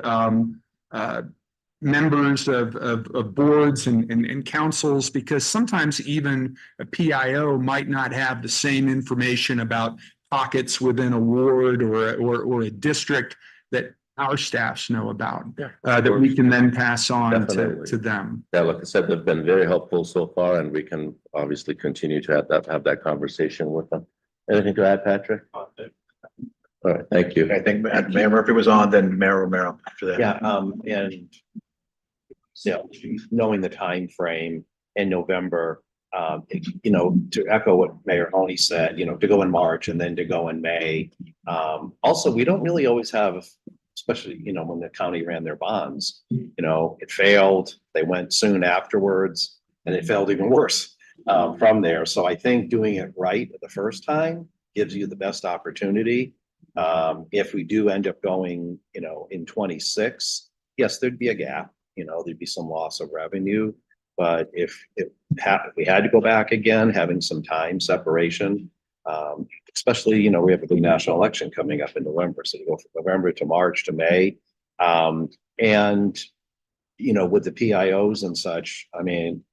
Speaker 9: members of boards and councils, because sometimes even a PIO might not have the same information about pockets within a ward or a district that our staffs know about, that we can then pass on to them.
Speaker 2: Yeah, like I said, they've been very helpful so far, and we can obviously continue to have that conversation with them. Anything to add, Patrick? All right, thank you.
Speaker 1: I think Mayor Murphy was on, then Mayor Romero after that.
Speaker 10: Yeah, and so knowing the time frame in November, to echo what Mayor Honey said, to go in March and then to go in May. Also, we don't really always have, especially, when the county ran their bonds, it failed. They went soon afterwards and it failed even worse from there. So I think doing it right the first time gives you the best opportunity. If we do end up going, in 26, yes, there'd be a gap, there'd be some loss of revenue. But if we had to go back again, having some time separation, especially, we have a big national election coming up in November. So you go from November to March to May. And, with the PIOs and such,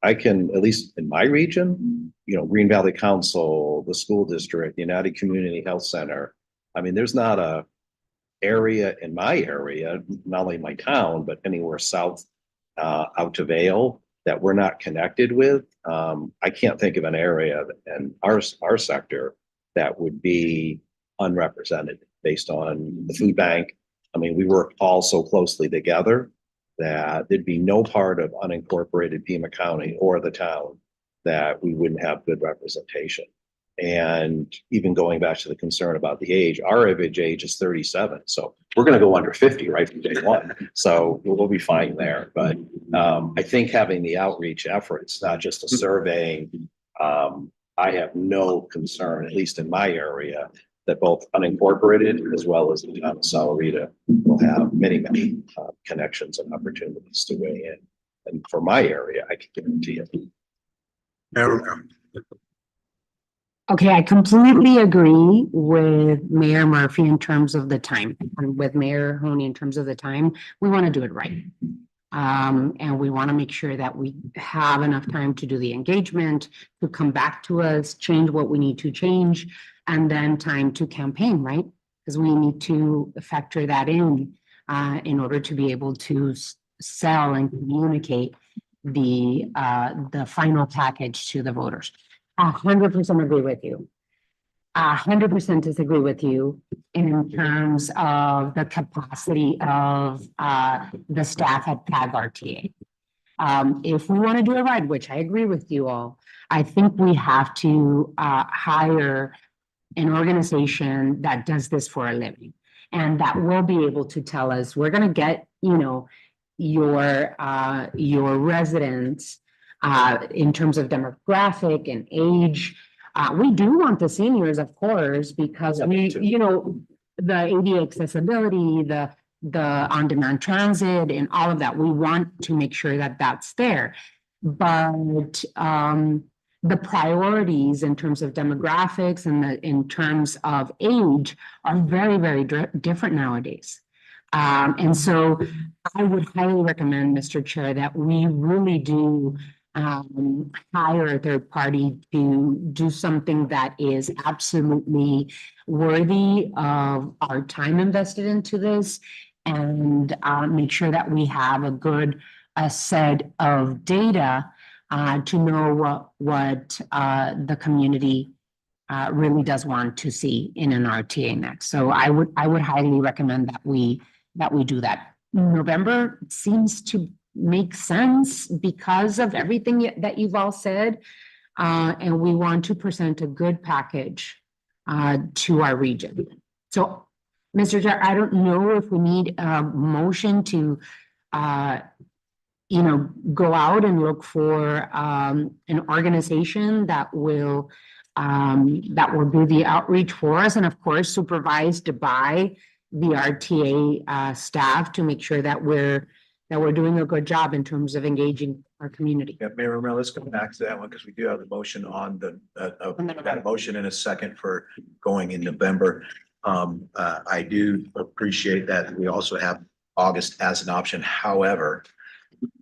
Speaker 10: I can, at least in my region, Green Valley Council, the school district, the United Community Health Center. There's not a area in my area, not only my town, but anywhere south out to Vail that we're not connected with. I can't think of an area in our sector that would be unrepresented based on the food bank. I mean, we work all so closely together that there'd be no part of unincorporated Pima County or the town that we wouldn't have good representation. And even going back to the concern about the age, our average age is 37. So we're going to go under 50 right from day one. So we'll be fine there. But I think having the outreach efforts, not just a surveying, I have no concern, at least in my area, that both unincorporated as well as the town of Salarita will have many, many connections and opportunities to weigh in. And for my area, I can guarantee it.
Speaker 8: Okay, I completely agree with Mayor Murphy in terms of the time and with Mayor Honey in terms of the time. We want to do it right. And we want to make sure that we have enough time to do the engagement, to come back to us, change what we need to change, and then time to campaign, right? Because we need to factor that in order to be able to sell and communicate the final package to the voters. 100% agree with you. 100% disagree with you in terms of the capacity of the staff at PAG RTA. If we want to do it right, which I agree with you all, I think we have to hire an organization that does this for a living and that will be able to tell us, we're going to get, your residents in terms of demographic and age. We do want the seniors, of course, because the ADA accessibility, the on-demand transit and all of that, we want to make sure that that's there. But the priorities in terms of demographics and in terms of age are very, very different nowadays. And so I would highly recommend, Mr. Chair, that we really do hire a third party to do something that is absolutely worthy of our time invested into this and make sure that we have a good set of data to know what the community really does want to see in an RTA next. So I would highly recommend that we do that. November seems to make sense because of everything that you've all said. And we want to present a good package to our region. So, Mr. Chair, I don't know if we need a motion to go out and look for an organization that will do the outreach for us, and of course supervised by the RTA staff to make sure that we're doing a good job in terms of engaging our community.
Speaker 1: Yeah, Mayor Romero, let's come back to that one because we do have the motion on that motion in a second for going in November. I do appreciate that we also have August as an option. However,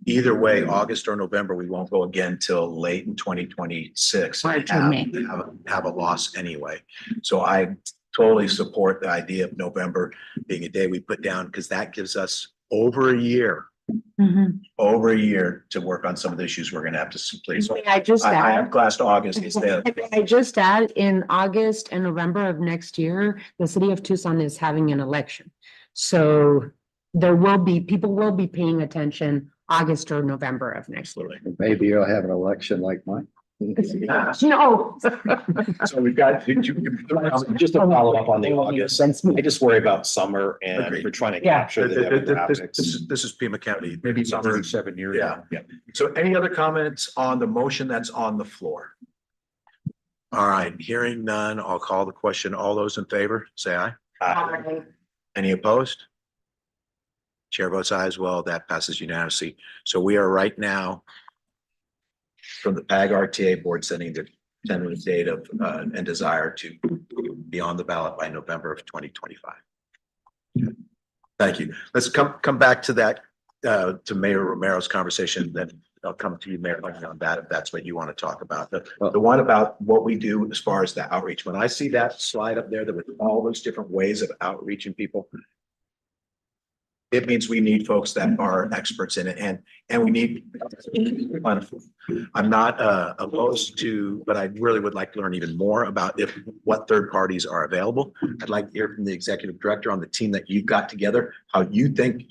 Speaker 1: either way, August or November, we won't go again till late in 2026. Have a loss anyway. So I totally support the idea of November being a day we put down because that gives us over a year to work on some of the issues we're going to have to complete. So I have classed August instead.
Speaker 8: I just add in August and November of next year, the city of Tucson is having an election. So people will be paying attention August or November of next year.
Speaker 11: Maybe you'll have an election like mine.
Speaker 8: No.
Speaker 10: So we've got, just to follow up on the August, I just worry about summer and
Speaker 1: Agreed.
Speaker 10: we're trying to capture the demographics.
Speaker 1: This is Pima County.
Speaker 5: Maybe
Speaker 1: Summer.
Speaker 5: 7 years.
Speaker 1: Yeah. So any other comments on the motion that's on the floor? All right, hearing none, I'll call the question. All those in favor, say aye.
Speaker 8: Aye.
Speaker 1: Any opposed? Chair votes aye as well. That passes unanimously. So we are right now from the PAG RTA board sending the tentative date of and desire to be on the ballot by November of 2025. Thank you. Let's come back to that to Mayor Romero's conversation. Then I'll come to you, Mayor, on that if that's what you want to talk about. The one about what we do as far as the outreach. When I see that slide up there, with all those different ways of outreaching people, it means we need folks that are experts in it and we need. I'm not opposed to, but I really would like to learn even more about what third parties are available. I'd like to hear from the executive director on the team that you've got together, how you think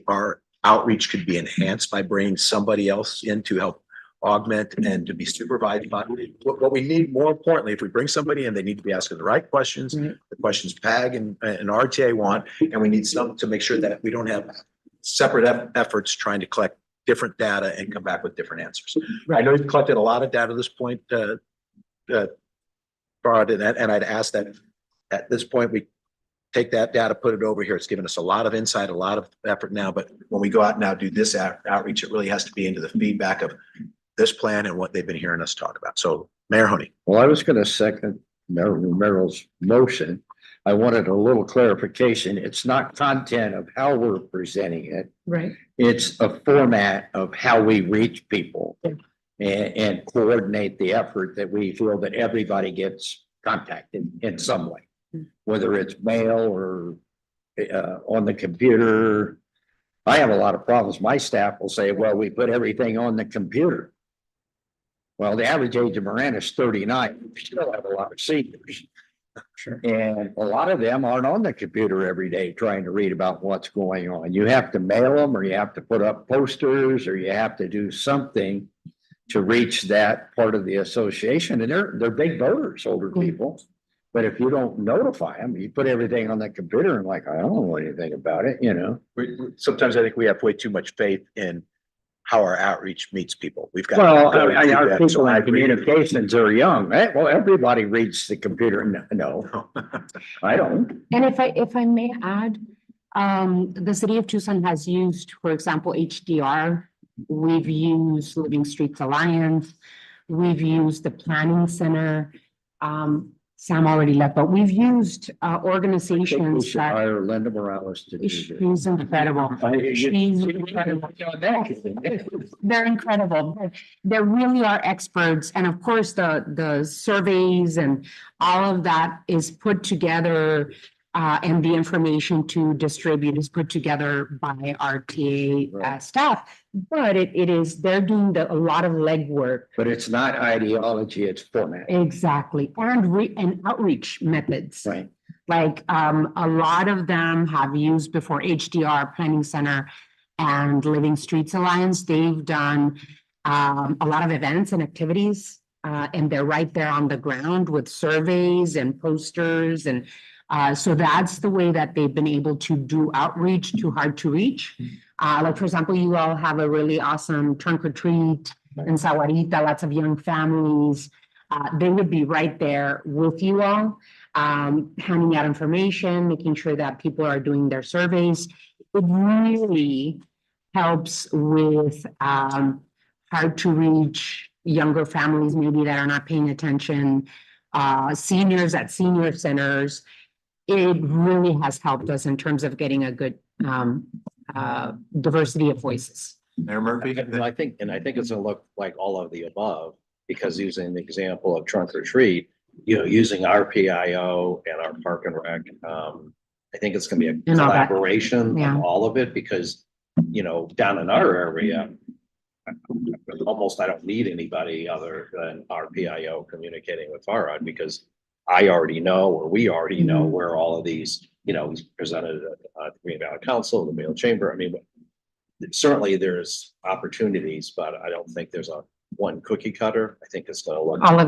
Speaker 1: our outreach could be enhanced by bringing somebody else in to help augment and to be supervised by. What we need, more importantly, if we bring somebody in, they need to be asking the right questions, the questions PAG and RTA want, and we need some to make sure that we don't have separate efforts trying to collect different data and come back with different answers. I know you've collected a lot of data at this point, Rod, and I'd ask that at this point, we take that data, put it over here. It's given us a lot of insight, a lot of effort now, but when we go out now, do this outreach, it really has to be into the feedback of this plan and what they've been hearing us talk about. So Mayor Honey.
Speaker 11: Well, I was going to second Mayor Romero's motion. I wanted a little clarification. It's not content of how we're presenting it.
Speaker 8: Right.
Speaker 11: It's a format of how we reach people and coordinate the effort that we feel that everybody gets contacted in some way, whether it's mail or on the computer. I have a lot of problems. My staff will say, well, we put everything on the computer. Well, the average age of Miranda is 39. We still have a lot of seniors. Sure. And a lot of them aren't on the computer every day trying to read about what's going on. You have to mail them, or you have to put up posters, or you have to do something to reach that part of the association. And they're big voters, older people. But if you don't notify them, you put everything on the computer and like, I don't know anything about it, you know.
Speaker 1: Sometimes I think we have way too much faith in how our outreach meets people. We've got.
Speaker 11: Well, our people in communications are young, right? Well, everybody reads the computer. No, I don't.
Speaker 8: And if I may add, the city of Tucson has used, for example, HDR. We've used Living Streets Alliance. We've used the Planning Center. Sam already left, but we've used organizations that.
Speaker 11: Hire Linda Morales to do this.
Speaker 8: She's incredible. She's incredible. They're incredible. They really are experts. And of course, the surveys and all of that is put together, and the information to distribute is put together by RTA staff. But they're doing a lot of legwork.
Speaker 11: But it's not ideology, it's format.
Speaker 8: Exactly. And outreach methods.
Speaker 11: Right.
Speaker 8: Like a lot of them have used before HDR, Planning Center, and Living Streets Alliance. They've done a lot of events and activities, and they're right there on the ground with surveys and posters. And so that's the way that they've been able to do outreach to hard to reach. Like, for example, you all have a really awesome trunk or treat in Sahuarita, lots of young families. They would be right there with you all, handing out information, making sure that people are doing their surveys. It really helps with hard to reach younger families, maybe that are not paying attention, seniors at senior centers. It really has helped us in terms of getting a good diversity of voices.
Speaker 1: Mayor Murphy?
Speaker 10: I think it's gonna look like all of the above, because using the example of trunk or treat, using our PIO and our park and rec, I think it's gonna be a collaboration of all of it, because, down in our area, almost I don't need anybody other than our PIO communicating with Farad, because I already know, or we already know where all of these, he's presented at the Green Valley Council, the Mail Chamber. I mean, certainly there's opportunities, but I don't think there's one cookie cutter. I think it's going to look
Speaker 8: all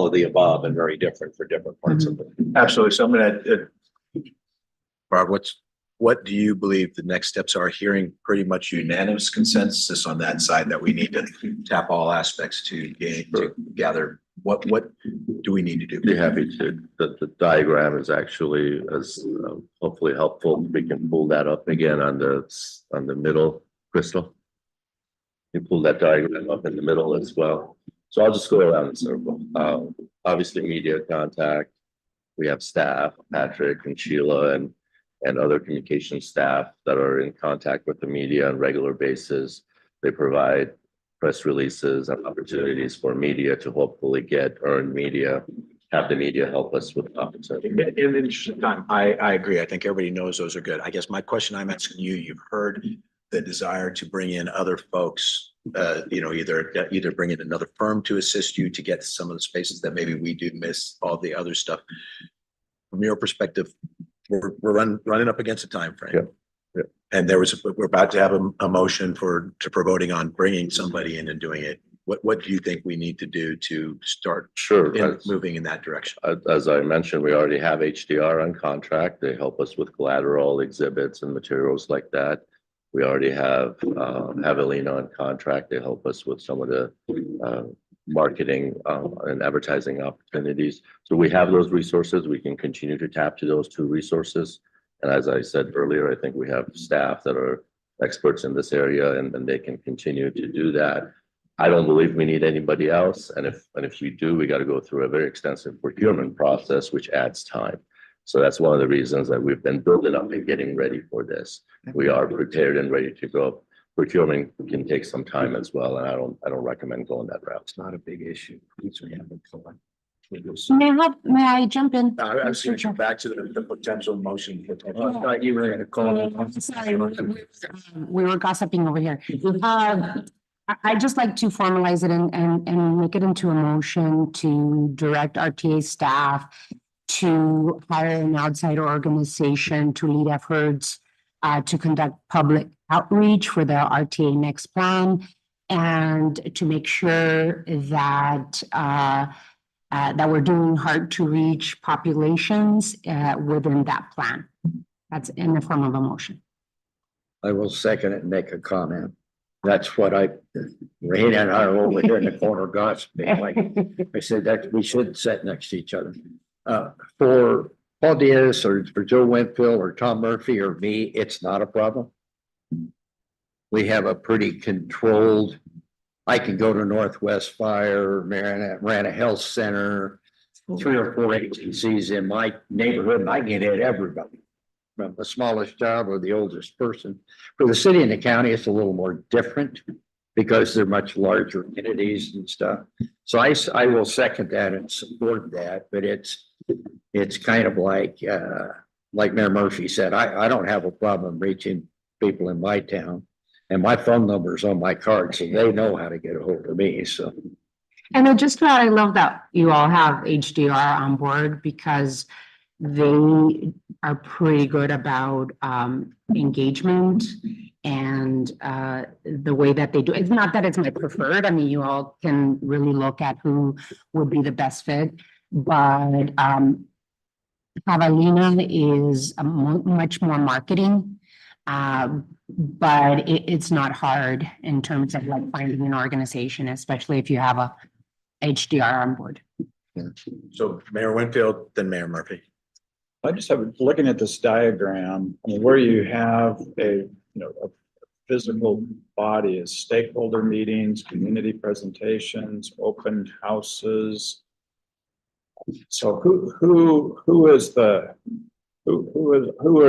Speaker 8: of the above
Speaker 10: and very different for different parts of it.
Speaker 1: Absolutely. So I'm going to, Barb, what do you believe the next steps are? Hearing pretty much unanimous consensus on that side that we need to tap all aspects to gather. What do we need to do?
Speaker 2: Be happy to. The diagram is actually hopefully helpful. We can pull that up again on the middle, Crystal. You pull that diagram up in the middle as well. So I'll just go around in circle. Obviously, media contact. We have staff, Patrick and Sheila, and other communication staff that are in contact with the media on a regular basis. They provide press releases and opportunities for media to hopefully get earned media have the media help us with opportunity.
Speaker 1: In the interest of time, I agree. I think everybody knows those are good. I guess my question I'm asking you, you've heard the desire to bring in other folks, either bring in another firm to assist you to get some of the spaces that maybe we do miss all the other stuff. From your perspective, we're running up against a time frame.
Speaker 2: Yeah. Yeah.
Speaker 1: And we're about to have a motion for voting on bringing somebody in and doing it. What do you think we need to do to start moving in that direction?
Speaker 2: As I mentioned, we already have HDR on contract. They help us with collateral, exhibits, and materials like that. We already have Javelina on contract. They help us with some of the marketing and advertising opportunities. So we have those resources. We can continue to tap to those two resources. And as I said earlier, I think we have staff that are experts in this area, and they can continue to do that. I don't believe we need anybody else. And if we do, we got to go through a very extensive procurement process, which adds time. So that's one of the reasons that we've been building up and getting ready for this. We are prepared and ready to go. Procurement can take some time as well, and I don't recommend going that route.
Speaker 11: It's not a big issue.
Speaker 8: May I jump in?
Speaker 1: I was going to come back to the potential motion.
Speaker 11: I thought you were going to call.
Speaker 8: Sorry, we were gossiping over here. I'd just like to formalize it and make it into a motion to direct RTA staff to hire an outside organization to lead efforts to conduct public outreach for the RTA Next plan, and to make sure that that we're doing hard to reach populations within that plan. That's in the form of a motion.
Speaker 11: I will second it and make a comment. That's what Raina and I are over here in the corner gossiping. Like I said, that we should sit next to each other. For Paul Diaz or for Joe Winfield or Tom Murphy or me, it's not a problem. We have a pretty controlled, I can go to Northwest Fire, Marana Health Center, 3 or 4 agencies in my neighborhood, and I can hit everybody. From the smallest job or the oldest person. For the city and the county, it's a little more different because they're much larger entities and stuff. So I will second that and support that, but it's kind of like Mayor Murphy said, I don't have a problem reaching people in my town, and my phone number is on my card, so they know how to get a hold of me. So.
Speaker 8: And I love that you all have HDR on board, because they are pretty good about engagement and the way that they do. It's not that it's my preferred. I mean, you all can really look at who would be the best fit, but Javelina is much more marketing, but it's not hard in terms of like finding an organization, especially if you have a HDR on board.
Speaker 1: So Mayor Winfield, then Mayor Murphy.
Speaker 12: I just have, looking at this diagram, I mean, where you have a physical body is stakeholder meetings, community presentations, open houses. So who are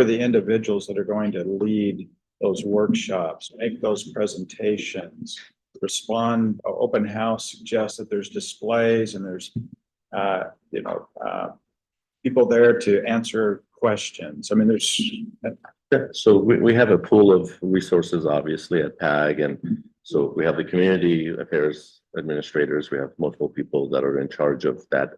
Speaker 12: the individuals that are going to lead those workshops, make those presentations, respond? Open house suggests that there's displays and there's people there to answer questions. I mean,
Speaker 2: So we have a pool of resources, obviously, at PAG. And so we have the community affairs administrators. We have multiple people that are in charge of that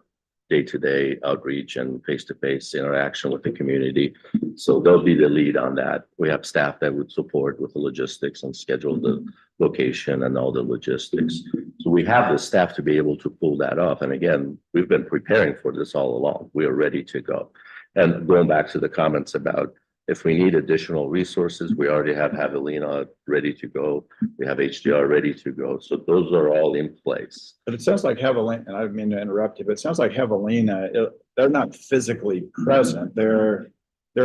Speaker 2: day-to-day outreach and face-to-face interaction with the community. So they'll be the lead on that. We have staff that would support with the logistics and schedule the location and all the logistics. So we have the staff to be able to pull that off. And again, we've been preparing for this all along. We are ready to go. And going back to the comments about if we need additional resources, we already have Javelina ready to go. We have HDR ready to go. So those are all in place.
Speaker 12: But it sounds like Javelina, and I didn't mean to interrupt you, but it sounds like Javelina, they're not physically present. They're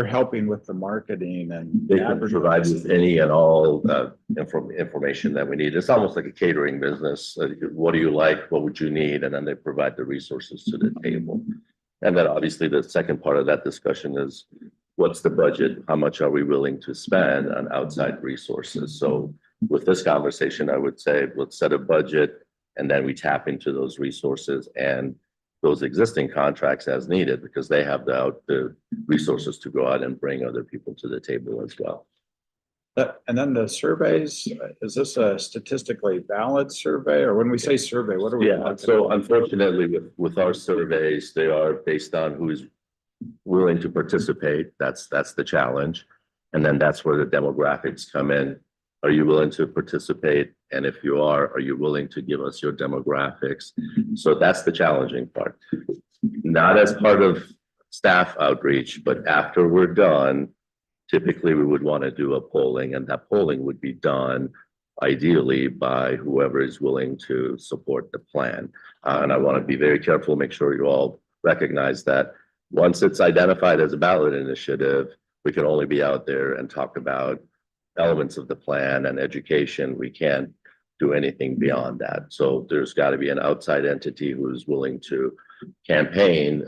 Speaker 12: helping with the marketing and
Speaker 2: they can provide with any and all information that we need. It's almost like a catering business. What do you like? What would you need? And then they provide the resources to the table. And then obviously the second part of that discussion is, what's the budget? How much are we willing to spend on outside resources? So with this conversation, I would say, let's set a budget and then we tap into those resources and those existing contracts as needed because they have the resources to go out and bring other people to the table as well.
Speaker 12: And then the surveys, is this a statistically valid survey, or when we say survey, what are we?
Speaker 2: Yeah, so unfortunately with our surveys, they are based on who's willing to participate. That's the challenge. And then that's where the demographics come in. Are you willing to participate? And if you are you willing to give us your demographics? So that's the challenging part. Not as part of staff outreach, but after we're done, typically we would want to do a polling, and that polling would be done ideally by whoever is willing to support the plan. And I want to be very careful, make sure you all recognize that once it's identified as a ballot initiative, we can only be out there and talk about elements of the plan and education. We can't do anything beyond that. So there's got to be an outside entity who's willing to campaign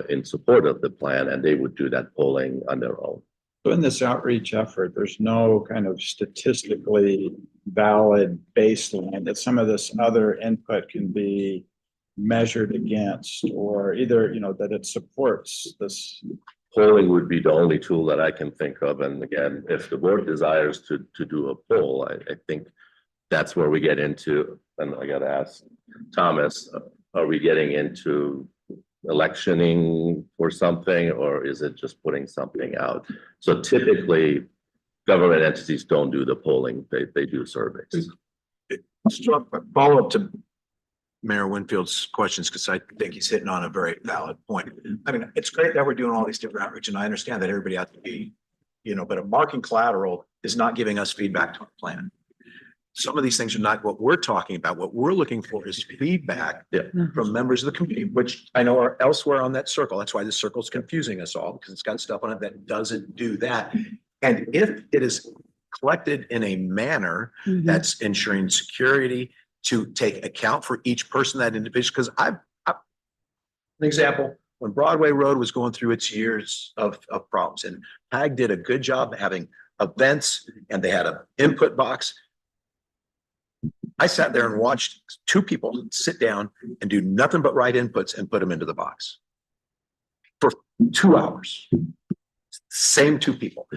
Speaker 2: in support of the plan, and they would do that polling on their own.
Speaker 12: So in this outreach effort, there's no kind of statistically valid baseline that some of this other input can be measured against, or either, that it supports this.
Speaker 2: Polling would be the only tool that I can think of. And again, if the board desires to do a poll, I think that's where we get into, and I got to ask Thomas, are we getting into electioning for something, or is it just putting something out? So typically government entities don't do the polling, they do surveys.
Speaker 1: Follow up to Mayor Winfield's questions, because I think he's hitting on a very valid point. I mean, it's great that we're doing all these different outreach, and I understand that everybody has to be, but a marking collateral is not giving us feedback to our plan. Some of these things are not what we're talking about. What we're looking for is feedback from members of the community, which I know are elsewhere on that circle. That's why the circle is confusing us all, because it's got stuff on it that doesn't do that. And if it is collected in a manner that's ensuring security, to take account for each person, that individual, because an example, when Broadway Road was going through its years of problems, and PAG did a good job having events, and they had an input box. I sat there and watched two people sit down and do nothing but write inputs and put them into the box for 2 hours. Same two people.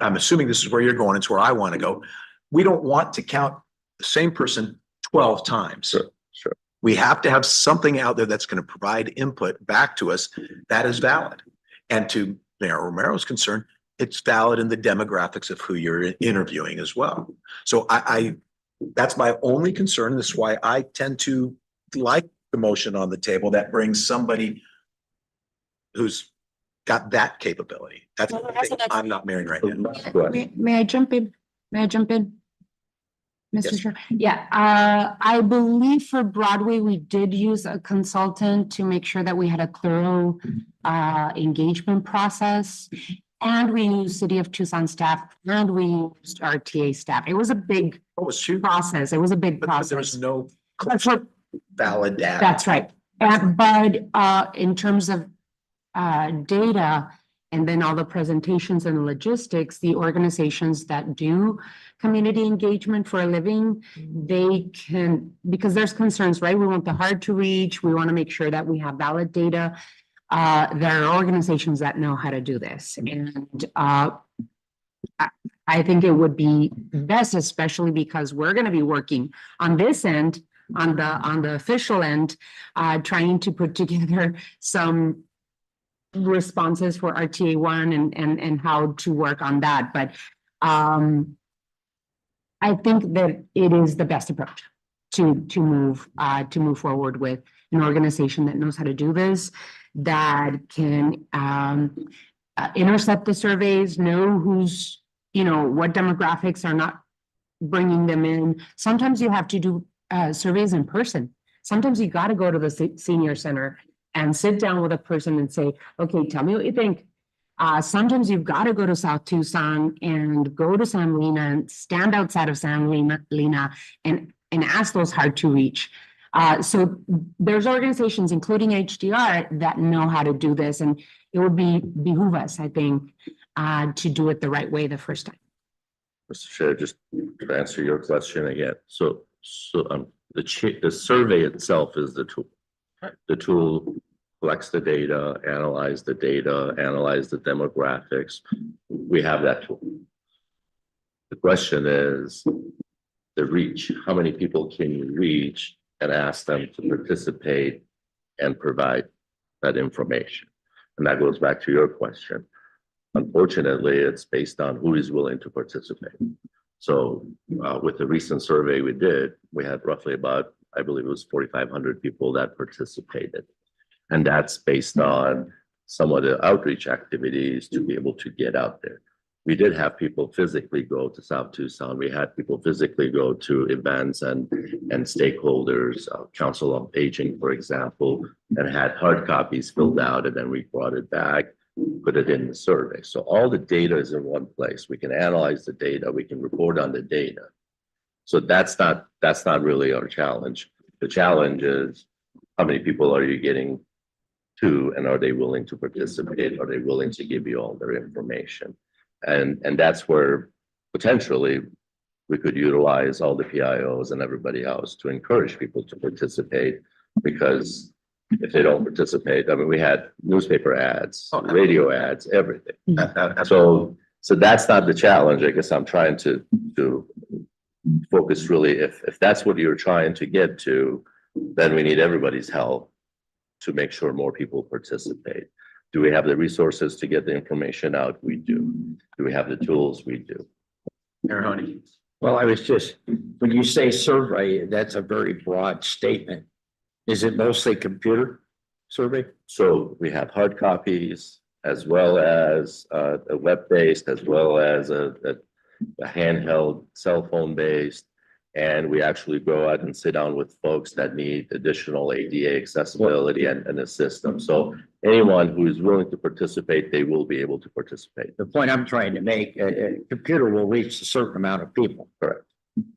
Speaker 1: I'm assuming this is where you're going. It's where I want to go. We don't want to count the same person 12 times.
Speaker 2: Sure.
Speaker 1: We have to have something out there that's going to provide input back to us that is valid. And to Mayor Romero's concern, it's valid in the demographics of who you're interviewing as well. So that's my only concern. This is why I tend to like the motion on the table that brings somebody who's got that capability. That's the thing I'm not marrying right now.
Speaker 8: May I jump in? Mr.
Speaker 1: Yes.
Speaker 8: Chair? Yeah, I believe for Broadway, we did use a consultant to make sure that we had a thorough engagement process. And we used City of Tucson staff, and we used RTA staff. It was a big process. It was a big process.
Speaker 1: There was no
Speaker 8: That's what,
Speaker 1: valid data.
Speaker 8: that's right. But in terms of data, and then all the presentations and logistics, the organizations that do community engagement for a living, they can, because there's concerns, right? We want the hard to reach. We want to make sure that we have valid data. There are organizations that know how to do this. And I think it would be best, especially because we're going to be working on this end, on the official end, trying to put together some responses for RTA 1 and how to work on that. But I think that it is the best approach to move forward with an organization that knows how to do this, that can intercept the surveys, know who's, what demographics are not bringing them in. Sometimes you have to do surveys in person. Sometimes you got to go to the senior center and sit down with a person and say, okay, tell me what you think. Sometimes you've got to go to South Tucson and go to San Lena and stand outside of San Lena and ask those hard to reach. So there's organizations, including HDR, that know how to do this, and it would behoove us, I think, to do it the right way the first time.
Speaker 2: Mr. Chair, just to answer your question again. So the survey itself is the tool. The tool collects the data, analyze the demographics. We have that tool. The question is the reach. How many people can you reach and ask them to participate and provide that information? And that goes back to your question. Unfortunately, it's based on who is willing to participate. So with the recent survey we did, we had roughly about, I believe it was 4,500 people that participated. And that's based on some of the outreach activities to be able to get out there. We did have people physically go to South Tucson. We had people physically go to events and stakeholders, Council on Aging, for example, and had hard copies filled out, and then we brought it back, put it in the survey. So all the data is in one place. We can analyze the data. We can report on the data. So that's not really our challenge. The challenge is how many people are you getting to, and are they willing to participate? Are they willing to give you all their information? And that's where potentially we could utilize all the PIOs and everybody else to encourage people to participate, because if they don't participate, I mean, we had newspaper ads, radio ads, everything. So that's not the challenge. I guess I'm trying to focus really, if that's what you're trying to get to, then we need everybody's help to make sure more people participate. Do we have the resources to get the information out? We do. Do we have the tools? We do.
Speaker 11: Well, I was just, when you say survey, that's a very broad statement. Is it mostly computer survey?
Speaker 2: So we have hard copies as well as a web-based, as well as a handheld cell phone based. And we actually go out and sit down with folks that need additional ADA accessibility and a system. So anyone who is willing to participate, they will be able to participate.
Speaker 11: The point I'm trying to make, a computer will reach a certain amount of people.
Speaker 2: Correct.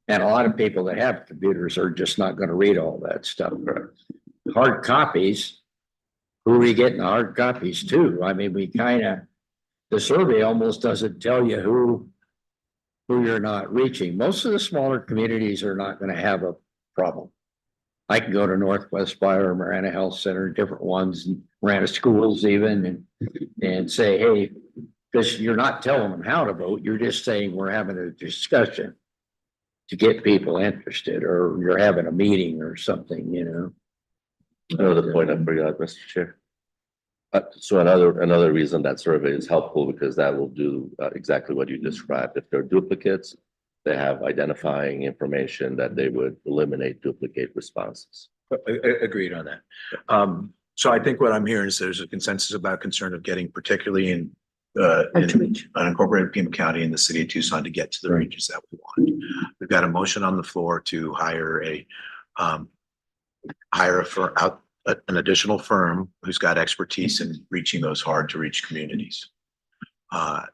Speaker 11: And a lot of people that have computers are just not going to read all that stuff.
Speaker 2: Correct.
Speaker 11: Hard copies, who are we getting the hard copies to? I mean, the survey almost doesn't tell you who you're not reaching. Most of the smaller communities are not going to have a problem. I can go to Northwest Fire, Marana Health Center, different ones, and Marana schools even, and say, hey, because you're not telling them how to vote, you're just saying we're having a discussion to get people interested, or you're having a meeting or something, you know.
Speaker 2: Another point I forgot, Mr. Chair. So another reason that survey is helpful, because that will do exactly what you described. If there are duplicates, they have identifying information that they would eliminate duplicate responses.
Speaker 1: Agreed on that. So I think what I'm hearing is there's a consensus about concern of getting, particularly in unincorporated Pima County in the city of Tucson, to get to the reaches that we want. We've got a motion on the floor to hire an additional firm who's got expertise in reaching those hard to reach communities. The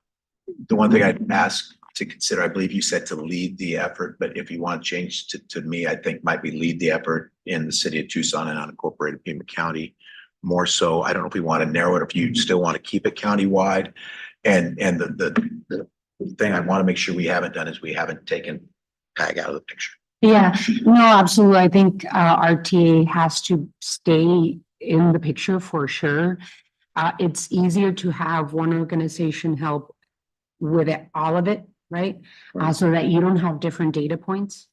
Speaker 1: one thing I'd ask to consider, I believe you said to lead the effort, but if you want to change to me, I think might be lead the effort in the city of Tucson and unincorporated Pima County. More so, I don't know if we want to narrow it, or if you still want to keep it countywide. And the thing I want to make sure we haven't done is we haven't taken PAG out of the picture.
Speaker 8: Yeah, no, absolutely. I think RTA has to stay in the picture for sure. It's easier to have one organization help with all of it, right? So that you don't have different data points.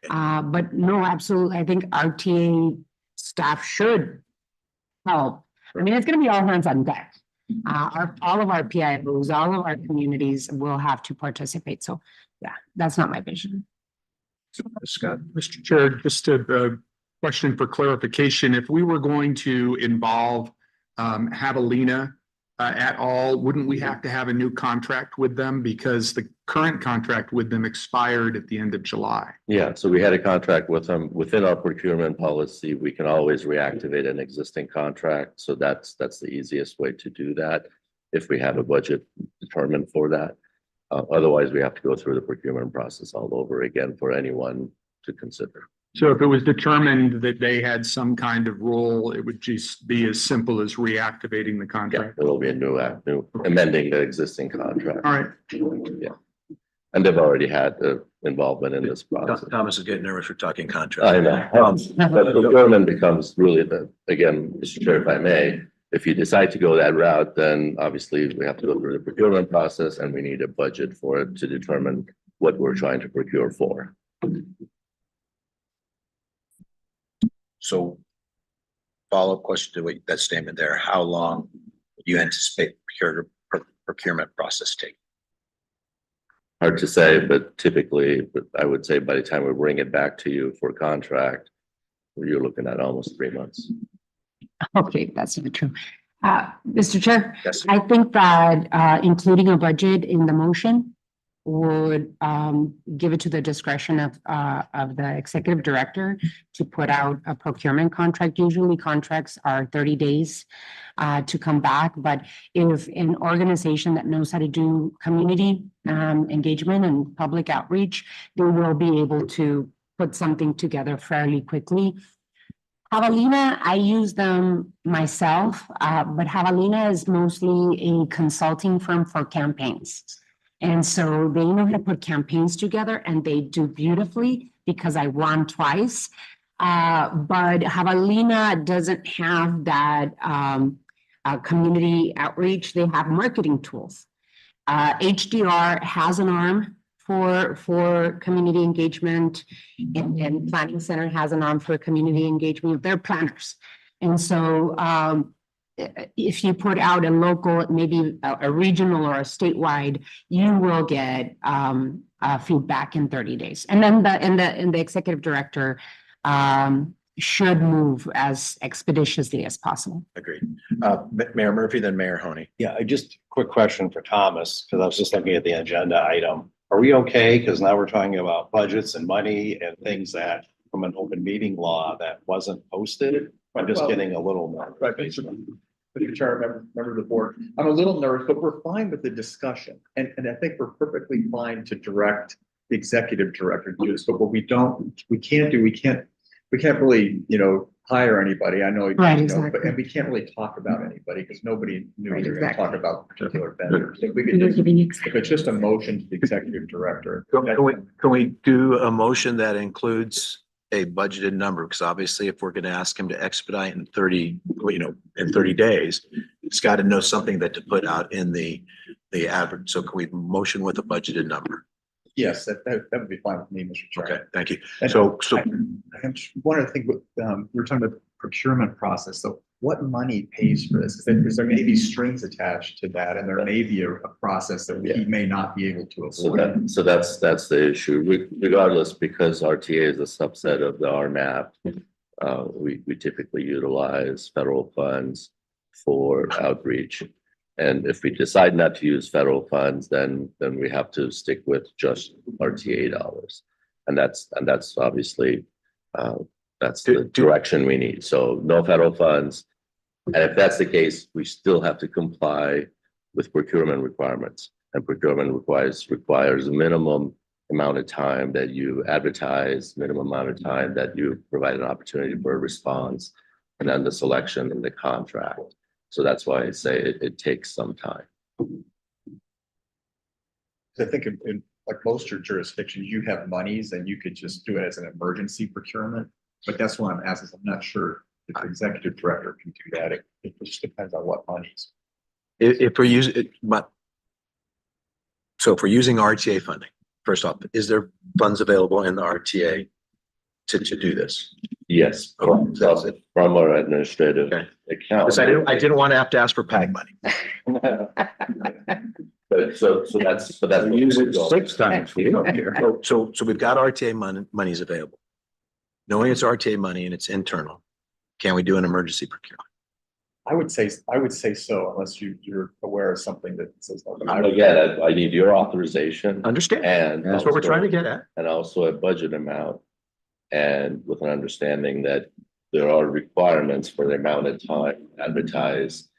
Speaker 8: But no, absolutely. I think RTA staff should help. I mean, it's going to be all hands on deck. All of our PIOs, all of our communities will have to participate. So yeah, that's not my vision.
Speaker 1: Scott.
Speaker 9: Mr. Chair, just a question for clarification. If we were going to involve Javelina at all, wouldn't we have to have a new contract with them, because the current contract with them expired at the end of July?
Speaker 2: Yeah, so we had a contract with them. Within our procurement policy, we can always reactivate an existing contract. So that's the easiest way to do that, if we have a budget determined for that. Otherwise, we have to go through the procurement process all over again for anyone to consider.
Speaker 9: So if it was determined that they had some kind of role, it would just be as simple as reactivating the
Speaker 2: Yeah,
Speaker 9: contract?
Speaker 2: there will be a new amending the existing contract.
Speaker 9: All right.
Speaker 2: Yeah. And they've already had involvement in this process.
Speaker 1: Thomas is getting nervous for talking contract.
Speaker 2: I know, but procurement becomes really again, Mr. Chair, if I may, if you decide to go that route, then obviously we have to go through the procurement process and we need a budget for it to determine what we're trying to procure for.
Speaker 10: So follow-up question to that statement there, how long do you anticipate procurement process take?
Speaker 2: Hard to say, but typically, but I would say by the time we bring it back to you for contract, you're looking at almost 3 months.
Speaker 8: Okay, that's not true. Mr. Chair,
Speaker 10: Yes.
Speaker 8: I think that including a budget in the motion would give it to the discretion of the executive director to put out a procurement contract. Usually contracts are 30 days to come back, but if an organization that knows how to do community engagement and public outreach, they will be able to put something together fairly quickly. Javelina, I use them myself, but Javelina is mostly a consulting firm for campaigns. And so they know how to put campaigns together and they do beautifully because I won twice. But Javelina doesn't have that community outreach. They have marketing tools. HDR has an arm for community engagement, and Planning Center has an arm for community engagement. They're planners. And so if you put out a local, maybe a regional or a statewide, you will get feedback in 30 days. And then the executive director should move as expeditiously as possible.
Speaker 10: Agreed. Mayor Murphy, then Mayor Honey.
Speaker 6: Yeah, just a quick question for Thomas, because I was just looking at the agenda item. Are we okay? Because now we're talking about budgets and money and things that from an open meeting law that wasn't posted. I'm just getting a little more.
Speaker 15: Right, Mr. Chair, member of the board, I'm a little nervous, but we're fine with the discussion. And I think we're perfectly fine to direct the executive director to do this, but what we can't really, hire anybody. I know,
Speaker 8: Right, exactly.
Speaker 15: and we can't really talk about anybody because nobody knew
Speaker 8: Right,
Speaker 15: we were going to
Speaker 8: exactly.
Speaker 15: talk about particular vendors. If we could just, if it's just a motion to the executive director.
Speaker 1: Can we do a motion that includes a budgeted number? Because obviously if we're going to ask him to expedite in 30 days, it's got to know something that to put out in the average. So can we motion with a budgeted number?
Speaker 15: Yes, that would be fine with me, Mr. Chair.
Speaker 1: Okay, thank you.
Speaker 15: And
Speaker 1: So
Speaker 15: one other thing, we're talking about procurement process. So what money pays for this? Because there may be strings attached to that, and there may be a process that he may not be able to afford.
Speaker 2: So that's the issue. Regardless, because RTA is a subset of the RMAP, we typically utilize federal funds for outreach. And if we decide not to use federal funds, then we have to stick with just RTA dollars. And that's obviously, that's the direction we need. So no federal funds. And if that's the case, we still have to comply with procurement requirements. And procurement requires a minimum amount of time that you advertise, minimum amount of time that you provide an opportunity for a response, and then the selection and the contract. So that's why I say it takes some time.
Speaker 15: I think in like most of your jurisdictions, you have monies and you could just do it as an emergency procurement. But that's why I'm asking. I'm not sure if the executive director can do that. It just depends on what monies.
Speaker 1: if we're using it, but so if we're using RTA funding, first off, is there funds available in the RTA to do this?
Speaker 2: Yes, from our administrative account.
Speaker 1: Because I didn't want to have to ask for PAG money.
Speaker 2: But so that's
Speaker 5: We use it 6 times. We don't care.
Speaker 1: So we've got RTA monies available. Knowing it's RTA money and it's internal, can we do an emergency procurement?
Speaker 15: I would say so, unless you're aware of something that says.
Speaker 2: Again, I need your authorization.
Speaker 1: Understand?
Speaker 2: And
Speaker 1: That's what we're trying to get at.
Speaker 2: And also a budget amount. And with an understanding that there are requirements for the amount of time advertised.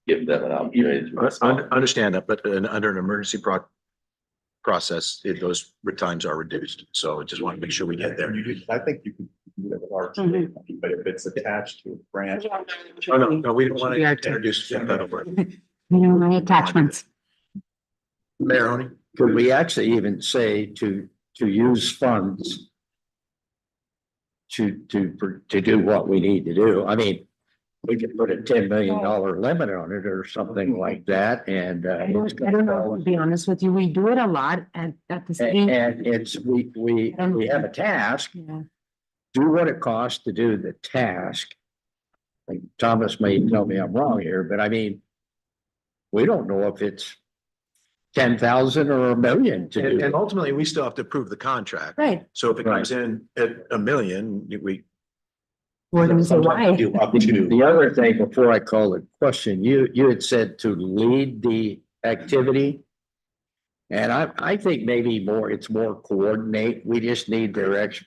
Speaker 2: Give them an opportunity to respond.
Speaker 1: Understand that, but under an emergency process, those times are reduced. So I just want to make sure we get there.
Speaker 15: I think you can do that with RTA, but if it's attached to a branch.
Speaker 1: Oh, no, we don't want to introduce federal.
Speaker 8: My attachments.
Speaker 1: Mayor Honey?
Speaker 11: could we actually even say to use funds to do what we need to do? I mean, we could put a $10 million limit on it or something like that, and
Speaker 8: I don't know, to be honest with you, we do it a lot at the
Speaker 11: and
Speaker 8: city.
Speaker 11: it's, we have a task,
Speaker 8: Yeah.
Speaker 11: do what it costs to do the task. Like Thomas may tell me I'm wrong here, but I mean, we don't know if it's 10,000 or 1,000,000 to
Speaker 1: And
Speaker 11: do.
Speaker 1: ultimately, we still have to approve the contract.
Speaker 8: Right.
Speaker 1: So if it comes in at 1,000,000,
Speaker 8: We're gonna say why.
Speaker 1: do up to.
Speaker 11: The other thing, before I call the question, you had said to lead the activity. And I think maybe it's more coordinate. We just need their that.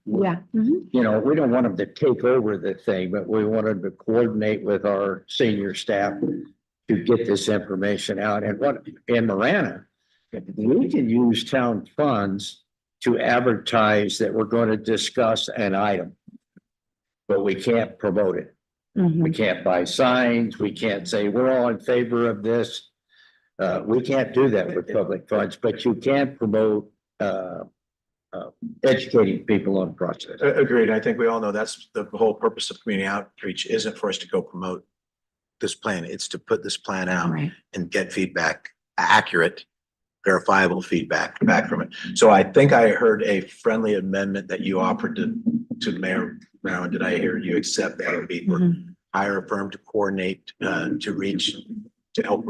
Speaker 8: Yeah. Mhm.
Speaker 11: You know, we don't want them to take over the thing, but we want them to coordinate with our senior staff to get this information out. And in Marana, we can use town funds to advertise that we're going to discuss an item, but we can't promote it.
Speaker 8: Mhm.
Speaker 11: We can't buy signs. We can't say we're all in favor of this. We can't do that with public funds, but you can promote educating people on the process.
Speaker 1: Agreed. I think we all know that's the whole purpose of community outreach isn't for us to go promote this plan. It's to put this plan out
Speaker 8: Right.
Speaker 1: and get feedback, accurate, verifiable feedback back from it. So I think I heard a friendly amendment that you offered to Mayor Brown. Did I hear you accept that? Would be
Speaker 8: Mhm.
Speaker 1: hire a firm to coordinate, to help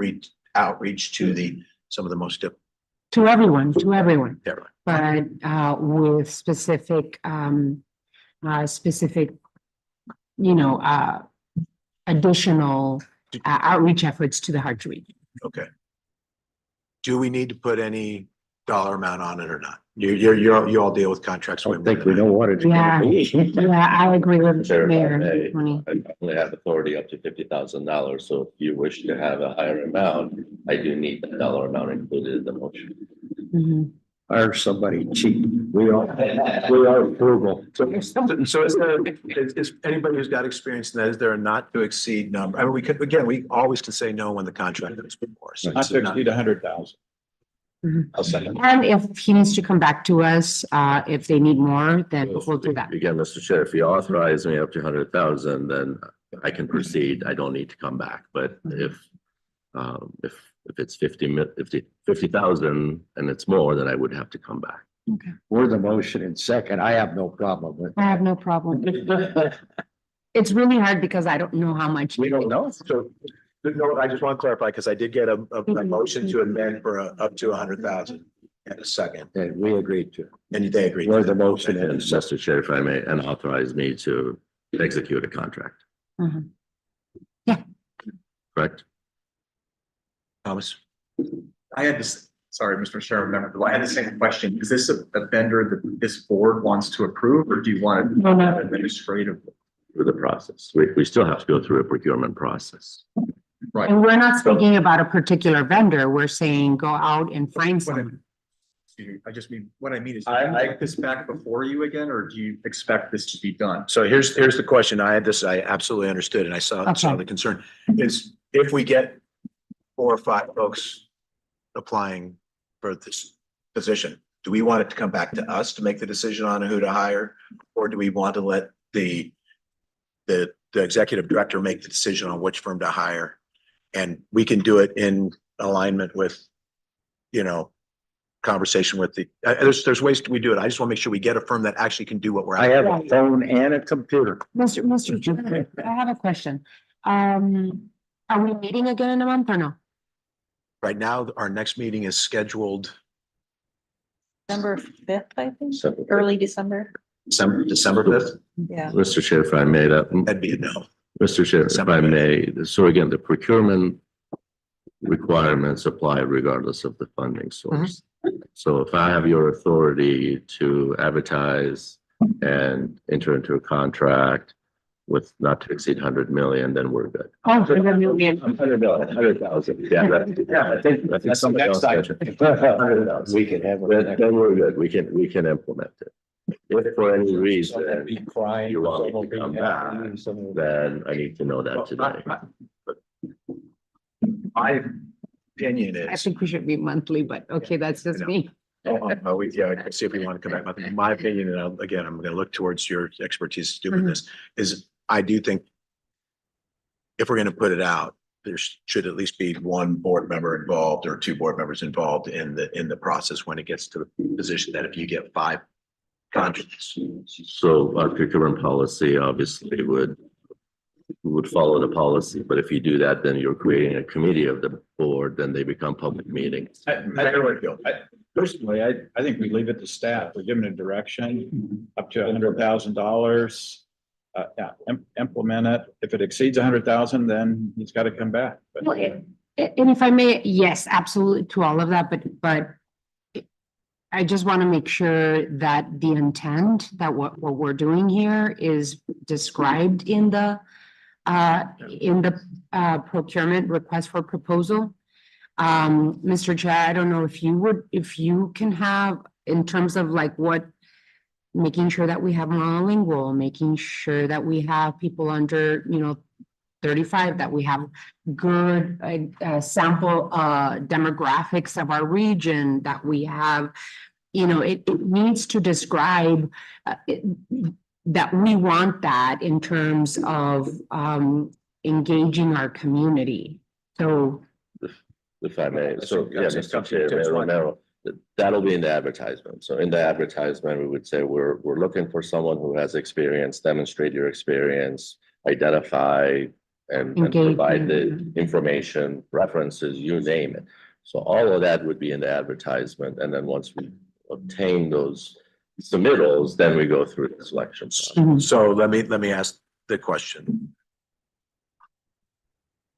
Speaker 1: outreach to some of the most
Speaker 8: To everyone,
Speaker 1: everyone.
Speaker 8: but with specific, additional outreach efforts to the hard to reach.
Speaker 1: Okay. Do we need to put any dollar amount on it or not? You all deal with contracts.
Speaker 11: I don't think we know what it's
Speaker 8: Yeah.
Speaker 11: gonna be.
Speaker 8: Yeah, I agree with
Speaker 2: Sure, if I
Speaker 8: Mayor.
Speaker 2: may,
Speaker 8: Tony.
Speaker 2: I only have authority up to $50,000, so if you wish to have a higher amount, I do need that dollar amount included in the motion.
Speaker 8: Mhm.
Speaker 11: Hire somebody cheap. We are frugal.
Speaker 1: So is anybody who's got experience in that, is there a not to exceed number? I mean, we always can say no when the contract is before. So
Speaker 12: Not to exceed 100,000.
Speaker 8: Mhm.
Speaker 12: I'll second.
Speaker 8: And if he needs to come back to us, if they need more, then we'll do that.
Speaker 2: Again, Mr. Chair, if you authorize me up to 100,000, then I can proceed. I don't need to come back. But if it's 50,000 and it's more, then I would have to come back.
Speaker 8: Okay.
Speaker 11: We're the motion in second. I have no problem with.
Speaker 8: I have no problem. It's really hard because I don't know how much.
Speaker 11: We don't know.
Speaker 1: So, no, I just want to clarify, because I did get a motion to amend for up to 100,000 in a second,
Speaker 11: And we agreed to.
Speaker 1: and they agreed.
Speaker 11: We're the motion
Speaker 2: And
Speaker 11: in second.
Speaker 2: Mr. Chair, if I may, and authorize me to execute a contract,
Speaker 8: Mhm.
Speaker 2: correct?
Speaker 1: Thomas?
Speaker 15: I had this, sorry, Mr. Chairman, I had the same question. Is this a vendor that this board wants to approve, or do you want
Speaker 8: No, no.
Speaker 15: it administrative?
Speaker 2: Through the process. We still have to go through a procurement process.
Speaker 15: Right.
Speaker 8: And we're not speaking about a particular vendor. We're saying go out and find someone.
Speaker 15: I just mean, what I mean is, I like this back before you again, or do you expect this to be done?
Speaker 1: So here's the question. I absolutely understood, and I saw
Speaker 8: Okay.
Speaker 1: the concern is if we get 4 or 5 folks applying for this position, do we want it to come back to us to make the decision on who to hire? Or do we want to let the executive director make the decision on which firm to hire? And we can do it in alignment with, conversation with there's ways we do it. I just want to make sure we get a firm that actually can do what we're.
Speaker 11: I have a phone and a computer.
Speaker 8: Mr. Chairman, I have a question. Are we meeting again in a month or no?
Speaker 1: Right now, our next meeting is scheduled
Speaker 14: December 5th, I think,
Speaker 2: So,
Speaker 14: early December.
Speaker 1: December 5th.
Speaker 14: Yeah.
Speaker 2: Mr. Chair, if I may,
Speaker 1: That'd be a no.
Speaker 2: Mr. Chair, if
Speaker 1: December
Speaker 2: I
Speaker 1: 5th.
Speaker 2: may, so again, the procurement requirements apply regardless of the funding source. So if I have your authority to advertise and enter into a contract with not to exceed 100 million, then we're good.
Speaker 8: Oh, 100 million.
Speaker 2: 100,000. Yeah, I think
Speaker 11: That's
Speaker 2: somebody
Speaker 11: next
Speaker 2: else
Speaker 11: item.
Speaker 2: mentioned.
Speaker 11: We can have it.
Speaker 2: Then we're good. We can implement it. If for any reason
Speaker 11: Crying.
Speaker 2: you want me to come back, then I need to know that today.
Speaker 1: opinion
Speaker 8: I
Speaker 1: is.
Speaker 8: think we should be monthly, but okay, that's just
Speaker 1: know.
Speaker 8: me.
Speaker 1: Yeah, see if we want to come back. My opinion, and again, I'm gonna look towards your expertise doing this, is I do think if we're gonna put it out, there should at least be one board member involved or two board members involved in the process when it gets to the position that if you get 5 contracts.
Speaker 2: So our procurement policy obviously would follow the policy, but if you do that, then you're creating a committee of the board, then they become public meetings.
Speaker 12: Personally, I think we leave it to staff. We're given a direction up to $100,000. Yeah, implement it. If it exceeds 100,000, then he's got to come back. But
Speaker 8: Well, and if I may, yes, absolutely to all of that, but I just want to make sure that the intent that what we're doing here is described in the procurement request for proposal. Mr. Chair, I don't know if you can have, in terms of like what, making sure that we have monolingual, making sure that we have people under, 35, that we have good sample demographics of our region, that we have, it needs to describe that we want that in terms of engaging our community. So
Speaker 2: If I may, so, yeah, Mr. Chair, Mayor Romero, that'll be in the advertisement. So in the advertisement, we would say we're looking for someone who has experience, demonstrate your experience, identify and provide the information, references, you name it. So all of that would be in the advertisement. And then once we obtain those submittals, then we go through the selection process.
Speaker 1: So let me ask the question.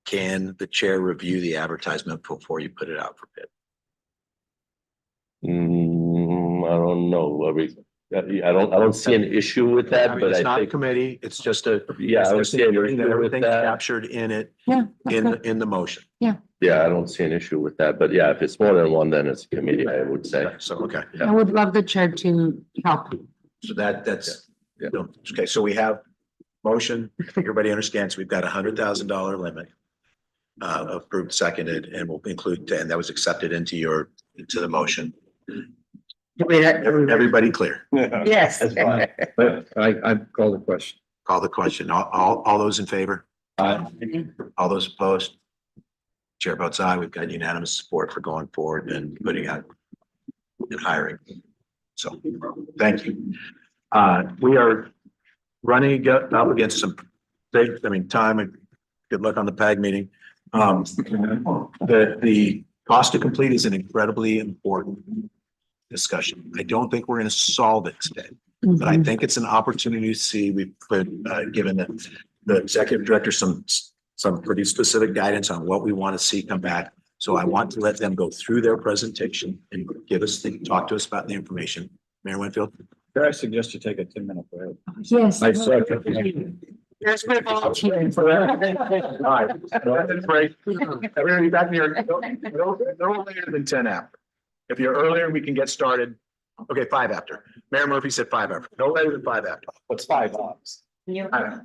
Speaker 1: Can the chair review the advertisement before you put it out for bid?
Speaker 2: I don't know. I don't see an issue with that, but
Speaker 1: It's
Speaker 2: I
Speaker 1: not a
Speaker 2: think,
Speaker 1: committee, it's just a.
Speaker 2: yeah, I don't see an
Speaker 1: Ensuring that
Speaker 2: issue with
Speaker 1: everything's
Speaker 2: that.
Speaker 1: captured in it,
Speaker 8: yeah,
Speaker 1: in the motion.
Speaker 2: Yeah, I don't see an issue with that, but yeah, if it's more than one, then it's a committee, I would say.
Speaker 1: So, okay,
Speaker 8: I would love the chair to help.
Speaker 1: so that's,
Speaker 2: Yeah.
Speaker 1: no, okay, so we have motion, everybody understands, we've got $100,000 limit. Approved, seconded, and we'll include, and that was accepted into the motion. Everybody clear?
Speaker 8: Yes.
Speaker 11: But I call the question.
Speaker 1: Call the question. All those in favor? All those opposed? Chair votes aye. We've got unanimous support for going forward and putting out and hiring. So, thank you. We are running up against some time, and good luck on the PAG meeting. The cost to complete is an incredibly important discussion. I don't think we're going to solve it today, but I think it's an opportunity to see. We've given the executive director some pretty specific guidance on what we want to see come back. So I want to let them go through their presentation and talk to us about the information. Mayor Winfield?
Speaker 12: I suggest you take a 10-minute break.
Speaker 8: Yes.
Speaker 11: I second.
Speaker 8: There's my volunteering for
Speaker 1: All right. Break. Everybody back here. No later than 10 after. If you're earlier, we can get started. Okay, 5 after. Mayor Murphy said 5 after. No later than 5 after.
Speaker 12: What's 5 hours?
Speaker 1: I don't know.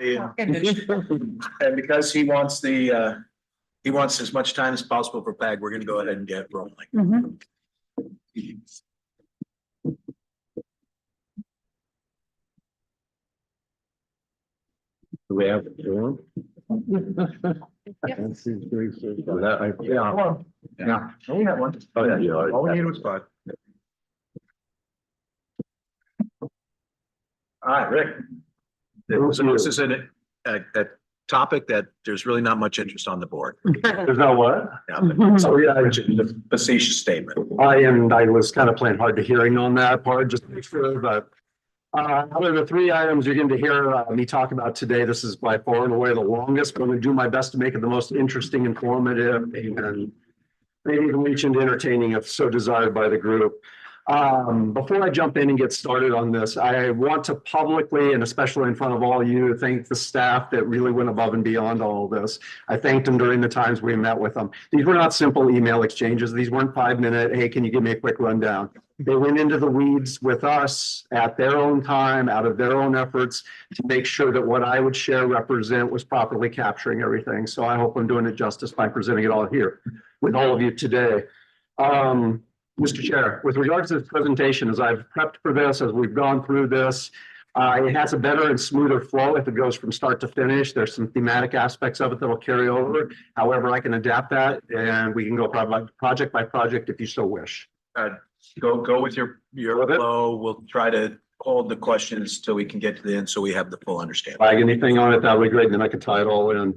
Speaker 1: And because he wants he wants as much time as possible for PAG, we're gonna go ahead and get rolling.
Speaker 4: Mhm.
Speaker 11: Do we have?
Speaker 1: Yeah. Yeah, we have one.
Speaker 2: Oh, yeah, you
Speaker 1: All we
Speaker 2: already.
Speaker 1: needed was five. All right, Rick. This is a topic that there's really not much interest on the board.
Speaker 6: There's no what?
Speaker 1: Yeah, but-
Speaker 6: So, yeah,
Speaker 1: The facetious statement.
Speaker 6: I was kind of playing hard to hearing on that part, just to make sure, but. Out of the three items you're going to hear me talk about today, this is by far and away the longest, but I'm going to do my best to make it the most interesting, informative, and maybe even reach into entertaining if so desired by the group. Before I jump in and get started on this, I want to publicly, and especially in front of all you, thank the staff that really went above and beyond all of this. I thanked them during the times we met with them. These were not simple email exchanges. These weren't 5-minute, hey, can you give me a quick rundown? They went into the weeds with us at their own time, out of their own efforts, to make sure that what I would share, represent, was properly capturing everything. So I hope I'm doing it justice by presenting it all here with all of you today. Mr. Chair, with regards to this presentation, as I've prepped for this, as we've gone through this, it has a better and smoother flow if it goes from start to finish. There's some thematic aspects of it that will carry over. However, I can adapt that, and we can go project by project if you so wish.
Speaker 1: Go with your flow. We'll try to hold the questions till we can get to the end, so we have the full understanding.
Speaker 6: Flag anything on it, that would be great, and then I can tie it all in.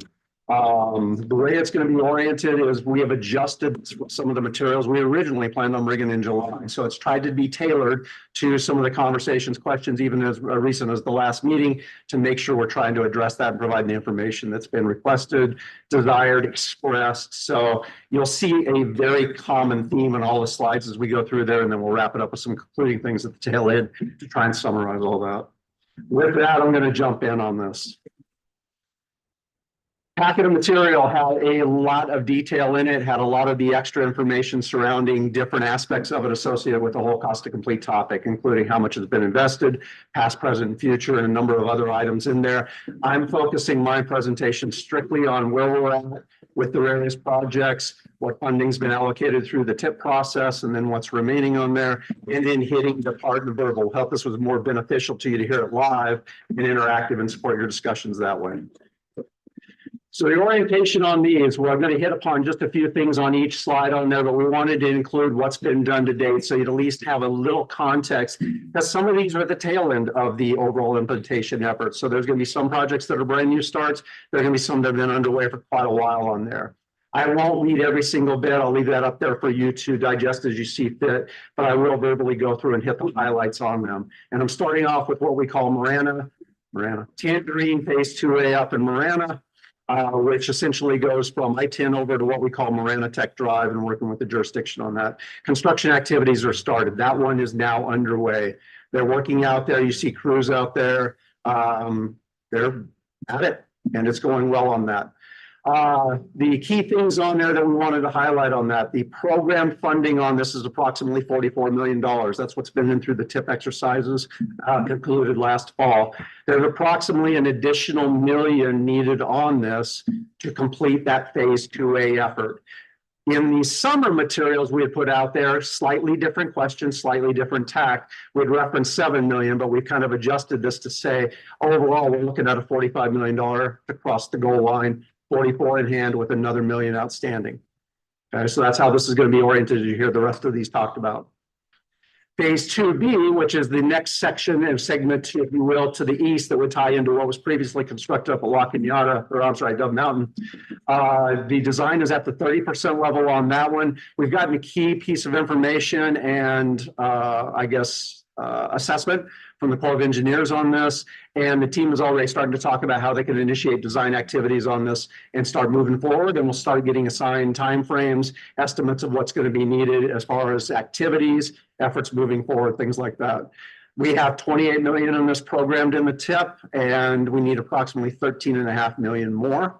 Speaker 6: The way it's going to be oriented is we have adjusted some of the materials we originally planned on bringing in July. So it's tried to be tailored to some of the conversations, questions, even as recent as the last meeting, to make sure we're trying to address that and provide the information that's been requested, desired, expressed. So you'll see a very common theme in all the slides as we go through there, and then we'll wrap it up with some concluding things at the tail end to try and summarize all that. With that, I'm going to jump in on this. Packet of material had a lot of detail in it, had a lot of the extra information surrounding different aspects of it associated with the whole cost to complete topic, including how much has been invested, past, present, and future, and a number of other items in there. I'm focusing my presentation strictly on where we're at with the various projects, what funding's been allocated through the TIP process, and then what's remaining on there, and then hitting the part of verbal health. This was more beneficial to you to hear it live and interactive and support your discussions that way. So the orientation on these, well, I'm going to hit upon just a few things on each slide on there, but we wanted to include what's been done to date, so you'd at least have a little context, because some of these are at the tail end of the overall implementation effort. So there's going to be some projects that are brand new starts. There are going to be some that have been underway for quite a while on there. I won't read every single bit. I'll leave that up there for you to digest as you see fit, but I will verbally go through and hit the highlights on them. And I'm starting off with what we call Marana, Tangerine Phase 2A up in Marana. Which essentially goes from I-10 over to what we call Marana Tech Drive, and working with the jurisdiction on that. Construction activities are started. That one is now underway. They're working out there. You see crews out there. They're at it, and it's going well on that. The key things on there that we wanted to highlight on that, the program funding on this is approximately $44 million. That's what's been in through the TIP exercises concluded last fall. There's approximately an additional $1 million needed on this to complete that Phase 2A effort. In the summer materials we had put out there, slightly different questions, slightly different tack. We'd reference $7 million, but we've kind of adjusted this to say, overall, we're looking at a $45 million to cross the goal line, 44 in hand with another $1 million outstanding. Okay, so that's how this is going to be oriented as you hear the rest of these talked about. Phase 2B, which is the next section and segment, if you will, to the east that would tie into what was previously constructed up at La Cañada, or I'm sorry, Dove Mountain. The design is at the 30% level on that one. We've gotten a key piece of information and assessment from the Corps of Engineers on this. And the team is already starting to talk about how they can initiate design activities on this and start moving forward. And we'll start getting assigned timeframes, estimates of what's going to be needed as far as activities, efforts moving forward, things like that. We have 28 million in this programmed in the TIP, and we need approximately 13.5 million more,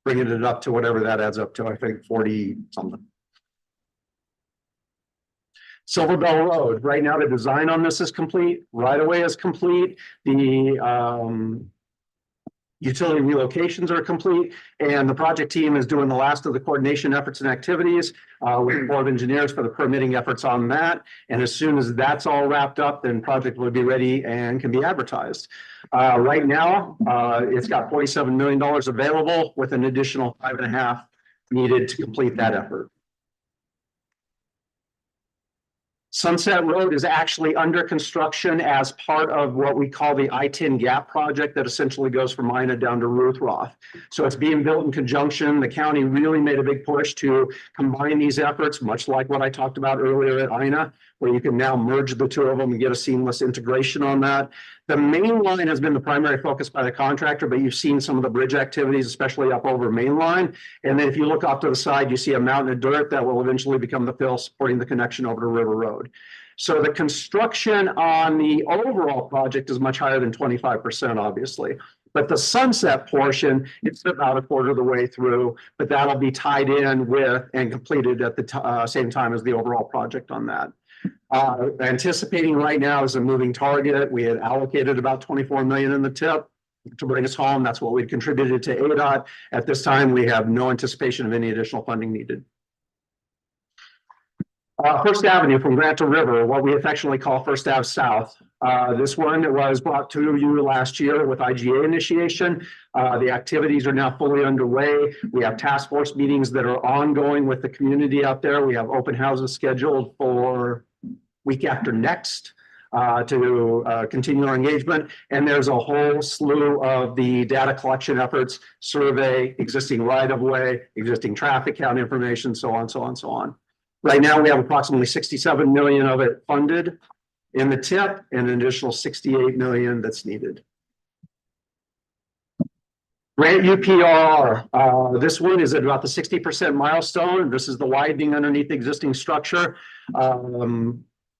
Speaker 6: bringing it up to whatever that adds up to, I think 40 something. Silver Bell Road, right now the design on this is complete, right away is complete. The Utility relocations are complete, and the project team is doing the last of the coordination efforts and activities with the Corps of Engineers for the permitting efforts on that. And as soon as that's all wrapped up, then project will be ready and can be advertised. Right now, it's got $47 million available with an additional 5.5 needed to complete that effort. Sunset Road is actually under construction as part of what we call the I-10 Gap project that essentially goes from Ina down to Ruthroth. So it's being built in conjunction. The county really made a big push to combine these efforts, much like what I talked about earlier at Ina, where you can now merge the two of them and get a seamless integration on that. The main line has been the primary focus by the contractor, but you've seen some of the bridge activities, especially up over main line. And then if you look off to the side, you see a mountain of dirt that will eventually become the fill supporting the connection over to River Road. So the construction on the overall project is much higher than 25%, obviously. But the sunset portion, it's about a quarter of the way through, but that'll be tied in with and completed at the same time as the overall project on that. Anticipating right now is a moving target. We had allocated about 24 million in the tip to bring us home. That's what we contributed to ADOT. At this time, we have no anticipation of any additional funding needed. First Avenue from Grant to River, what we affectionately call First Ave South. This one was brought to you last year with IGA initiation. The activities are now fully underway. We have task force meetings that are ongoing with the community out there. We have open houses scheduled for week after next to continue our engagement. And there's a whole slew of the data collection efforts, survey, existing right-of-way, existing traffic count information, so on, so on, so on. Right now, we have approximately 67 million of it funded in the tip and an additional 68 million that's needed. Grant UPR, this one is at about the 60% milestone. This is the widening underneath the existing structure.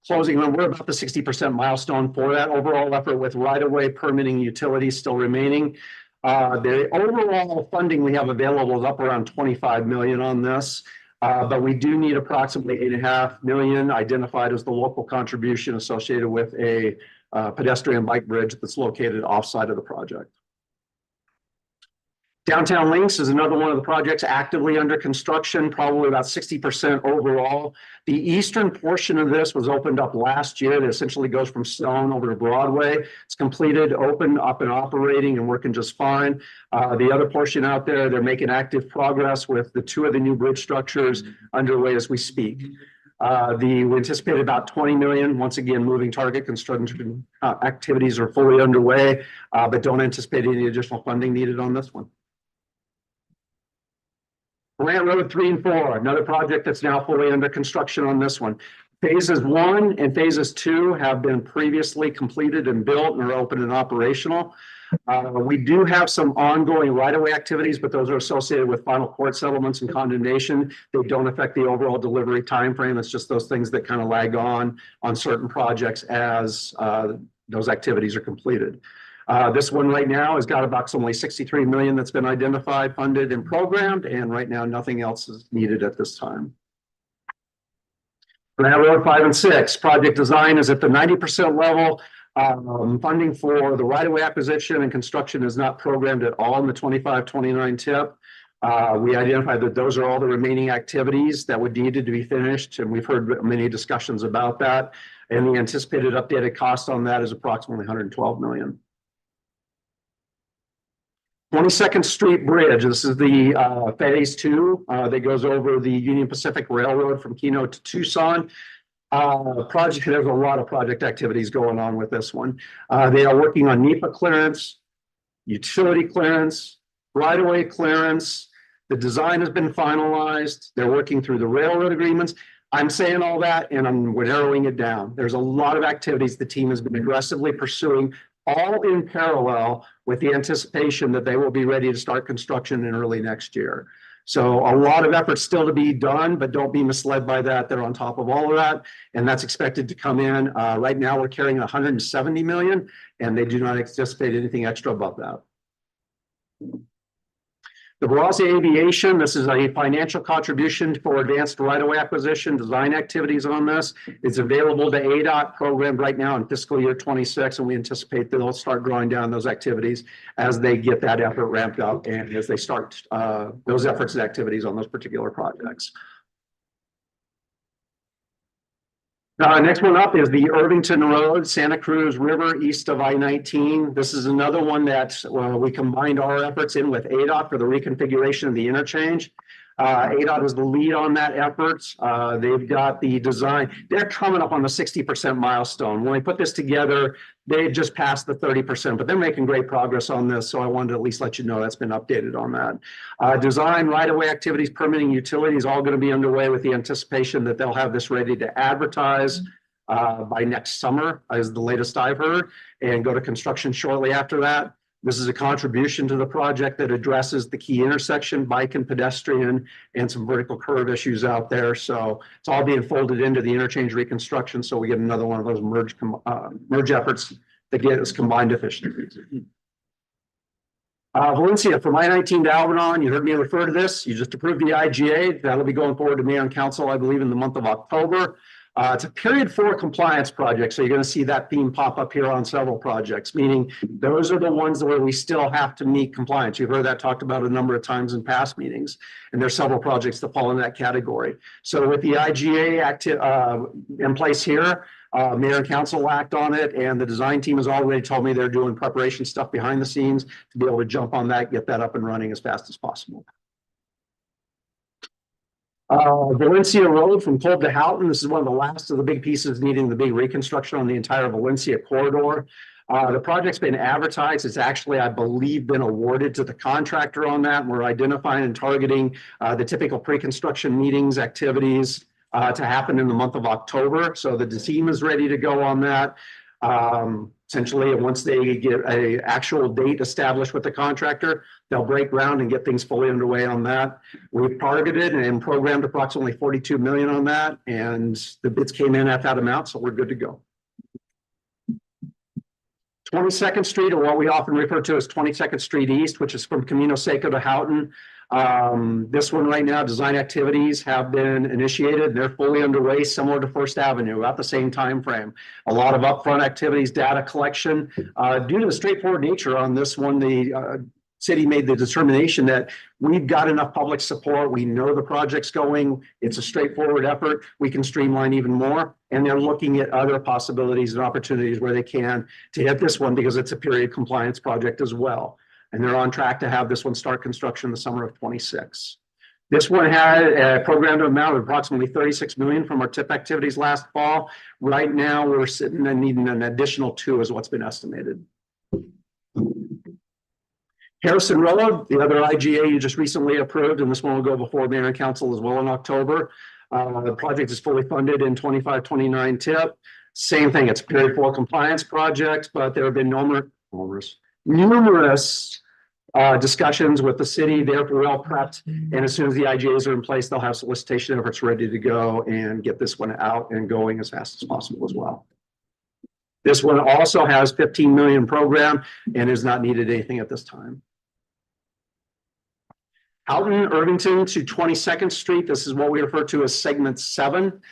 Speaker 6: Closing on, we're about the 60% milestone for that overall effort with right-of-way permitting utilities still remaining. The overall funding we have available is up around 25 million on this. But we do need approximately 8.5 million identified as the local contribution associated with a pedestrian bike bridge that's located offsite of the project. Downtown Links is another one of the projects actively under construction, probably about 60% overall. The eastern portion of this was opened up last year. It essentially goes from Stone over to Broadway. It's completed, open, up and operating and working just fine. The other portion out there, they're making active progress with the two of the new bridge structures underway as we speak. We anticipated about 20 million. Once again, moving target construction activities are fully underway, but don't anticipate any additional funding needed on this one. Grant Road 3 and 4, another project that's now fully under construction on this one. Phases 1 and phases 2 have been previously completed and built and are open and operational. We do have some ongoing right-of-way activities, but those are associated with final court settlements and condemnation. They don't affect the overall delivery timeframe. It's just those things that kind of lag on certain projects as those activities are completed. This one right now has got approximately 63 million that's been identified, funded, and programmed, and right now nothing else is needed at this time. Grant Road 5 and 6, project design is at the 90% level. Funding for the right-of-way acquisition and construction is not programmed at all in the 25-29 tip. We identified that those are all the remaining activities that would needed to be finished, and we've heard many discussions about that. And the anticipated updated cost on that is approximately 112 million. 22nd Street Bridge, this is the phase 2 that goes over the Union Pacific Railroad from Keno to Tucson. Project, there's a lot of project activities going on with this one. They are working on NEPA clearance, utility clearance, right-of-way clearance. The design has been finalized. They're working through the railroad agreements. I'm saying all that and we're narrowing it down. There's a lot of activities the team has been aggressively pursuing, all in parallel with the anticipation that they will be ready to start construction in early next year. So a lot of effort still to be done, but don't be misled by that. They're on top of all of that, and that's expected to come in. Right now, we're carrying 170 million, and they do not anticipate anything extra above that. The Velocity Aviation, this is a financial contribution for advanced right-of-way acquisition, design activities on this. It's available to ADOT program right now in fiscal year 26, and we anticipate that they'll start drawing down those activities as they get that effort ramped up and as they start those efforts and activities on those particular projects. Next one up is the Irvington Road, Santa Cruz River, east of I-19. This is another one that we combined our efforts in with ADOT for the reconfiguration of the interchange. ADOT is the lead on that effort. They've got the design. They're coming up on the 60% milestone. When we put this together, they just passed the 30%, but they're making great progress on this. So I wanted to at least let you know that's been updated on that. Design, right-of-way activities, permitting, utilities, all going to be underway with the anticipation that they'll have this ready to advertise by next summer, is the latest I've heard, and go to construction shortly after that. This is a contribution to the project that addresses the key intersection, bike and pedestrian, and some vertical curve issues out there. So it's all being folded into the interchange reconstruction. So we get another one of those merge efforts that get us combined efficiencies. Valencia, from I-19 to Albion, you heard me refer to this. You just approved the IGA. That'll be going forward to me on council, I believe, in the month of October. It's a period 4 compliance project. So you're going to see that theme pop up here on several projects, meaning those are the ones where we still have to meet compliance. You've heard that talked about a number of times in past meetings, and there's several projects that fall in that category. So with the IGA in place here, mayor and council will act on it, and the design team has already told me they're doing preparation stuff behind the scenes to be able to jump on that, get that up and running as fast as possible. Valencia Road from Kolb to Houghton. This is one of the last of the big pieces needing the big reconstruction on the entire Valencia corridor. The project's been advertised. It's actually, I believe, been awarded to the contractor on that. We're identifying and targeting the typical pre-construction meetings, activities to happen in the month of October. So the team is ready to go on that. Essentially, once they get an actual date established with the contractor, they'll break ground and get things fully underway on that. We've targeted and programmed approximately 42 million on that, and the bids came in at that amount, so we're good to go. 22nd Street, or what we often refer to as 22nd Street East, which is from Camino Seco to Houghton. This one right now, design activities have been initiated. They're fully underway, similar to First Avenue, about the same time frame. A lot of upfront activities, data collection. Due to the straightforward nature on this one, the city made the determination that we've got enough public support. We know the project's going. It's a straightforward effort. We can streamline even more. And they're looking at other possibilities and opportunities where they can to hit this one because it's a period compliance project as well. And they're on track to have this one start construction in the summer of 26. This one had a programmed amount of approximately 36 million from our TIP activities last fall. Right now, we're sitting and needing an additional 2 is what's been estimated. Harrison Road, the other IGA you just recently approved, and this one will go before mayor and council as well in October. The project is fully funded in 25-29 TIP. Same thing, it's a period 4 compliance project, but there have been numerous discussions with the city. They're well prepped, and as soon as the IGAs are in place, they'll have solicitation efforts ready to go and get this one out and going as fast as possible as well. This one also has 15 million program and has not needed anything at this time. Houghton, Irvington to 22nd Street. This is what we refer to as segment 7.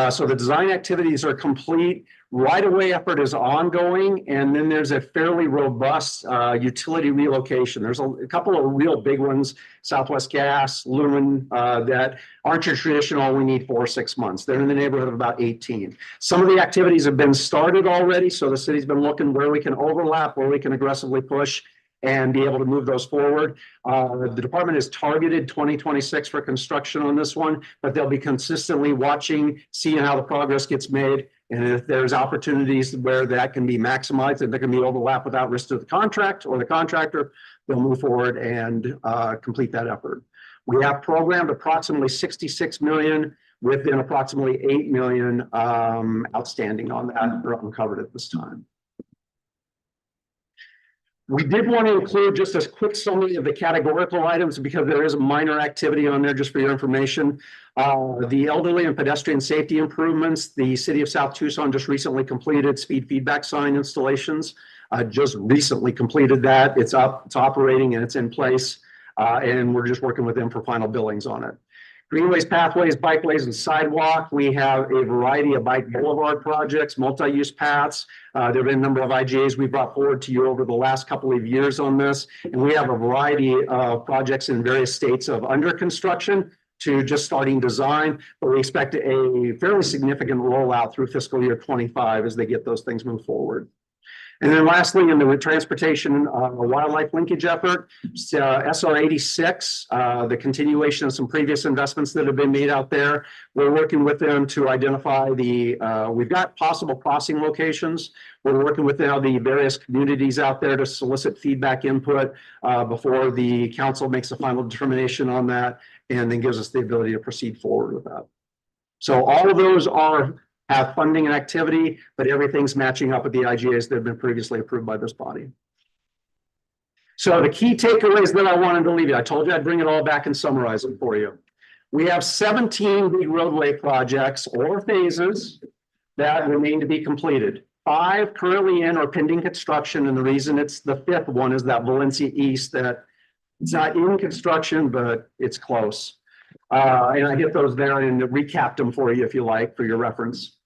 Speaker 6: So the design activities are complete. Right-of-way effort is ongoing, and then there's a fairly robust utility relocation. There's a couple of real big ones, Southwest Gas, Lumen, that aren't your traditional, we need 4 or 6 months. They're in the neighborhood of about 18. Some of the activities have been started already, so the city's been looking where we can overlap, where we can aggressively push and be able to move those forward. The department is targeted 2026 for construction on this one, but they'll be consistently watching, seeing how the progress gets made. And if there's opportunities where that can be maximized and there can be overlap without risk to the contract or the contractor, they'll move forward and complete that effort. We have programmed approximately 66 million within approximately 8 million outstanding on that or uncovered at this time. We did want to include just a quick summary of the categorical items because there is a minor activity on there just for your information. The elderly and pedestrian safety improvements, the city of South Tucson just recently completed speed feedback sign installations. Just recently completed that. It's up, it's operating, and it's in place. And we're just working with them for final billings on it. Greenways, pathways, bikeways, and sidewalk. We have a variety of bike boulevard projects, multi-use paths. There have been a number of IGAs we brought forward to you over the last couple of years on this. And we have a variety of projects in various states of under construction to just starting design, but we expect a fairly significant rollout through fiscal year 25 as they get those things moved forward. And then lastly, in the transportation wildlife linkage effort, SR 86, the continuation of some previous investments that have been made out there. We're working with them to identify we've got possible crossing locations. We're working with now the various communities out there to solicit feedback input before the council makes a final determination on that and then gives us the ability to proceed forward with that. So all of those have funding and activity, but everything's matching up with the IGAs that have been previously approved by this body. So the key takeaways that I wanted to leave you, I told you I'd bring it all back and summarize it for you. We have 17 big roadway projects or phases that remain to be completed. 5 currently in or pending construction, and the reason it's the 5th one is that Valencia East that it's not in construction, but it's close. And I get those there and recapped them for you if you like, for your reference.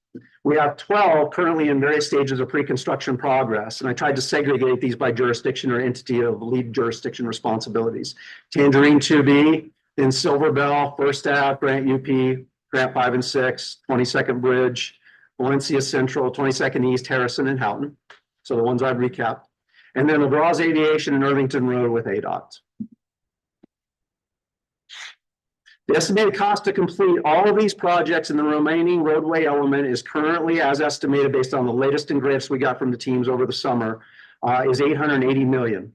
Speaker 6: We have 12 currently in various stages of pre-construction progress, and I tried to segregate these by jurisdiction or entity of lead jurisdiction responsibilities. Tangerine 2B, then Silver Bell, First Ave, Grant UP, Grant 5 and 6, 22nd Bridge, Valencia Central, 22nd East, Harrison, and Houghton. So the ones I've recapped. And then LaGrange Aviation and Irvington Road with ADOT. The estimated cost to complete all of these projects in the remaining roadway element is currently, as estimated based on the latest and greatest we got from the teams over the summer, is $880 million.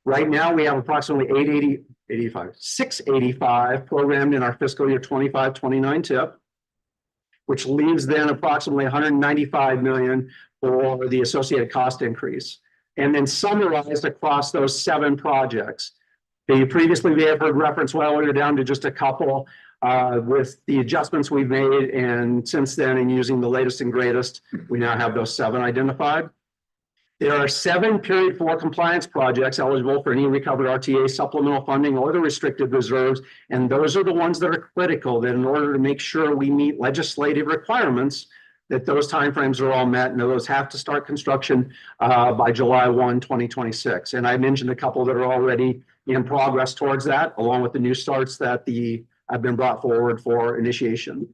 Speaker 6: Right now, we have approximately 685 programmed in our fiscal year 25-29 TIP, which leaves then approximately $195 million for the associated cost increase. And then summarized across those 7 projects. Previously, we have heard reference, well, we're down to just a couple with the adjustments we've made. And since then, and using the latest and greatest, we now have those 7 identified. There are 7 period 4 compliance projects eligible for any recovered RTA supplemental funding or the restricted reserves. And those are the ones that are critical that in order to make sure we meet legislative requirements, that those timeframes are all met and those have to start construction by July 1, 2026. And I mentioned a couple that are already in progress towards that, along with the new starts that have been brought forward for initiation.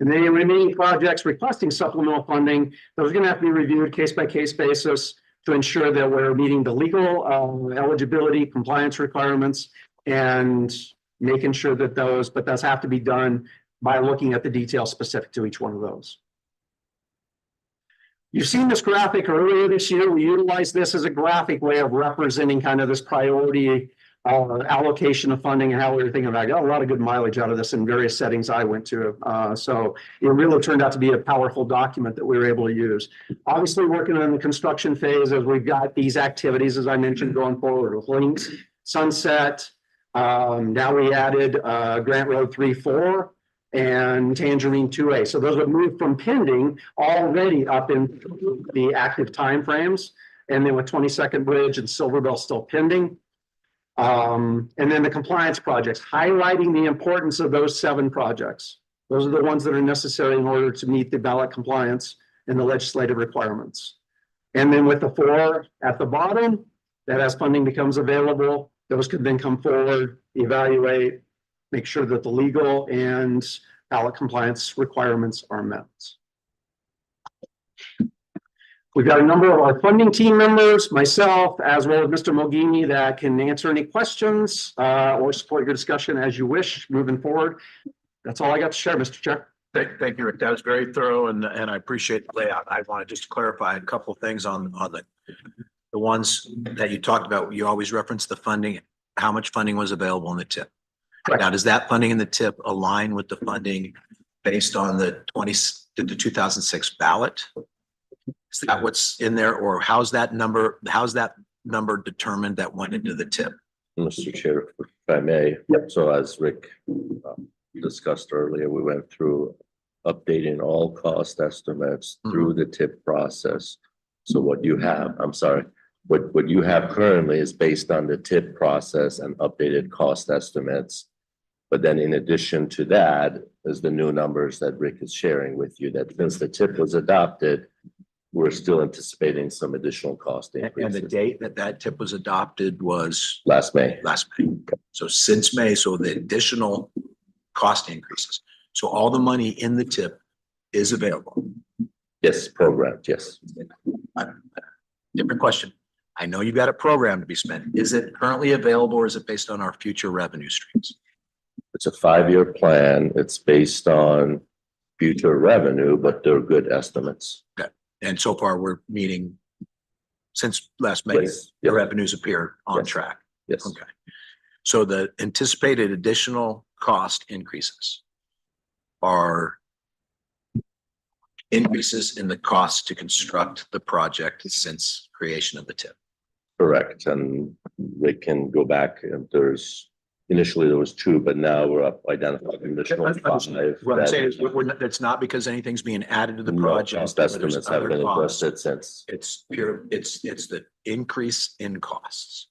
Speaker 6: And then the remaining projects requesting supplemental funding, those are going to have to be reviewed case by case basis to ensure that we're meeting the legal eligibility compliance requirements and making sure that those have to be done by looking at the details specific to each one of those. You've seen this graphic earlier this year. We utilized this as a graphic way of representing kind of this priority allocation of funding and how we were thinking about it. I got a lot of good mileage out of this in various settings I went to. So it really turned out to be a powerful document that we were able to use. Obviously, working on the construction phase as we've got these activities, as I mentioned, going forward with Links, Sunset. Now we added Grant Road 3-4. And Tangerine 2A. So those have moved from pending already up in the active timeframes. And then with 22nd Bridge and Silver Bell still pending. And then the compliance projects, highlighting the importance of those 7 projects. Those are the ones that are necessary in order to meet the ballot compliance and the legislative requirements. And then with the 4 at the bottom, that as funding becomes available, those could then come forward, evaluate, make sure that the legal and ballot compliance requirements are met. We've got a number of our funding team members, myself, as well as Mr. Mogini, that can answer any questions or support your discussion as you wish moving forward. That's all I got to share, Mr. Chair.
Speaker 1: Thank you, Rick. That was very thorough and I appreciate the layout. I want to just clarify a couple of things on the ones that you talked about. You always reference the funding, how much funding was available in the TIP.
Speaker 6: Correct.
Speaker 1: Now, does that funding in the TIP align with the funding based on the 2006 ballot? Is that what's in there, or how's that number determined that went into the TIP?
Speaker 2: Mr. Chair, if I may.
Speaker 6: Yep.
Speaker 2: So as Rick discussed earlier, we went through updating all cost estimates through the TIP process. So what you have, I'm sorry, What you have currently is based on the TIP process and updated cost estimates. But then in addition to that is the new numbers that Rick is sharing with you, that since the TIP was adopted, we're still anticipating some additional cost
Speaker 1: And the
Speaker 2: increases.
Speaker 1: date that that tip was adopted was
Speaker 2: Last May.
Speaker 1: last May. So since May, so the additional cost increases. So all the money in the tip is available.
Speaker 2: Yes, programmed, yes.
Speaker 1: Different question. I know you've got a program to be spent. Is it currently available or is it based on our future revenue streams?
Speaker 2: It's a 5-year plan. It's based on future revenue, but they're good estimates.
Speaker 1: Okay. And so far we're meeting since last May,
Speaker 2: Yes.
Speaker 1: the revenues appear on
Speaker 2: Yes.
Speaker 1: track.
Speaker 2: Yes.
Speaker 1: Okay. So the anticipated additional cost increases are increases in the cost to construct the project since creation of the tip.
Speaker 2: Correct. And they can go back and initially there was 2, but now we're up identifying additional 5.
Speaker 1: What I'm saying is, it's not because anything's being added to the project.
Speaker 2: Cost
Speaker 1: but there's
Speaker 2: estimates have
Speaker 1: other
Speaker 2: been
Speaker 1: costs.
Speaker 2: adjusted since.
Speaker 1: It's pure, it's the increase in costs.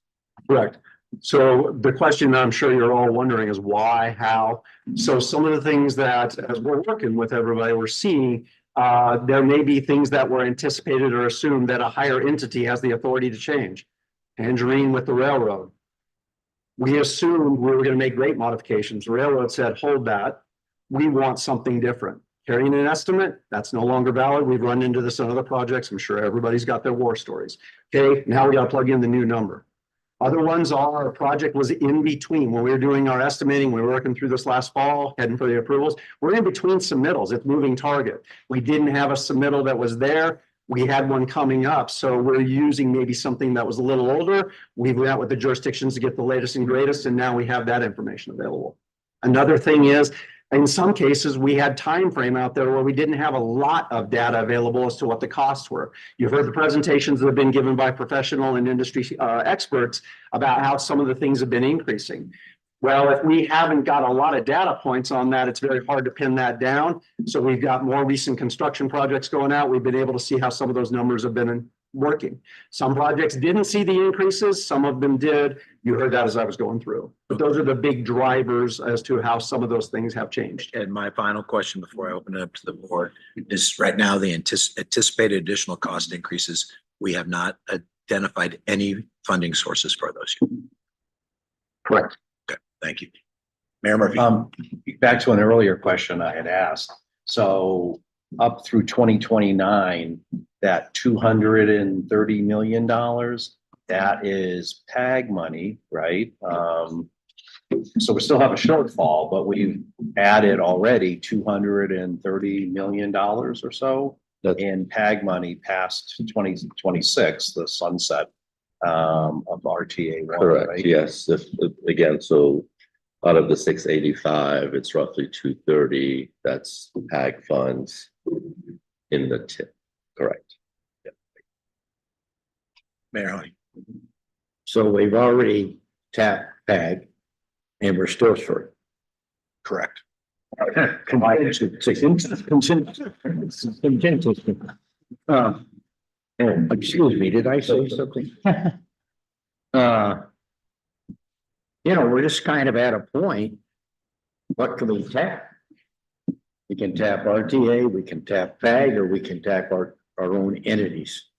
Speaker 6: Correct. So the question I'm sure you're all wondering is why, how? So some of the things that as we're working with everybody, we're seeing there may be things that were anticipated or assumed that a higher entity has the authority to change. Tangerine with the railroad. We assumed we were going to make rate modifications. The railroad said, hold that. We want something different. Carrying an estimate, that's no longer valid. We've run into this on other projects. I'm sure everybody's got their war stories. Okay, now we got to plug in the new number. Other ones are, our project was in between. When we were doing our estimating, we were working through this last fall, heading for the approvals. We're in between submittals. It's moving target. We didn't have a submittal that was there. We had one coming up. So we're using maybe something that was a little older. We went out with the jurisdictions to get the latest and greatest, and now we have that information available. Another thing is, in some cases, we had time frame out there where we didn't have a lot of data available as to what the costs were. You've heard the presentations that have been given by professional and industry experts about how some of the things have been increasing. Well, if we haven't got a lot of data points on that, it's very hard to pin that down. So we've got more recent construction projects going out. We've been able to see how some of those numbers have been working. Some projects didn't see the increases, some of them did. You heard that as I was going through. But those are the big drivers as to how some of those things have changed.
Speaker 1: And my final question before I open it up to the board is right now, the anticipated additional cost increases, we have not identified any funding sources for those yet.
Speaker 6: Correct.
Speaker 1: Okay, thank you. Mayor Murphy.
Speaker 10: Back to an earlier question I had asked. So up through 2029, that $230 million, that is PAG money, right? So we still have a shortfall, but we've added already $230 million or so in PAG money past 2026, the sunset of RTA.
Speaker 2: Correct,
Speaker 10: right?
Speaker 2: yes. Again, so out of the 685, it's roughly 230. That's PAG funds in the tip. Correct. Yep.
Speaker 1: Mayor Honey.
Speaker 11: So we've already tapped PAG and we're still short.
Speaker 1: Correct.
Speaker 11: Excuse me, did I say something? We're just kind of at a point. What can we tap? We can tap RTA, we can tap PAG, or we can tap our own entities.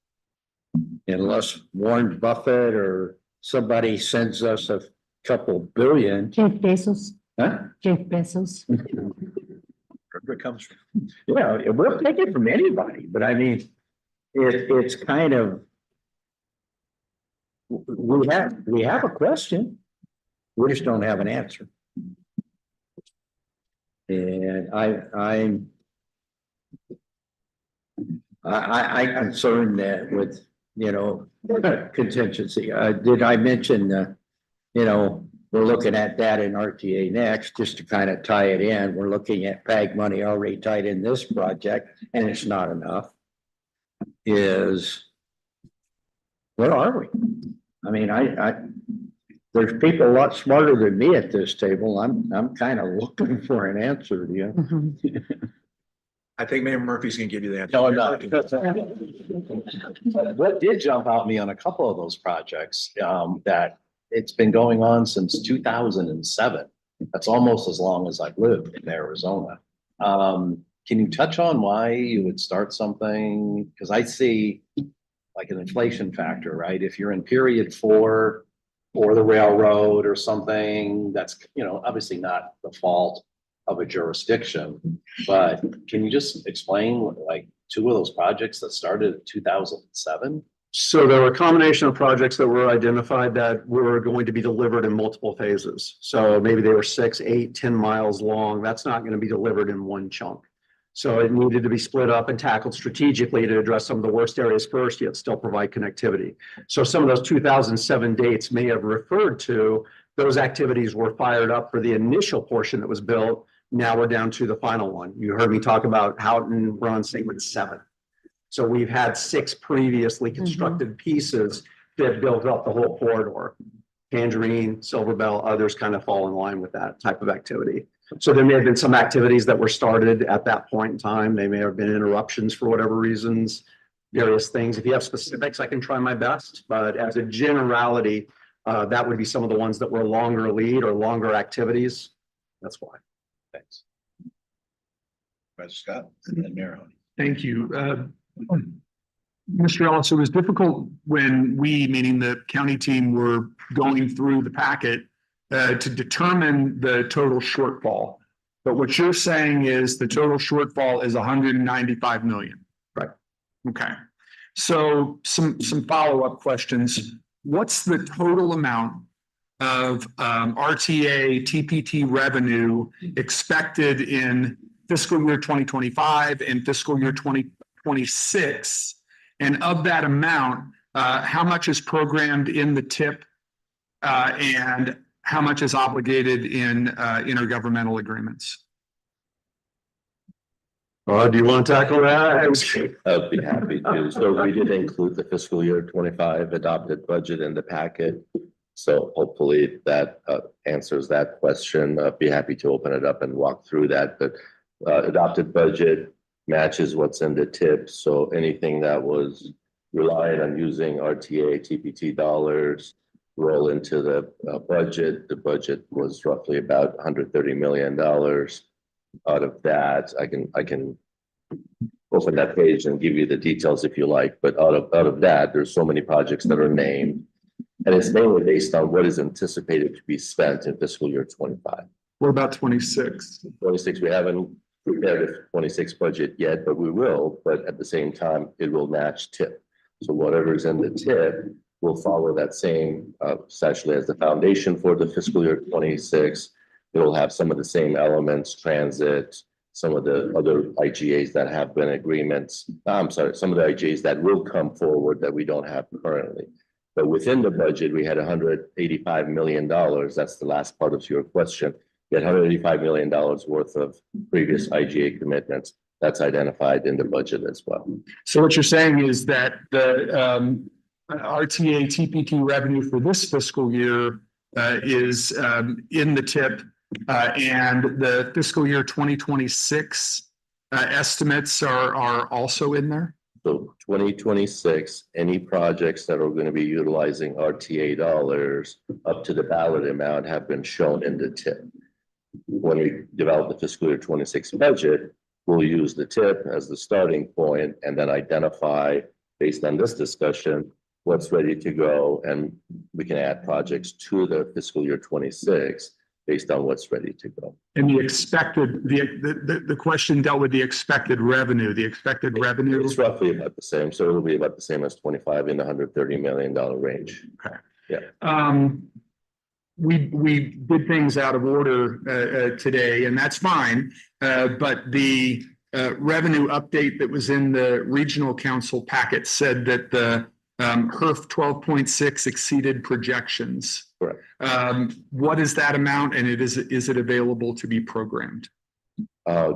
Speaker 11: Unless Warren Buffett or somebody sends us a couple billion.
Speaker 8: Jeff Bezos.
Speaker 11: Huh?
Speaker 8: Jeff Bezos.
Speaker 1: Where it comes from.
Speaker 11: Yeah, we'll take it from anybody, but I mean, it's kind of. We have a question. We just don't have an answer. And I'm concerned that with, contingency. Did I mention, we're looking at that in RTA next, just to kind of tie it in. We're looking at PAG money already tied in this project, and it's not enough. Where are we? I mean, there's people a lot smarter than me at this table. I'm kind of looking for an answer to you.
Speaker 1: I think Mayor Murphy's gonna give you the answer.
Speaker 10: No, I'm not. What did jump out at me on a couple of those projects, that it's been going on since 2007. That's almost as long as I've lived in Arizona. Can you touch on why you would start something? Because I see like an inflation factor, right? If you're in period 4 or the railroad or something, that's, obviously not the fault of a jurisdiction. But can you just explain like 2 of those projects that started in 2007?
Speaker 6: So there were a combination of projects that were identified that were going to be delivered in multiple phases. So maybe they were 6, 8, 10 miles long. That's not going to be delivered in one chunk. So it needed to be split up and tackled strategically to address some of the worst areas first, yet still provide connectivity. So some of those 2007 dates may have referred to those activities were fired up for the initial portion that was built. Now we're down to the final one. You heard me talk about Houghton, we're on segment 7. So we've had 6 previously constructed pieces that built up the whole corridor. Tangerine, Silver Bell, others kind of fall in line with that type of activity. So there may have been some activities that were started at that point in time. They may have been interruptions for whatever reasons, various things. If you have specifics, I can try my best. But as a generality, that would be some of the ones that were longer lead or longer activities. That's why.
Speaker 10: Thanks.
Speaker 15: Scott and then Mayor Honey.
Speaker 9: Thank you. Mr. Ellis, it was difficult when we, meaning the county team, were going through the packet to determine the total shortfall. But what you're saying is the total shortfall is 195 million.
Speaker 6: Right.
Speaker 9: Okay. So some follow-up questions. What's the total amount of RTA TPT revenue expected in fiscal year 2025 and fiscal year 2026? And of that amount, how much is programmed in the TIP and how much is obligated in intergovernmental agreements?
Speaker 6: Do you want to tackle that?
Speaker 2: I'd be happy to. So we did include the fiscal year 25 adopted budget in the packet. So hopefully that answers that question. I'd be happy to open it up and walk through that. But adopted budget matches what's in the TIP. So anything that was relying on using RTA, TPT dollars roll into the budget. The budget was roughly about $130 million. Out of that, I can open that page and give you the details if you like. But out of that, there's so many projects that are named. And it's mainly based on what is anticipated to be spent in fiscal year 25.
Speaker 9: What about 26?
Speaker 2: 26, we haven't prepared a 26 budget yet, but we will. But at the same time, it will match TIP. So whatever's in the TIP will follow that same, essentially as the foundation for the fiscal year 26. It'll have some of the same elements, transit, some of the other IGAs that have been agreements. I'm sorry, some of the IGAs that will come forward that we don't have currently. But within the budget, we had $185 million. That's the last part of your question. We had $185 million worth of previous IGA commitments. That's identified in the budget as well.
Speaker 9: So what you're saying is that the RTA TPT revenue for this fiscal year is in the TIP and the fiscal year 2026 estimates are also in there?
Speaker 2: So 2026, any projects that are going to be utilizing RTA dollars up to the ballot amount have been shown in the TIP. When we develop the fiscal year 26 budget, we'll use the TIP as the starting point and then identify, based on this discussion, what's ready to go. And we can add projects to the fiscal year 26 based on what's ready to go.
Speaker 9: And the expected, the question dealt with the expected revenue,
Speaker 2: It's roughly about the same. So it'll be about the same as 25 in the $130 million range.
Speaker 9: Okay.
Speaker 2: Yeah.
Speaker 9: We did things out of order today, and that's fine. But the revenue update that was in the regional council packet said that the HERF 12.6 exceeded projections.
Speaker 2: Correct.
Speaker 9: What is that amount, and is it available to be programmed?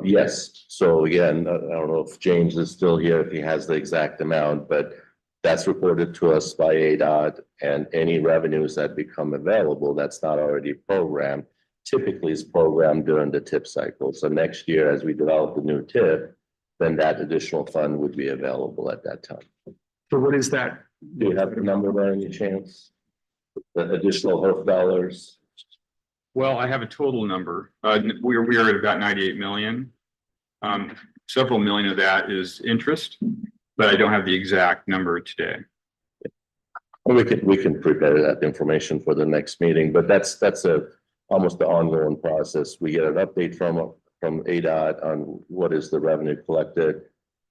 Speaker 2: Yes. So again, I don't know if James is still here, if he has the exact amount, but that's reported to us by ADOT, and any revenues that become available that's not already programmed typically is programmed during the TIP cycle. So next year, as we develop the new TIP, then that additional fund would be available at that time.
Speaker 9: So what is that?
Speaker 2: Do you have the number by any chance? The additional HERF dollars?
Speaker 9: Well, I have a total number. We are at about 98 million. Several million of that is interest, but I don't have the exact number today.
Speaker 2: We can prepare that information for the next meeting, but that's almost the ongoing process. We get an update from ADOT on what is the revenue collected.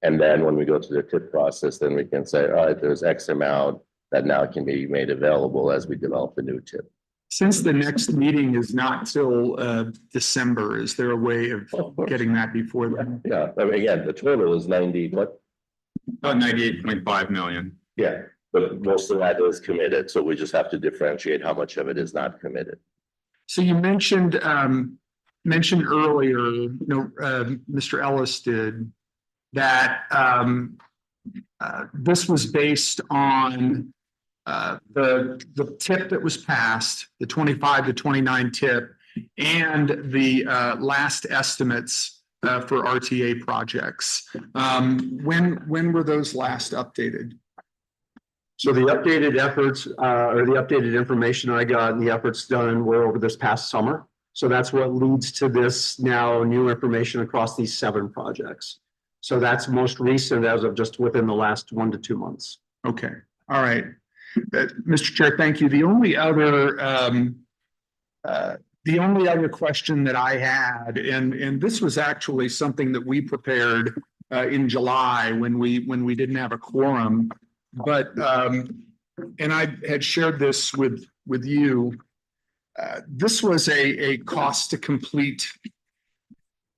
Speaker 2: And then when we go to the tip process, then we can say, all right, there's X amount that now can be made available as we develop the new tip.
Speaker 9: Since the next meeting is not till December, is there a way of getting that before then?
Speaker 2: Yeah, I mean, again, the total is 90, what?
Speaker 9: About 98.5 million.
Speaker 2: Yeah, but most of that is committed, so we just have to differentiate how much of it is not committed.
Speaker 9: So you mentioned earlier, Mr. Ellis did, that this was based on the tip that was passed, the 25 to 29 tip, and the last estimates for RTA projects. When were those last updated?
Speaker 6: So the updated efforts, or the updated information I got and the efforts done were over this past summer. So that's what leads to this now new information across these 7 projects. So that's most recent as of just within the last 1 to 2 months.
Speaker 9: Okay, all right. Mr. Chair, thank you. The only other question that I had, and this was actually something that we prepared in July when we didn't have a quorum, but and I had shared this with you. This was a cost to complete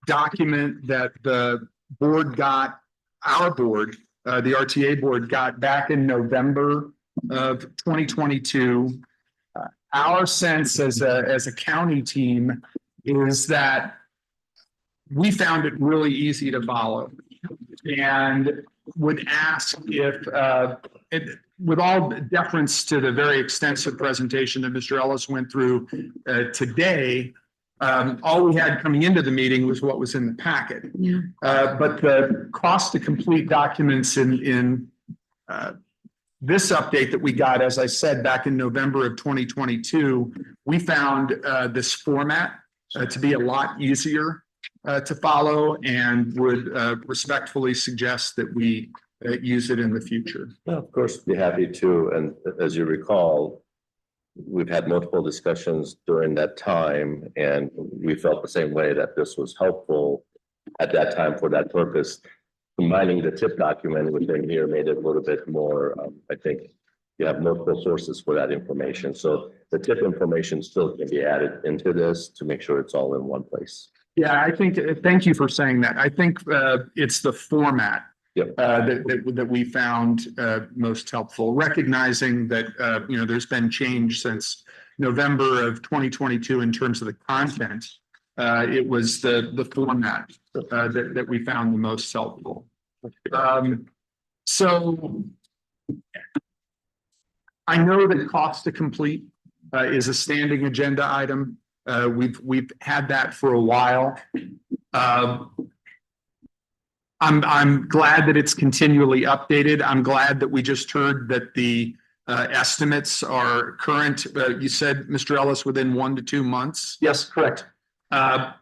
Speaker 9: document that the board got, our board, the RTA board got back in November of 2022. Our sense as a county team is that we found it really easy to follow, and would ask if, with all deference to the very extensive presentation that Mr. Ellis went through today, all we had coming into the meeting was what was in the packet.
Speaker 8: Yeah.
Speaker 9: But the cost to complete documents in this update that we got, as I said, back in November of 2022, we found this format to be a lot easier to follow, and would respectfully suggest that we use it in the future.
Speaker 2: Well, of course, be happy to. And as you recall, we've had multiple discussions during that time, and we felt the same way, that this was helpful at that time for that purpose. Combining the tip document within here made it a little bit more, I think you have multiple sources for that information. So the tip information still can be added into this to make sure it's all in one place.
Speaker 9: Yeah, I think, thank you for saying that. I think it's the format
Speaker 2: Yep.
Speaker 9: that we found most helpful, recognizing that there's been change since November of 2022 in terms of the content. It was the format that we found the most helpful. So I know that cost to complete is a standing agenda item. We've had that for a while. I'm glad that it's continually updated. I'm glad that we just heard that the estimates are current. You said, Mr. Ellis, within 1 to 2 months.
Speaker 6: Yes, correct.
Speaker 9: I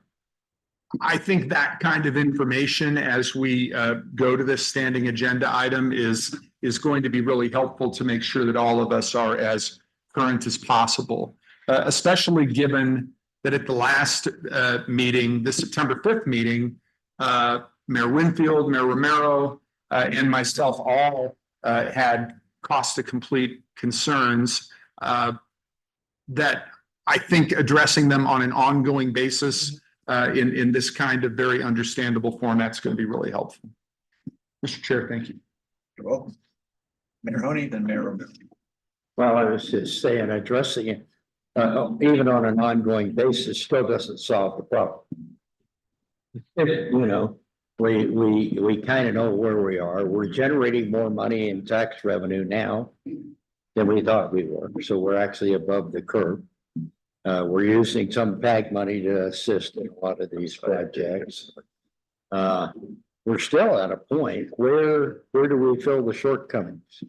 Speaker 9: think that kind of information as we go to this standing agenda item is going to be really helpful to make sure that all of us are as current as possible, especially given that at the last meeting, the September 5th meeting, Mayor Winfield, Mayor Romero, and myself all had cost to complete concerns that I think addressing them on an ongoing basis in this kind of very understandable format is going to be really helpful. Mr. Chair, thank you.
Speaker 1: You're welcome. Mayor Honey, then Mayor Romero.
Speaker 11: Well, I was just saying, addressing it, even on an ongoing basis, still doesn't solve the problem. We kind of know where we are. We're generating more money in tax revenue now than we thought we were. So we're actually above the curve. We're using some PAG money to assist in a lot of these projects. we're still at a point where do we fill the shortcomings?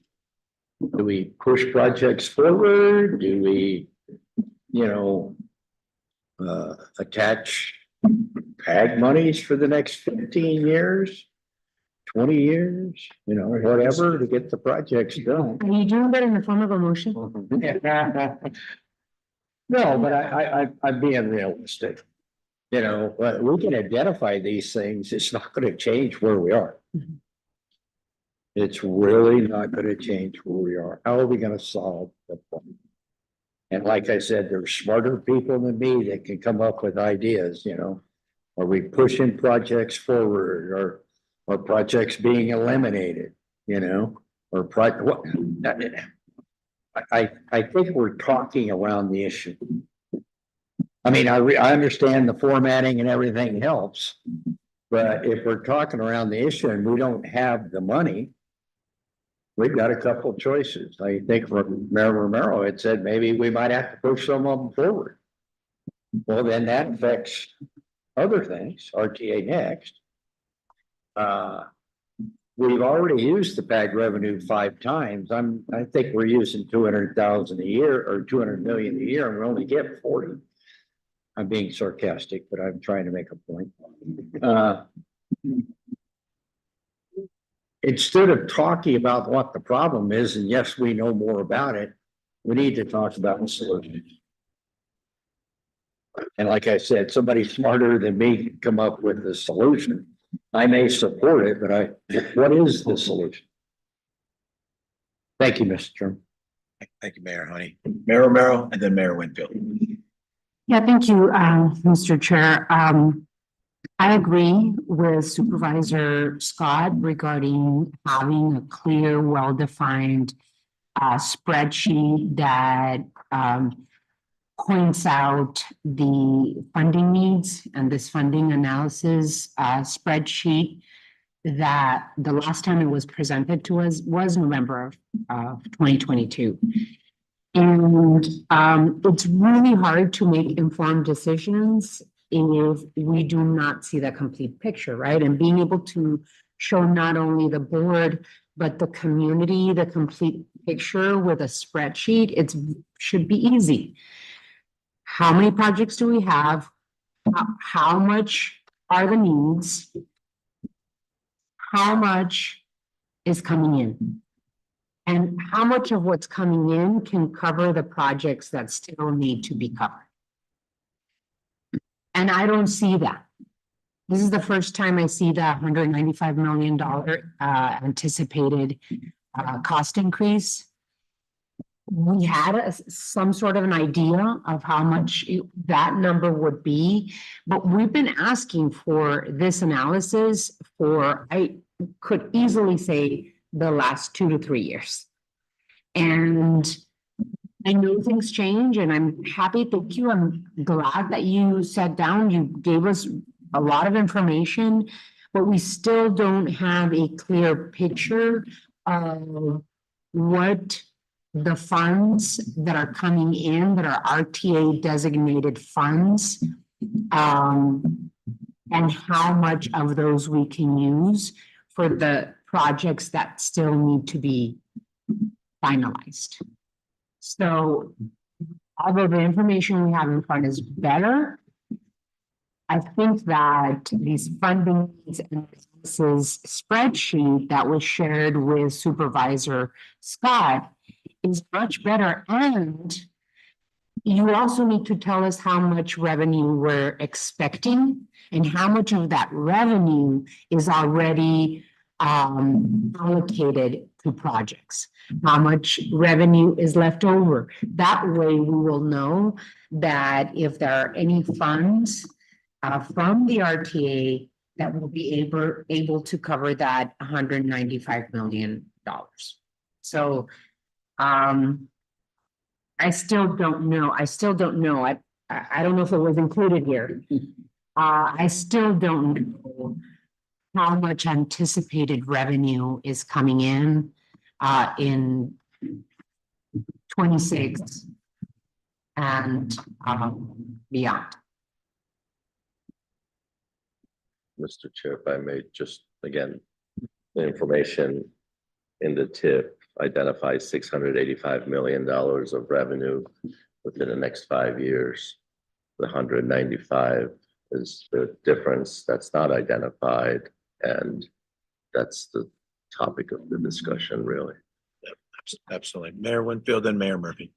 Speaker 11: Do we push projects forward? Do we, attach PAG monies for the next 15 years? 20 years, whatever to get the projects done.
Speaker 8: Are you doing that in the form of a motion?
Speaker 11: No, but I'm being realistic. But we can identify these things. It's not going to change where we are. It's really not going to change where we are. How are we going to solve the problem? And like I said, there's smarter people than me that can come up with ideas, Are we pushing projects forward or are projects being eliminated, or what? I think we're talking around the issue. I mean, I understand the formatting and everything helps, but if we're talking around the issue and we don't have the money, we've got a couple of choices. I think from Mayor Romero, it said maybe we might have to push some of them forward. Well, then that affects other things, RTA next. We've already used the PAG revenue 5 times. I think we're using 200,000 a year or 200 million a year, and we only get 40. I'm being sarcastic, but I'm trying to make a point. Instead of talking about what the problem is, and yes, we know more about it, we need to talk about the solution. And like I said, somebody smarter than me can come up with the solution. I may support it, but what is the solution? Thank you, Mr. Chairman.
Speaker 1: Thank you, Mayor Honey. Mayor Romero and then Mayor Winfield.
Speaker 8: Yeah, thank you, Mr. Chair. I agree with Supervisor Scott regarding having a clear, well-defined spreadsheet that points out the funding needs, and this funding analysis spreadsheet that the last time it was presented to us was November of 2022. And it's really hard to make informed decisions if we do not see the complete picture, right? And being able to show not only the board, but the community, the complete picture with a spreadsheet, it should be easy. How many projects do we have? How much are the needs? How much is coming in? And how much of what's coming in can cover the projects that still need to be covered? And I don't see that. This is the first time I see that $195 million anticipated cost increase. We had some sort of an idea of how much that number would be, but we've been asking for this analysis for, I could easily say, the last 2 to 3 years. And I know things change, and I'm happy. Thank you. I'm glad that you sat down. You gave us a lot of information, but we still don't have a clear picture of what the funds that are coming in, that are RTA designated funds, and how much of those we can use for the projects that still need to be finalized. So although the information we have in front is better, I think that these funding needs and resources spreadsheet that was shared with Supervisor Scott is much better. And you also need to tell us how much revenue we're expecting and how much of that revenue is already allocated to projects. How much revenue is left over? That way we will know that if there are any funds from the RTA that will be able to cover that $195 million. So I still don't know. I don't know if it was included here. I still don't know how much anticipated revenue is coming in 26 and beyond.
Speaker 2: Mr. Chair, if I may just again, the information in the tip identifies $685 million of revenue within the next 5 years. The 195 is the difference that's not identified, and that's the topic of the discussion, really.
Speaker 1: Absolutely. Mayor Winfield and Mayor Murphy.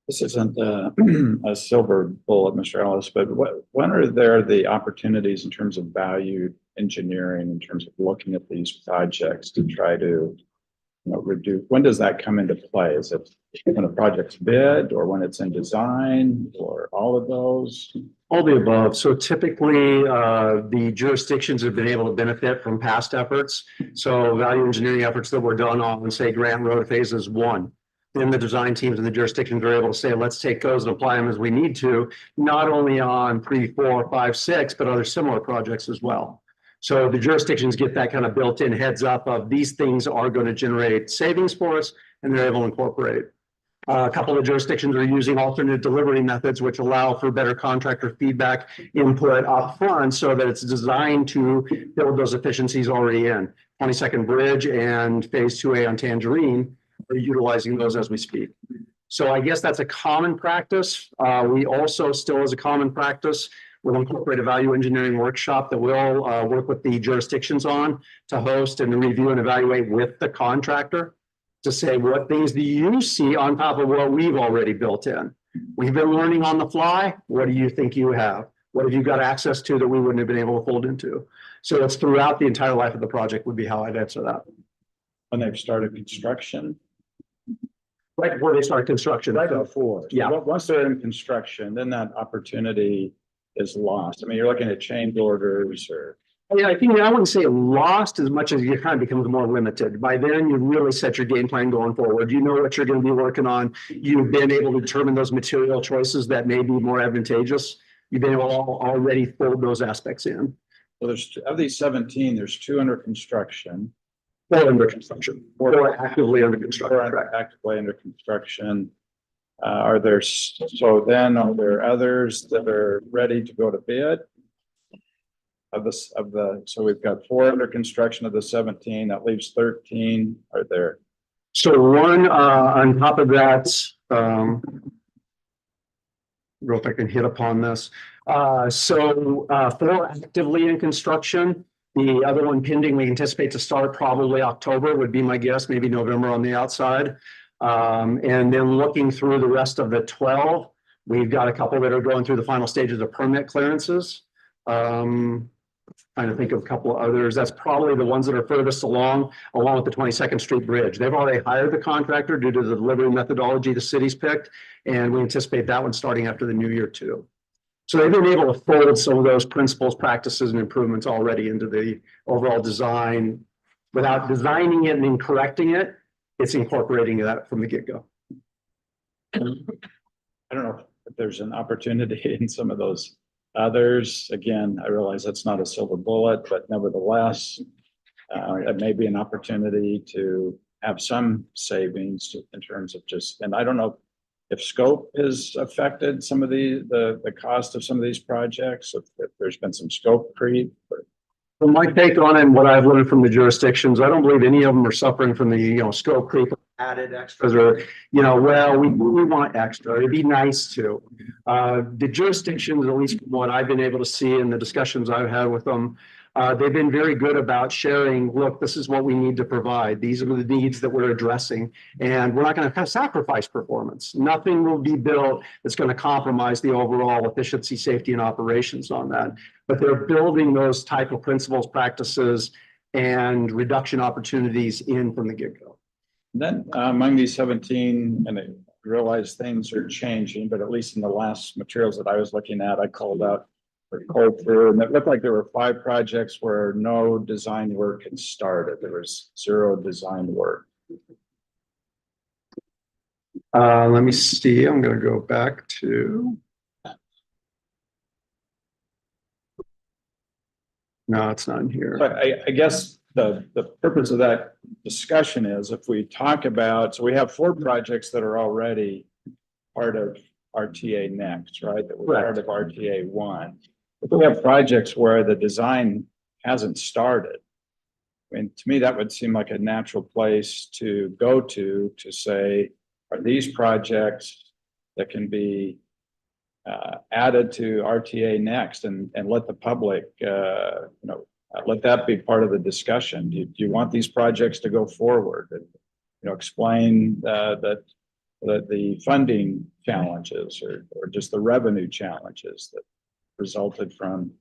Speaker 12: This isn't a silver bullet, Mr. Ellis, but when are there the opportunities in terms of value engineering, in terms of looking at these projects to try to, reduce, when does that come into play? Is it when a project's bid or when it's in design or all of those?
Speaker 6: All the above. So typically, the jurisdictions have been able to benefit from past efforts. So value engineering efforts that were done on, say, Grant Road phases 1. Then the design teams and the jurisdictions are able to say, let's take those and apply them as we need to, not only on 3, 4, 5, 6, but other similar projects as well. So the jurisdictions get that kind of built-in heads up of these things are going to generate savings for us, and they're able to incorporate it. A couple of jurisdictions are using alternate delivery methods, which allow for better contractor feedback input up front, so that it's designed to build those efficiencies already in. 22nd Bridge and Phase 2A on Tangerine are utilizing those as we speak. So I guess that's a common practice. We also still, as a common practice, we'll incorporate a value engineering workshop that we'll work with the jurisdictions on to host and review and evaluate with the contractor to say, what things do you see on top of what we've already built in? We've been learning on the fly. What do you think you have? What have you got access to that we wouldn't have been able to fold into? So it's throughout the entire life of the project would be how I'd answer that.
Speaker 12: When they've started construction?
Speaker 6: Right before they start construction.
Speaker 12: Right before.
Speaker 6: Yeah.
Speaker 12: Once they're in construction, then that opportunity is lost. I mean, you're looking at change orders or.
Speaker 6: Yeah, I think I wouldn't say lost as much as it kind of becomes more limited. By then, you really set your game plan going forward. You know what you're going to be working on. You've been able to determine those material choices that may be more advantageous. You've been able to already fold those aspects in.
Speaker 12: So there's, of these 17, there's 2 under construction.
Speaker 6: 4 under construction. 4 actively under construction.
Speaker 12: 4 actively under construction. Are there others that are ready to go to bid? So we've got 4 under construction of the 17, that leaves 13. Are there?
Speaker 6: So one on top of that, know if I can hit upon this. 4 actively in construction. The other one pending, we anticipate to start probably October would be my guess, maybe November on the outside. And then looking through the rest of the 12, we've got a couple that are going through the final stages of permit clearances. Trying to think of a couple of others. That's probably the ones that are furthest along with the 22nd Street Bridge. They've already hired the contractor due to the delivery methodology the city's picked, and we anticipate that one starting after the new year too. So they've been able to fold some of those principles, practices, and improvements already into the overall design. Without designing it and then correcting it, it's incorporating that from the get-go.
Speaker 12: I don't know if there's an opportunity in some of those others. Again, I realize that's not a silver bullet, but nevertheless, it may be an opportunity to have some savings in terms of just, and I don't know if scope has affected some of the cost of some of these projects, if there's been some scope creep.
Speaker 6: Well, my take on it and what I've learned from the jurisdictions, I don't believe any of them are suffering from the, scope creep, added extras or, well, we want extra. It'd be nice to. The jurisdictions, at least from what I've been able to see in the discussions I've had with them, they've been very good about sharing, look, this is what we need to provide. These are the needs that we're addressing. And we're not going to sacrifice performance. Nothing will be built that's going to compromise the overall efficiency, safety, and operations on that. But they're building those type of principles, practices, and reduction opportunities in from the get-go.
Speaker 12: Then among these 17, and I realize things are changing, but at least in the last materials that I was looking at, I called out or called through, and it looked like there were 5 projects where no design work had started. There was 0 design work.
Speaker 6: Let me see. I'm going to go back to. No, it's not in here.
Speaker 12: So I guess the purpose of that discussion is if we talk about, so we have 4 projects that are already part of RTA Next, right? That were part of RTA 1. If we have projects where the design hasn't started, mean, to me, that would seem like a natural place to go to say, are these projects that can be added to RTA next and let the public, let that be part of the discussion. Do you want these projects to go forward? And, explain that the funding challenges or just the revenue challenges that resulted from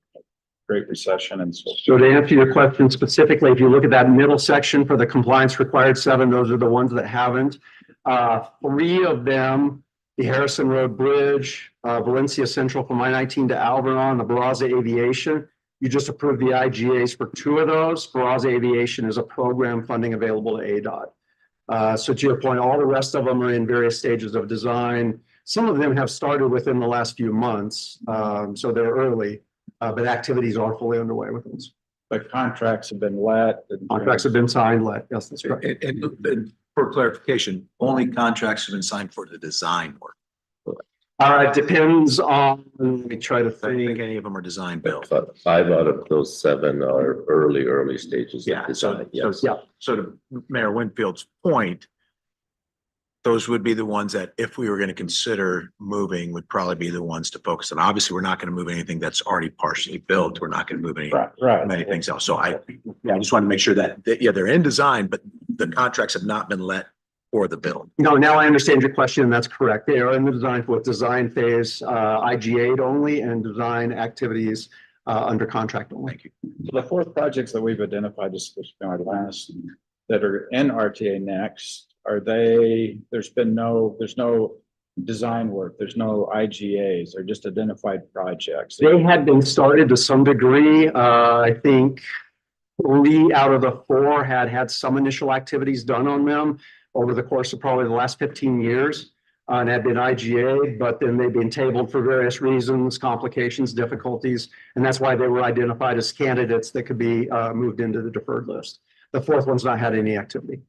Speaker 12: Great Recession and so.
Speaker 6: So to answer your question specifically, if you look at that middle section for the compliance required 7, those are the ones that haven't. 3 of them, the Harrison Road Bridge, Valencia Central from I-19 to Alveron, the Barraza Aviation. You just approved the IGAs for 2 of those. Barraza Aviation is a program funding available to ADOT. So to your point, all the rest of them are in various stages of design. Some of them have started within the last few months, so they're early. But activities are fully underway with those.
Speaker 12: But contracts have been let.
Speaker 6: Contracts have been signed, yes, that's right.
Speaker 1: And for clarification, only contracts have been signed for the design work.
Speaker 6: It depends on, let me try to
Speaker 1: I don't think
Speaker 6: think.
Speaker 1: any of them are design built.
Speaker 2: But 5 out of those 7 are early stages. of design. Yes.
Speaker 1: So to Mayor Winfield's point, those would be the ones that if we were going to consider moving would probably be the ones to focus on. Obviously, we're not going to move anything that's already partially built. We're not going to move many things else. So I just want to make sure that they're in design, but the contracts have not been let for the build.
Speaker 6: No, now I understand your question, and that's correct. They are in the design phase, IGA'd only, and design activities under contract only.
Speaker 1: Thank you.
Speaker 12: So the 4 projects that we've identified, just our last, that are in RTA next, are they, there's no design work, there's no IGAs, they're just identified projects.
Speaker 6: They had been started to some degree. I think 3 out of the 4 had some initial activities done on them over the course of probably the last 15 years and had been IGA, but then they've been tabled for various reasons, complications, difficulties, and that's why they were identified as candidates that could be moved into the deferred list. The 4th one's not had any activity.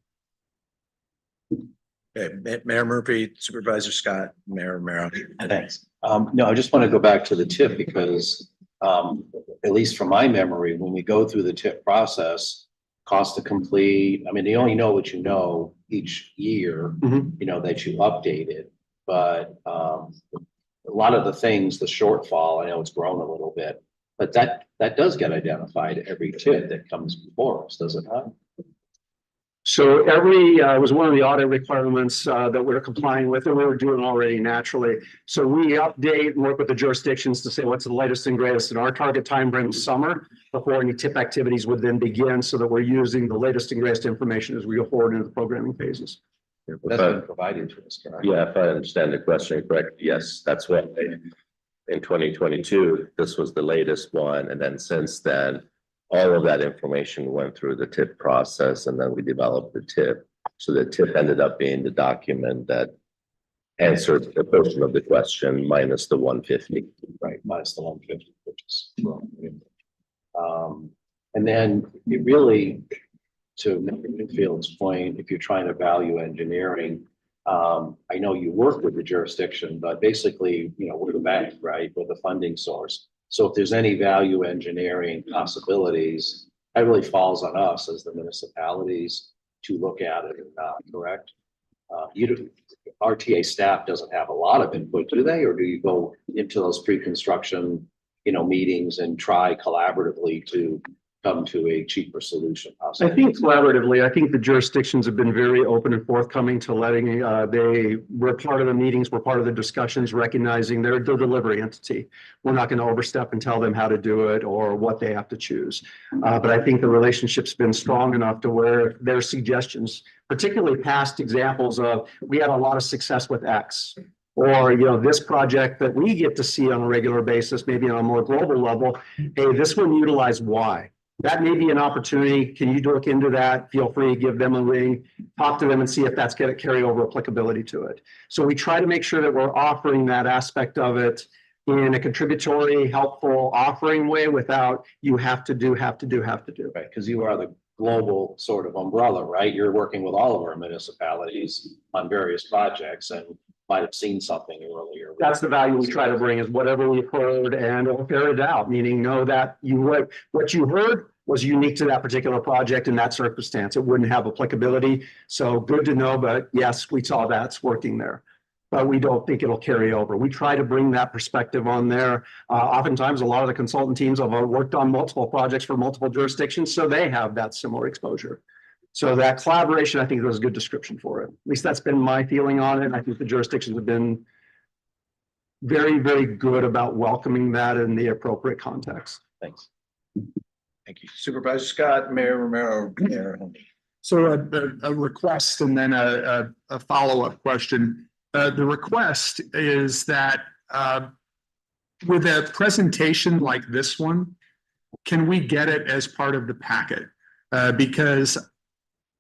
Speaker 1: Okay, Mayor Murphy, Supervisor Scott, Mayor Romero.
Speaker 10: Thanks. No, I just want to go back to the tip because, at least from my memory, when we go through the tip process, cost to complete, I mean, you only know what you know each year, that you update it. But, a lot of the things, the shortfall, I know it's grown a little bit, but that does get identified every tip that comes before us, does it not?
Speaker 6: So was one of the audit requirements that we're complying with, and we were doing already naturally. So we update and work with the jurisdictions to say what's the latest and greatest. And our target time frame is summer before any tip activities would then begin, so that we're using the latest and greatest information as we go forward into the programming phases.
Speaker 10: That's been provided to us, correct?
Speaker 2: Yeah, if I understand the question correct, yes, that's what in 2022, this was the latest one. And then since then, all of that information went through the tip process, and then we developed the tip. So the tip ended up being the document that answered the portion of the question minus the 150.
Speaker 10: Right, minus the 150, which is and then it really, to Mr. Winfield's point, if you're trying to value engineering, I know you work with the jurisdiction, but basically, we're the bank, right? We're the funding source. So if there's any value engineering possibilities, that really falls on us as the municipalities to look at it or not, correct? RTA staff doesn't have a lot of input, do they? Or do you go into those pre-construction, meetings and try collaboratively to come to a cheaper solution?
Speaker 6: I think collaboratively, I think the jurisdictions have been very open and forthcoming to letting, they were part of the meetings, we're part of the discussions, recognizing they're the delivery entity. We're not going to overstep and tell them how to do it or what they have to choose. But I think the relationship's been strong enough to where their suggestions, particularly past examples of, we had a lot of success with X. Or, this project that we get to see on a regular basis, maybe on a more global level, hey, this one utilized Y. That may be an opportunity. Can you look into that? Feel free, give them a ring, talk to them and see if that's going to carry over applicability to it. So we try to make sure that we're offering that aspect of it in a contributory, helpful offering way without you have to do. Right,
Speaker 10: because you are the global sort of umbrella, right? You're working with all of our municipalities on various projects and might have seen something earlier.
Speaker 6: That's the value we try to bring, is whatever we've heard and we'll ferret it out, meaning know that what you heard was unique to that particular project in that circumstance. It wouldn't have applicability. So good to know, but yes, we saw that's working there. But we don't think it'll carry over. We try to bring that perspective on there. Oftentimes, a lot of the consultant teams have worked on multiple projects for multiple jurisdictions, so they have that similar exposure. So that collaboration, I think, was a good description for it. At least that's been my feeling on it. I think the jurisdictions have been very, very good about welcoming that in the appropriate context.
Speaker 10: Thanks.
Speaker 1: Thank you. Supervisor Scott, Mayor Romero.
Speaker 9: So a request and then a follow-up question. The request is that with a presentation like this one, can we get it as part of the packet? Because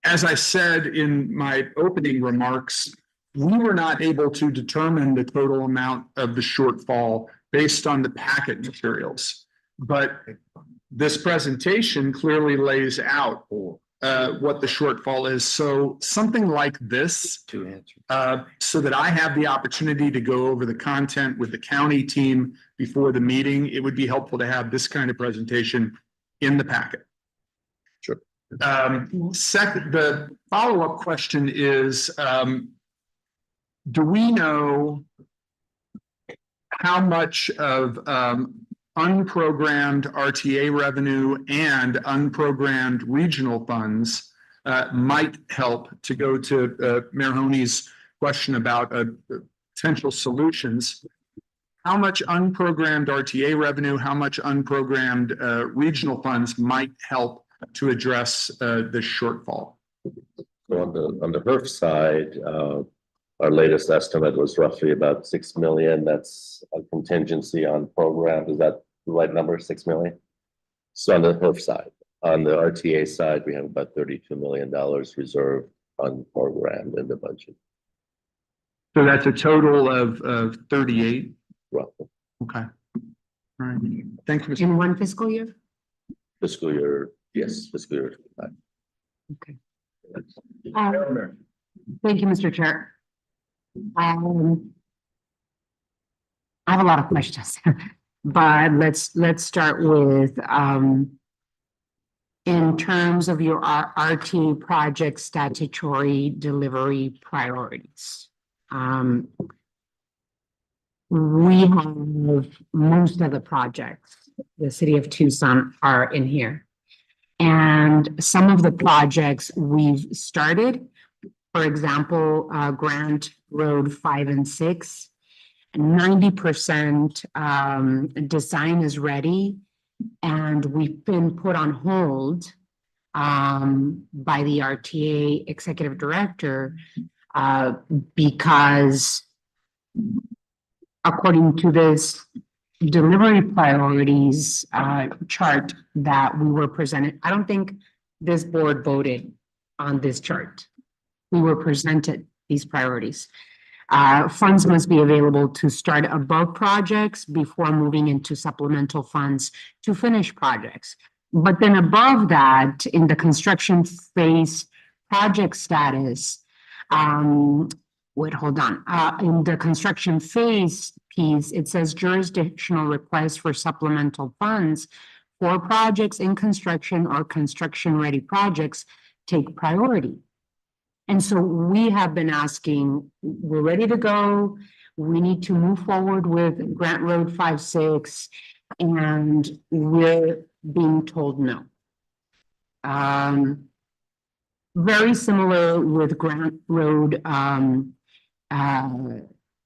Speaker 9: as I said in my opening remarks, we were not able to determine the total amount of the shortfall based on the packet materials. But this presentation clearly lays out what the shortfall is. So something like this, so that I have the opportunity to go over the content with the county team before the meeting, it would be helpful to have this kind of presentation in the packet.
Speaker 10: Sure.
Speaker 9: Second, the follow-up question is, do we know how much of unprogrammed RTA revenue and unprogrammed regional funds might help, to go to Mayor Honey's question about potential solutions? How much unprogrammed RTA revenue, how much unprogrammed regional funds might help to address this shortfall?
Speaker 2: So on the HERF side, our latest estimate was roughly about 6 million. That's a contingency on program. Is that the right number, 6 million? So on the HERF side. On the RTA side, we have about $32 million reserved on program in the budget.
Speaker 9: So that's a total of 38.
Speaker 2: Roughly.
Speaker 9: Okay. All right. Thank you.
Speaker 8: In one fiscal year?
Speaker 2: Fiscal year, yes, fiscal year.
Speaker 8: Okay. Thank you, Mr. Chair. I have a lot of questions, but let's start with in terms of your RTA project statutory delivery priorities. We have most of the projects, the city of Tucson are in here. And some of the projects we've started, for example, Grant Road 5 and 6, 90% design is ready, and we've been put on hold by the RTA executive director because according to this delivery priorities chart that we were presented, I don't think this board voted on this chart. We were presented these priorities. Funds must be available to start above projects before moving into supplemental funds to finish projects. But then above that, in the construction phase project status, wait, hold on. In the construction phase piece, it says jurisdictional requests for supplemental funds for projects in construction or construction-ready projects take priority. And so we have been asking, we're ready to go. We need to move forward with Grant Road 5-6, and we're being told no. Very similar with Grant Road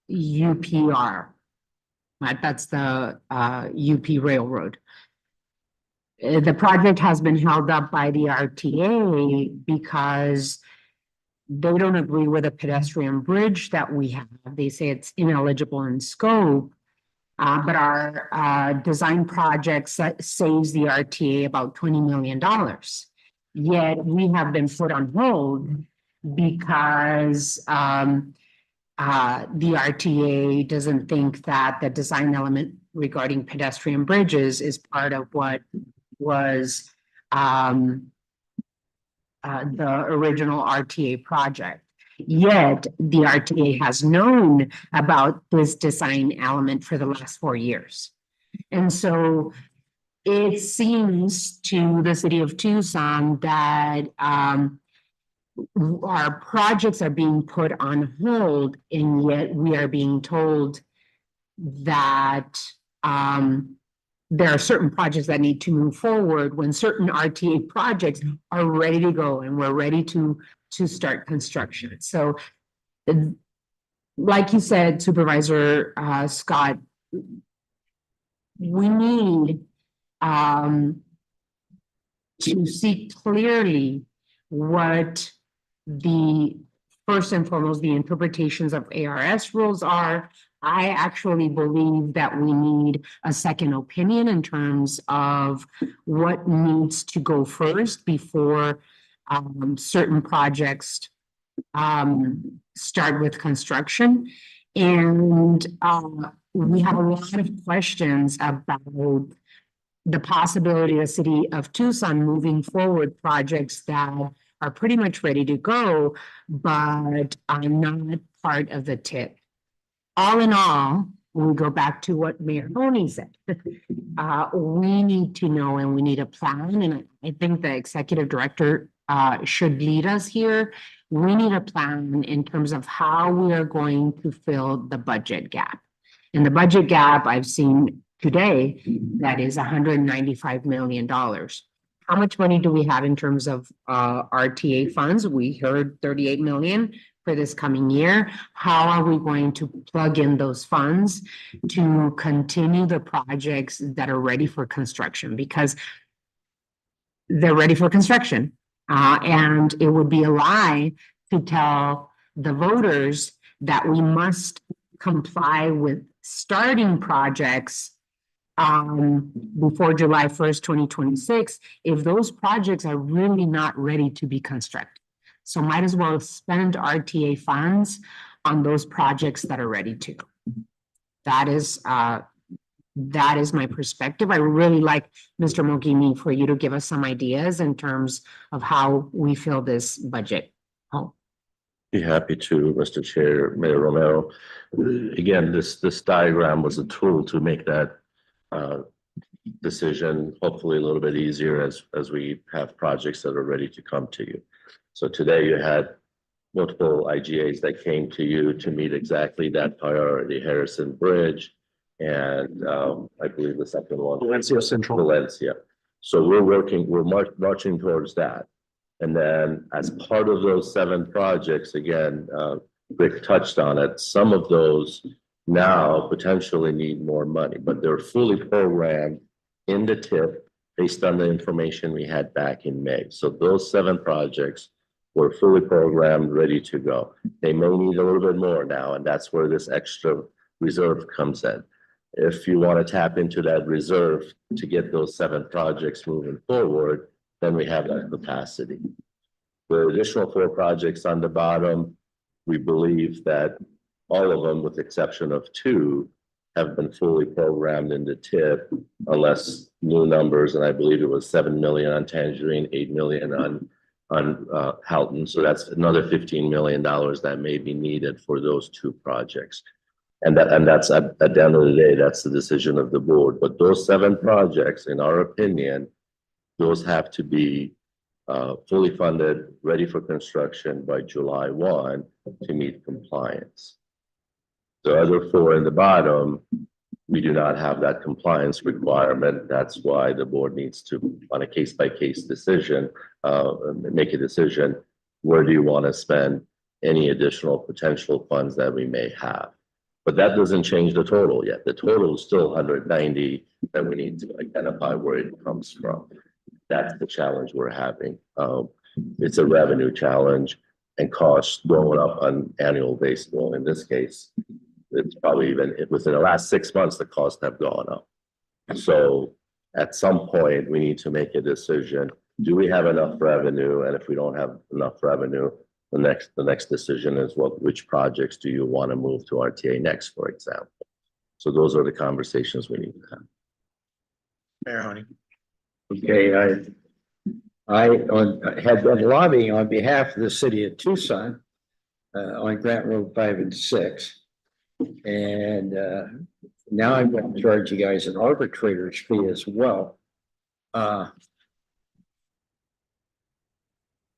Speaker 8: UPR. That's the UP Railroad. The project has been held up by the RTA because they don't agree with a pedestrian bridge that we have. They say it's ineligible in scope, but our design project saves the RTA about $20 million. Yet we have been put on hold because the RTA doesn't think that the design element regarding pedestrian bridges is part of what was the original RTA project. Yet the RTA has known about this design element for the last 4 years. And so it seems to the city of Tucson that our projects are being put on hold, and yet we are being told that there are certain projects that need to move forward when certain RTA projects are ready to go and we're ready to start construction. So like you said, Supervisor Scott, we need to see clearly what the first and foremost, the interpretations of ARS rules are. I actually believe that we need a second opinion in terms of what needs to go first before certain projects start with construction. And we have a lot of questions about the possibility of the city of Tucson moving forward projects that are pretty much ready to go, but are not part of the TIP. All in all, we go back to what Mayor Boney said. We need to know and we need a plan, and I think the executive director should lead us here. We need a plan in terms of how we are going to fill the budget gap. And the budget gap I've seen today, that is $195 million. How much money do we have in terms of RTA funds? We heard 38 million for this coming year. How are we going to plug in those funds to continue the projects that are ready for construction? Because they're ready for construction. And it would be a lie to tell the voters that we must comply with starting projects before July 1st, 2026, if those projects are really not ready to be constructed. So might as well spend RTA funds on those projects that are ready to. That is my perspective. I really like, Mr. Mogini, for you to give us some ideas in terms of how we fill this budget.
Speaker 2: Be happy to, Mr. Chair, Mayor Romero. Again, this diagram was a tool to make that decision hopefully a little bit easier as we have projects that are ready to come to you. So today you had multiple IGAs that came to you to meet exactly that priority, Harrison Bridge, and I believe the second one.
Speaker 6: Valencia Central.
Speaker 2: Valencia. So we're marching towards that. And then as part of those 7 projects, again, Rick touched on it, some of those now potentially need more money, but they're fully programmed in the TIP based on the information we had back in May. So those 7 projects were fully programmed, ready to go. They may need a little bit more now, and that's where this extra reserve comes in. If you want to tap into that reserve to get those 7 projects moving forward, then we have that capacity. The additional 4 projects on the bottom, we believe that all of them, with the exception of 2, have been fully programmed in the TIP, unless new numbers, and I believe it was 7 million on Tangerine, 8 million on Houghton. So that's another $15 million that may be needed for those 2 projects. And that's at the end of the day, that's the decision of the board. But those 7 projects, in our opinion, those have to be fully funded, ready for construction by July 1 to meet compliance. The other 4 in the bottom, we do not have that compliance requirement. That's why the board needs to, on a case-by-case decision, make a decision. Where do you want to spend any additional potential funds that we may have? But that doesn't change the total yet. The total is still 190 that we need to identify where it comes from. That's the challenge we're having. It's a revenue challenge and costs going up on annual basis. Well, in this case, it's probably even within the last 6 months, the costs have gone up. So at some point, we need to make a decision. Do we have enough revenue? And if we don't have enough revenue, the next decision is which projects do you want to move to RTA next, for example? So those are the conversations we need to have.
Speaker 1: Mayor Honey.
Speaker 11: Okay, I had been lobbying on behalf of the city of Tucson on Grant Road 5 and 6. And now I'm going to charge you guys an arbitrator's fee as well I'm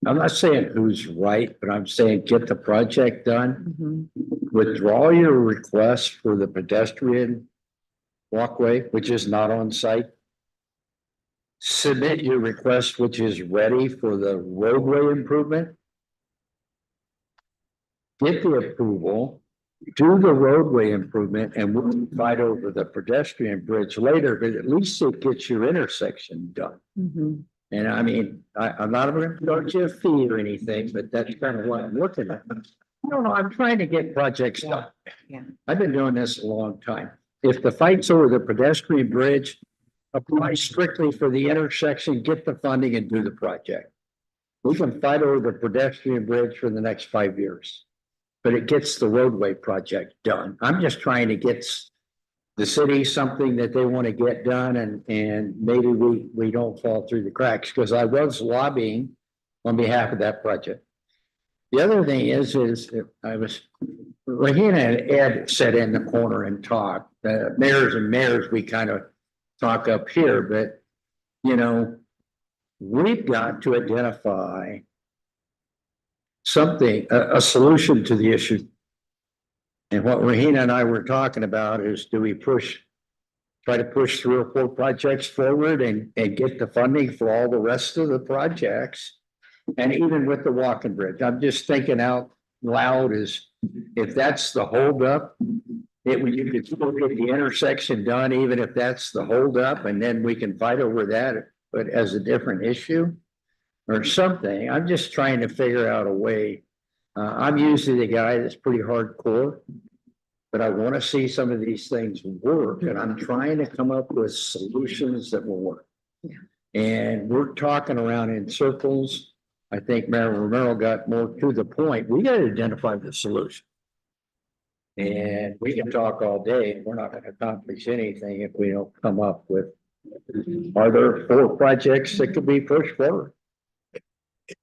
Speaker 11: not saying who's right, but I'm saying get the project done. Withdraw your request for the pedestrian walkway, which is not on site. Submit your request, which is ready for the roadway improvement. Get the approval, do the roadway improvement, and we'll fight over the pedestrian bridge later, but at least it gets your intersection done. And I mean, I'm not going to charge you a fee or anything, but that's kind of what I'm looking at. I don't know, I'm trying to get projects done.
Speaker 8: Yeah.
Speaker 11: I've been doing this a long time. If the fight's over the pedestrian bridge, apply strictly for the intersection, get the funding and do the project. We can fight over the pedestrian bridge for the next 5 years, but it gets the roadway project done. I'm just trying to get the city something that they want to get done, and maybe we don't fall through the cracks, because I was lobbying on behalf of that project. The other thing is Rahina and Ed sat in the corner and talked. Mayors and mayors, we kind of talk up here, but you know, we've got to identify something, a solution to the issue. And what Rahina and I were talking about is, do we try to push 3 or 4 projects forward and get the funding for all the rest of the projects? And even with the walking bridge, I'm just thinking out loud, is if that's the holdup, you could still get the intersection done, even if that's the holdup, and then we can fight over that, but as a different issue or something. I'm just trying to figure out a way. I'm usually the guy that's pretty hardcore, but I want to see some of these things work, and I'm trying to come up with solutions that will work. And we're talking around in circles. I think Mayor Romero got more to the point. We got to identify the solution. And we can talk all day, and we're not going to accomplish anything if we don't come up with, are there 4 projects that could be pushed forward?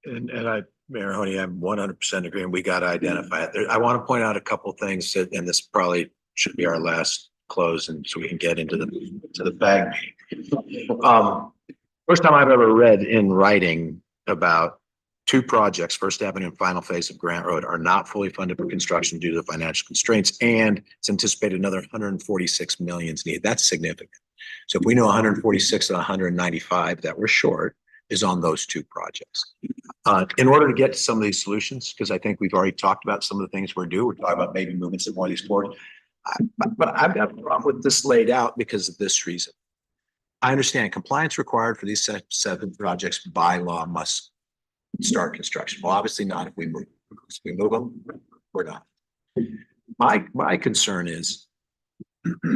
Speaker 1: And Mayor Honey, I'm 100% agreeing. We got to identify it. I want to point out a couple of things that, and this probably should be our last close, and so we can get into the PAG. First time I've ever read in writing about 2 projects, First Avenue and final phase of Grant Road, are not fully funded for construction due to the financial constraints, and it's anticipated another 146 million is needed. That's significant. So if we know 146 and 195 that we're short is on those 2 projects. In order to get to some of these solutions, because I think we've already talked about some of the things we're talking about maybe moving some more of these forward. But I've got a problem with this laid out because of this reason. I understand compliance required for these 7 projects by law must start construction. Well, obviously not if we move. If we move them, we're not. My concern is,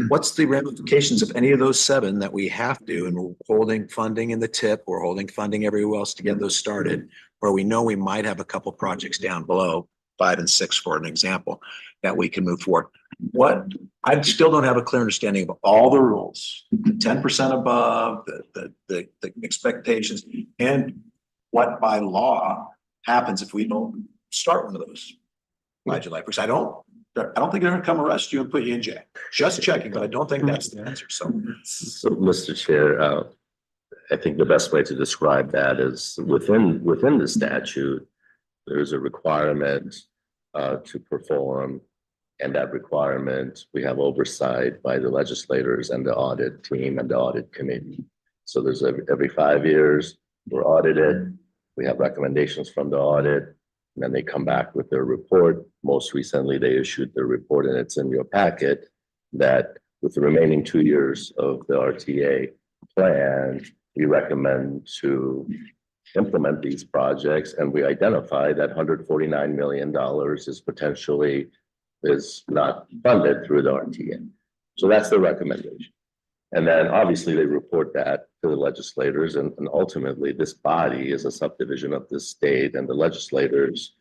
Speaker 1: what's the ramifications of any of those 7 that we have to, and we're holding funding in the tip, we're holding funding everywhere else to get those started, where we know we might have a couple projects down below 5 and 6, for an example, that we can move forward. I still don't have a clear understanding of all the rules, the 10% above, the expectations, and what by law happens if we don't start one of those by July 1st. I don't think they're going to come arrest you and put you in jail. Just checking, but I don't think that's the answer. So
Speaker 2: Mr. Chair, I think the best way to describe that is within the statute, there's a requirement to perform, and that requirement, we have oversight by the legislators and the audit team and the audit committee. So there's every 5 years, we're audited, we have recommendations from the audit, and then they come back with their report. Most recently, they issued their report, and it's in your packet, that with the remaining 2 years of the RTA plan, we recommend to implement these projects, and we identify that $149 million is not funded through the RTA. So that's the recommendation. And then obviously they report that to the legislators, and ultimately this body is a subdivision of this state, and the legislators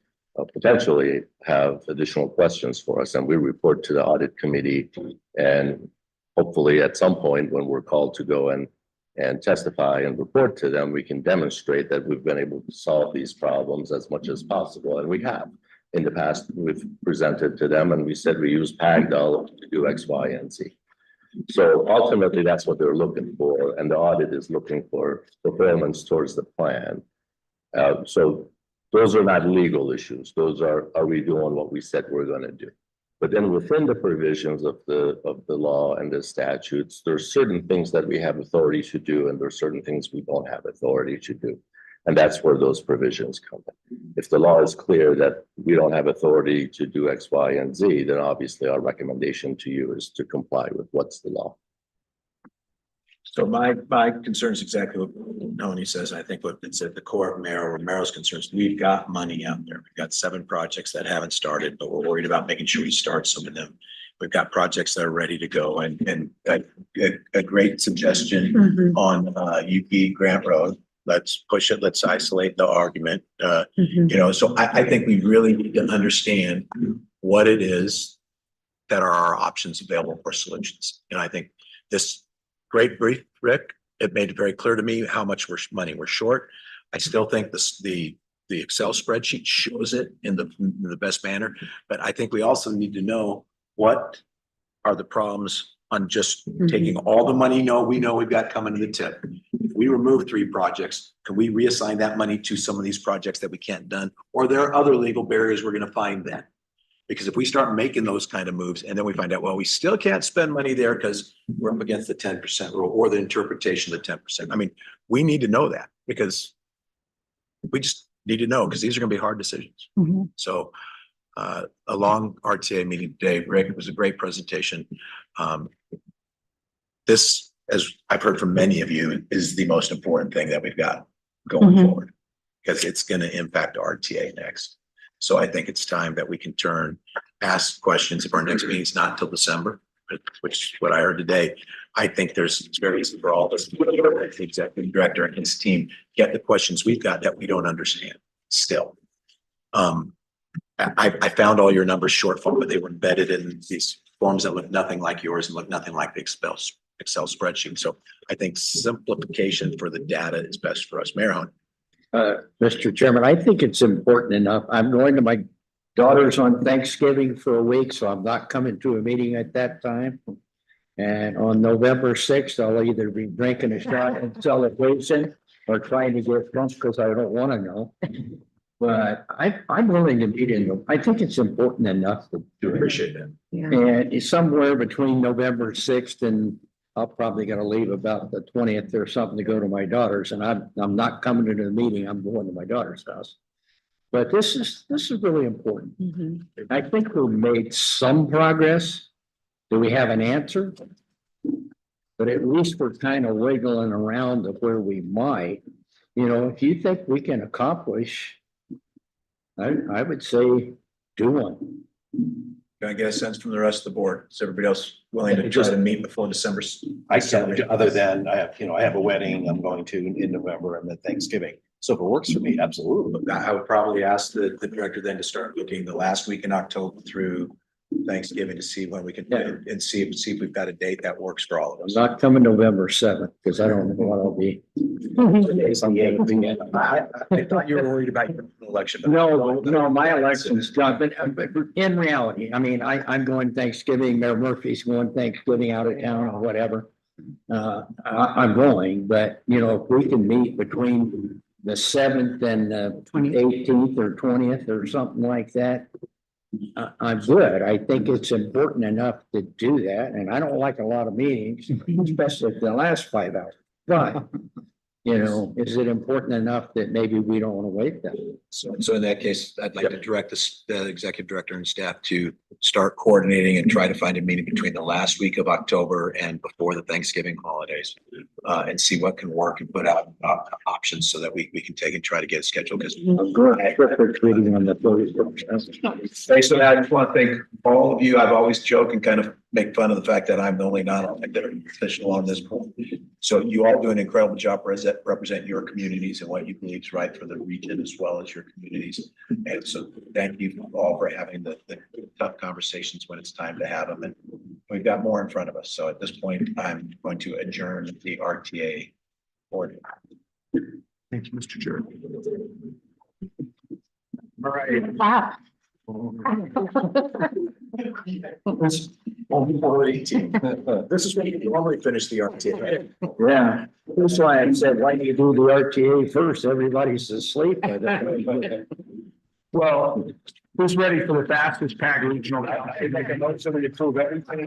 Speaker 2: potentially have additional questions for us, and we report to the audit committee, and hopefully at some point when we're called to go and testify and report to them, we can demonstrate that we've been able to solve these problems as much as possible. And we have. In the past, we've presented to them and we said we use PAG dollars to do X, Y, and Z. So ultimately, that's what they're looking for, and the audit is looking for performance towards the plan. So those are not legal issues. Those are we doing what we said we're gonna do? But then within the provisions of the law and the statutes, there's certain things that we have authority to do, and there's certain things we don't have authority to do. And that's where those provisions come in. If the law is clear that we don't have authority to do X, Y, and Z, then obviously our recommendation to you is to comply with what's the law.
Speaker 1: So my concern is exactly what Tony says. I think what it's at the core of Romero's concerns. We've got money out there. We've got 7 projects that haven't started, but we're worried about making sure we start some of them. We've got projects that are ready to go, and a great suggestion on UP Grant Road. Let's push it. Let's isolate the argument. You know, so I think we really need to understand what it is that are our options available for solutions. And I think this great brief, Rick, it made it very clear to me how much money we're short. I still think the Excel spreadsheet shows it in the best manner, but I think we also need to know what are the problems on just taking all the money we know we've got coming to the tip. If we remove 3 projects, can we reassign that money to some of these projects that we can't done? Or there are other legal barriers we're gonna find then? Because if we start making those kind of moves and then we find out, well, we still can't spend money there because we're up against the 10% rule or the interpretation of the 10%. I mean, we need to know that because we just need to know because these are gonna be hard decisions. So a long RTA meeting today, Rick, it was a great presentation. This, as I've heard from many of you, is the most important thing that we've got going forward because it's going to impact RTA next. So I think it's time that we can ask questions. If our next meeting is not until December, which is what I heard today, I think there's various for all this. The executive director and his team get the questions we've got that we don't understand still. I found all your numbers short form, but they were embedded in these forms that look nothing like yours and look nothing like the Excel spreadsheet. So I think simplification for the data is best for us. Mayor Hunt.
Speaker 11: Mr. Chairman, I think it's important enough. I'm going to my daughter's on Thanksgiving for a week, so I'm not coming to a meeting at that time. And on November 6th, I'll either be drinking a shot and celebration or trying to get drunk because I don't want to know. But I'm willing to meet in. I think it's important enough to do it.
Speaker 1: Appreciate that.
Speaker 11: And it's somewhere between November 6th and I'll probably gotta leave about the 20th or something to go to my daughter's, and I'm not coming to the meeting. I'm going to my daughter's house. But this is really important. I think we've made some progress. Do we have an answer? But at least we're kind of wiggling around to where we might. You know, if you think we can accomplish, I would say do one.
Speaker 1: Can I get a sense from the rest of the board? Is everybody else willing to try to meet before December?
Speaker 10: I can't, other than I have a wedding I'm going to in November and then Thanksgiving. So if it works for me, absolutely.
Speaker 1: I would probably ask the director then to start looking the last week in October through Thanksgiving to see when we can and see if we've got a date that works for all of us.
Speaker 11: I'm not coming November 7th because I don't know what I'll be.
Speaker 1: I thought you were worried about your election.
Speaker 11: No, my election's done, but in reality, I mean, I'm going Thanksgiving, Mayor Murphy's going Thanksgiving out of town or whatever. I'm going, but you know, if we can meet between the 7th and the 18th or 20th or something like that, I'm good. I think it's important enough to do that. And I don't like a lot of meetings, especially the last 5 hours. But, you know, is it important enough that maybe we don't want to wait then?
Speaker 1: So in that case, I'd like to direct the executive director and staff to start coordinating and try to find a meeting between the last week of October and before the Thanksgiving holidays. And see what can work and put out options so that we can take and try to get a schedule. Because
Speaker 11: I'm good. Reading on the 30th.
Speaker 1: based on that, I just want to thank all of you. I've always joke and kind of make fun of the fact that I'm the only non-elected official on this point. So you all do an incredible job represent your communities and what you believe is right for the region as well as your communities. And so thank you all for having the tough conversations when it's time to have them. And we've got more in front of us. So at this point, I'm going to adjourn the RTA board.
Speaker 9: Thank you, Mr. Chair.
Speaker 1: All right.
Speaker 8: Wow.
Speaker 1: Before 18. This is when you normally finish the RTA.
Speaker 11: Yeah, that's why I said, why do you do the RTA first? Everybody's asleep by then.
Speaker 9: Well, who's ready for the fastest PAG regional? I make a motion to approve everything.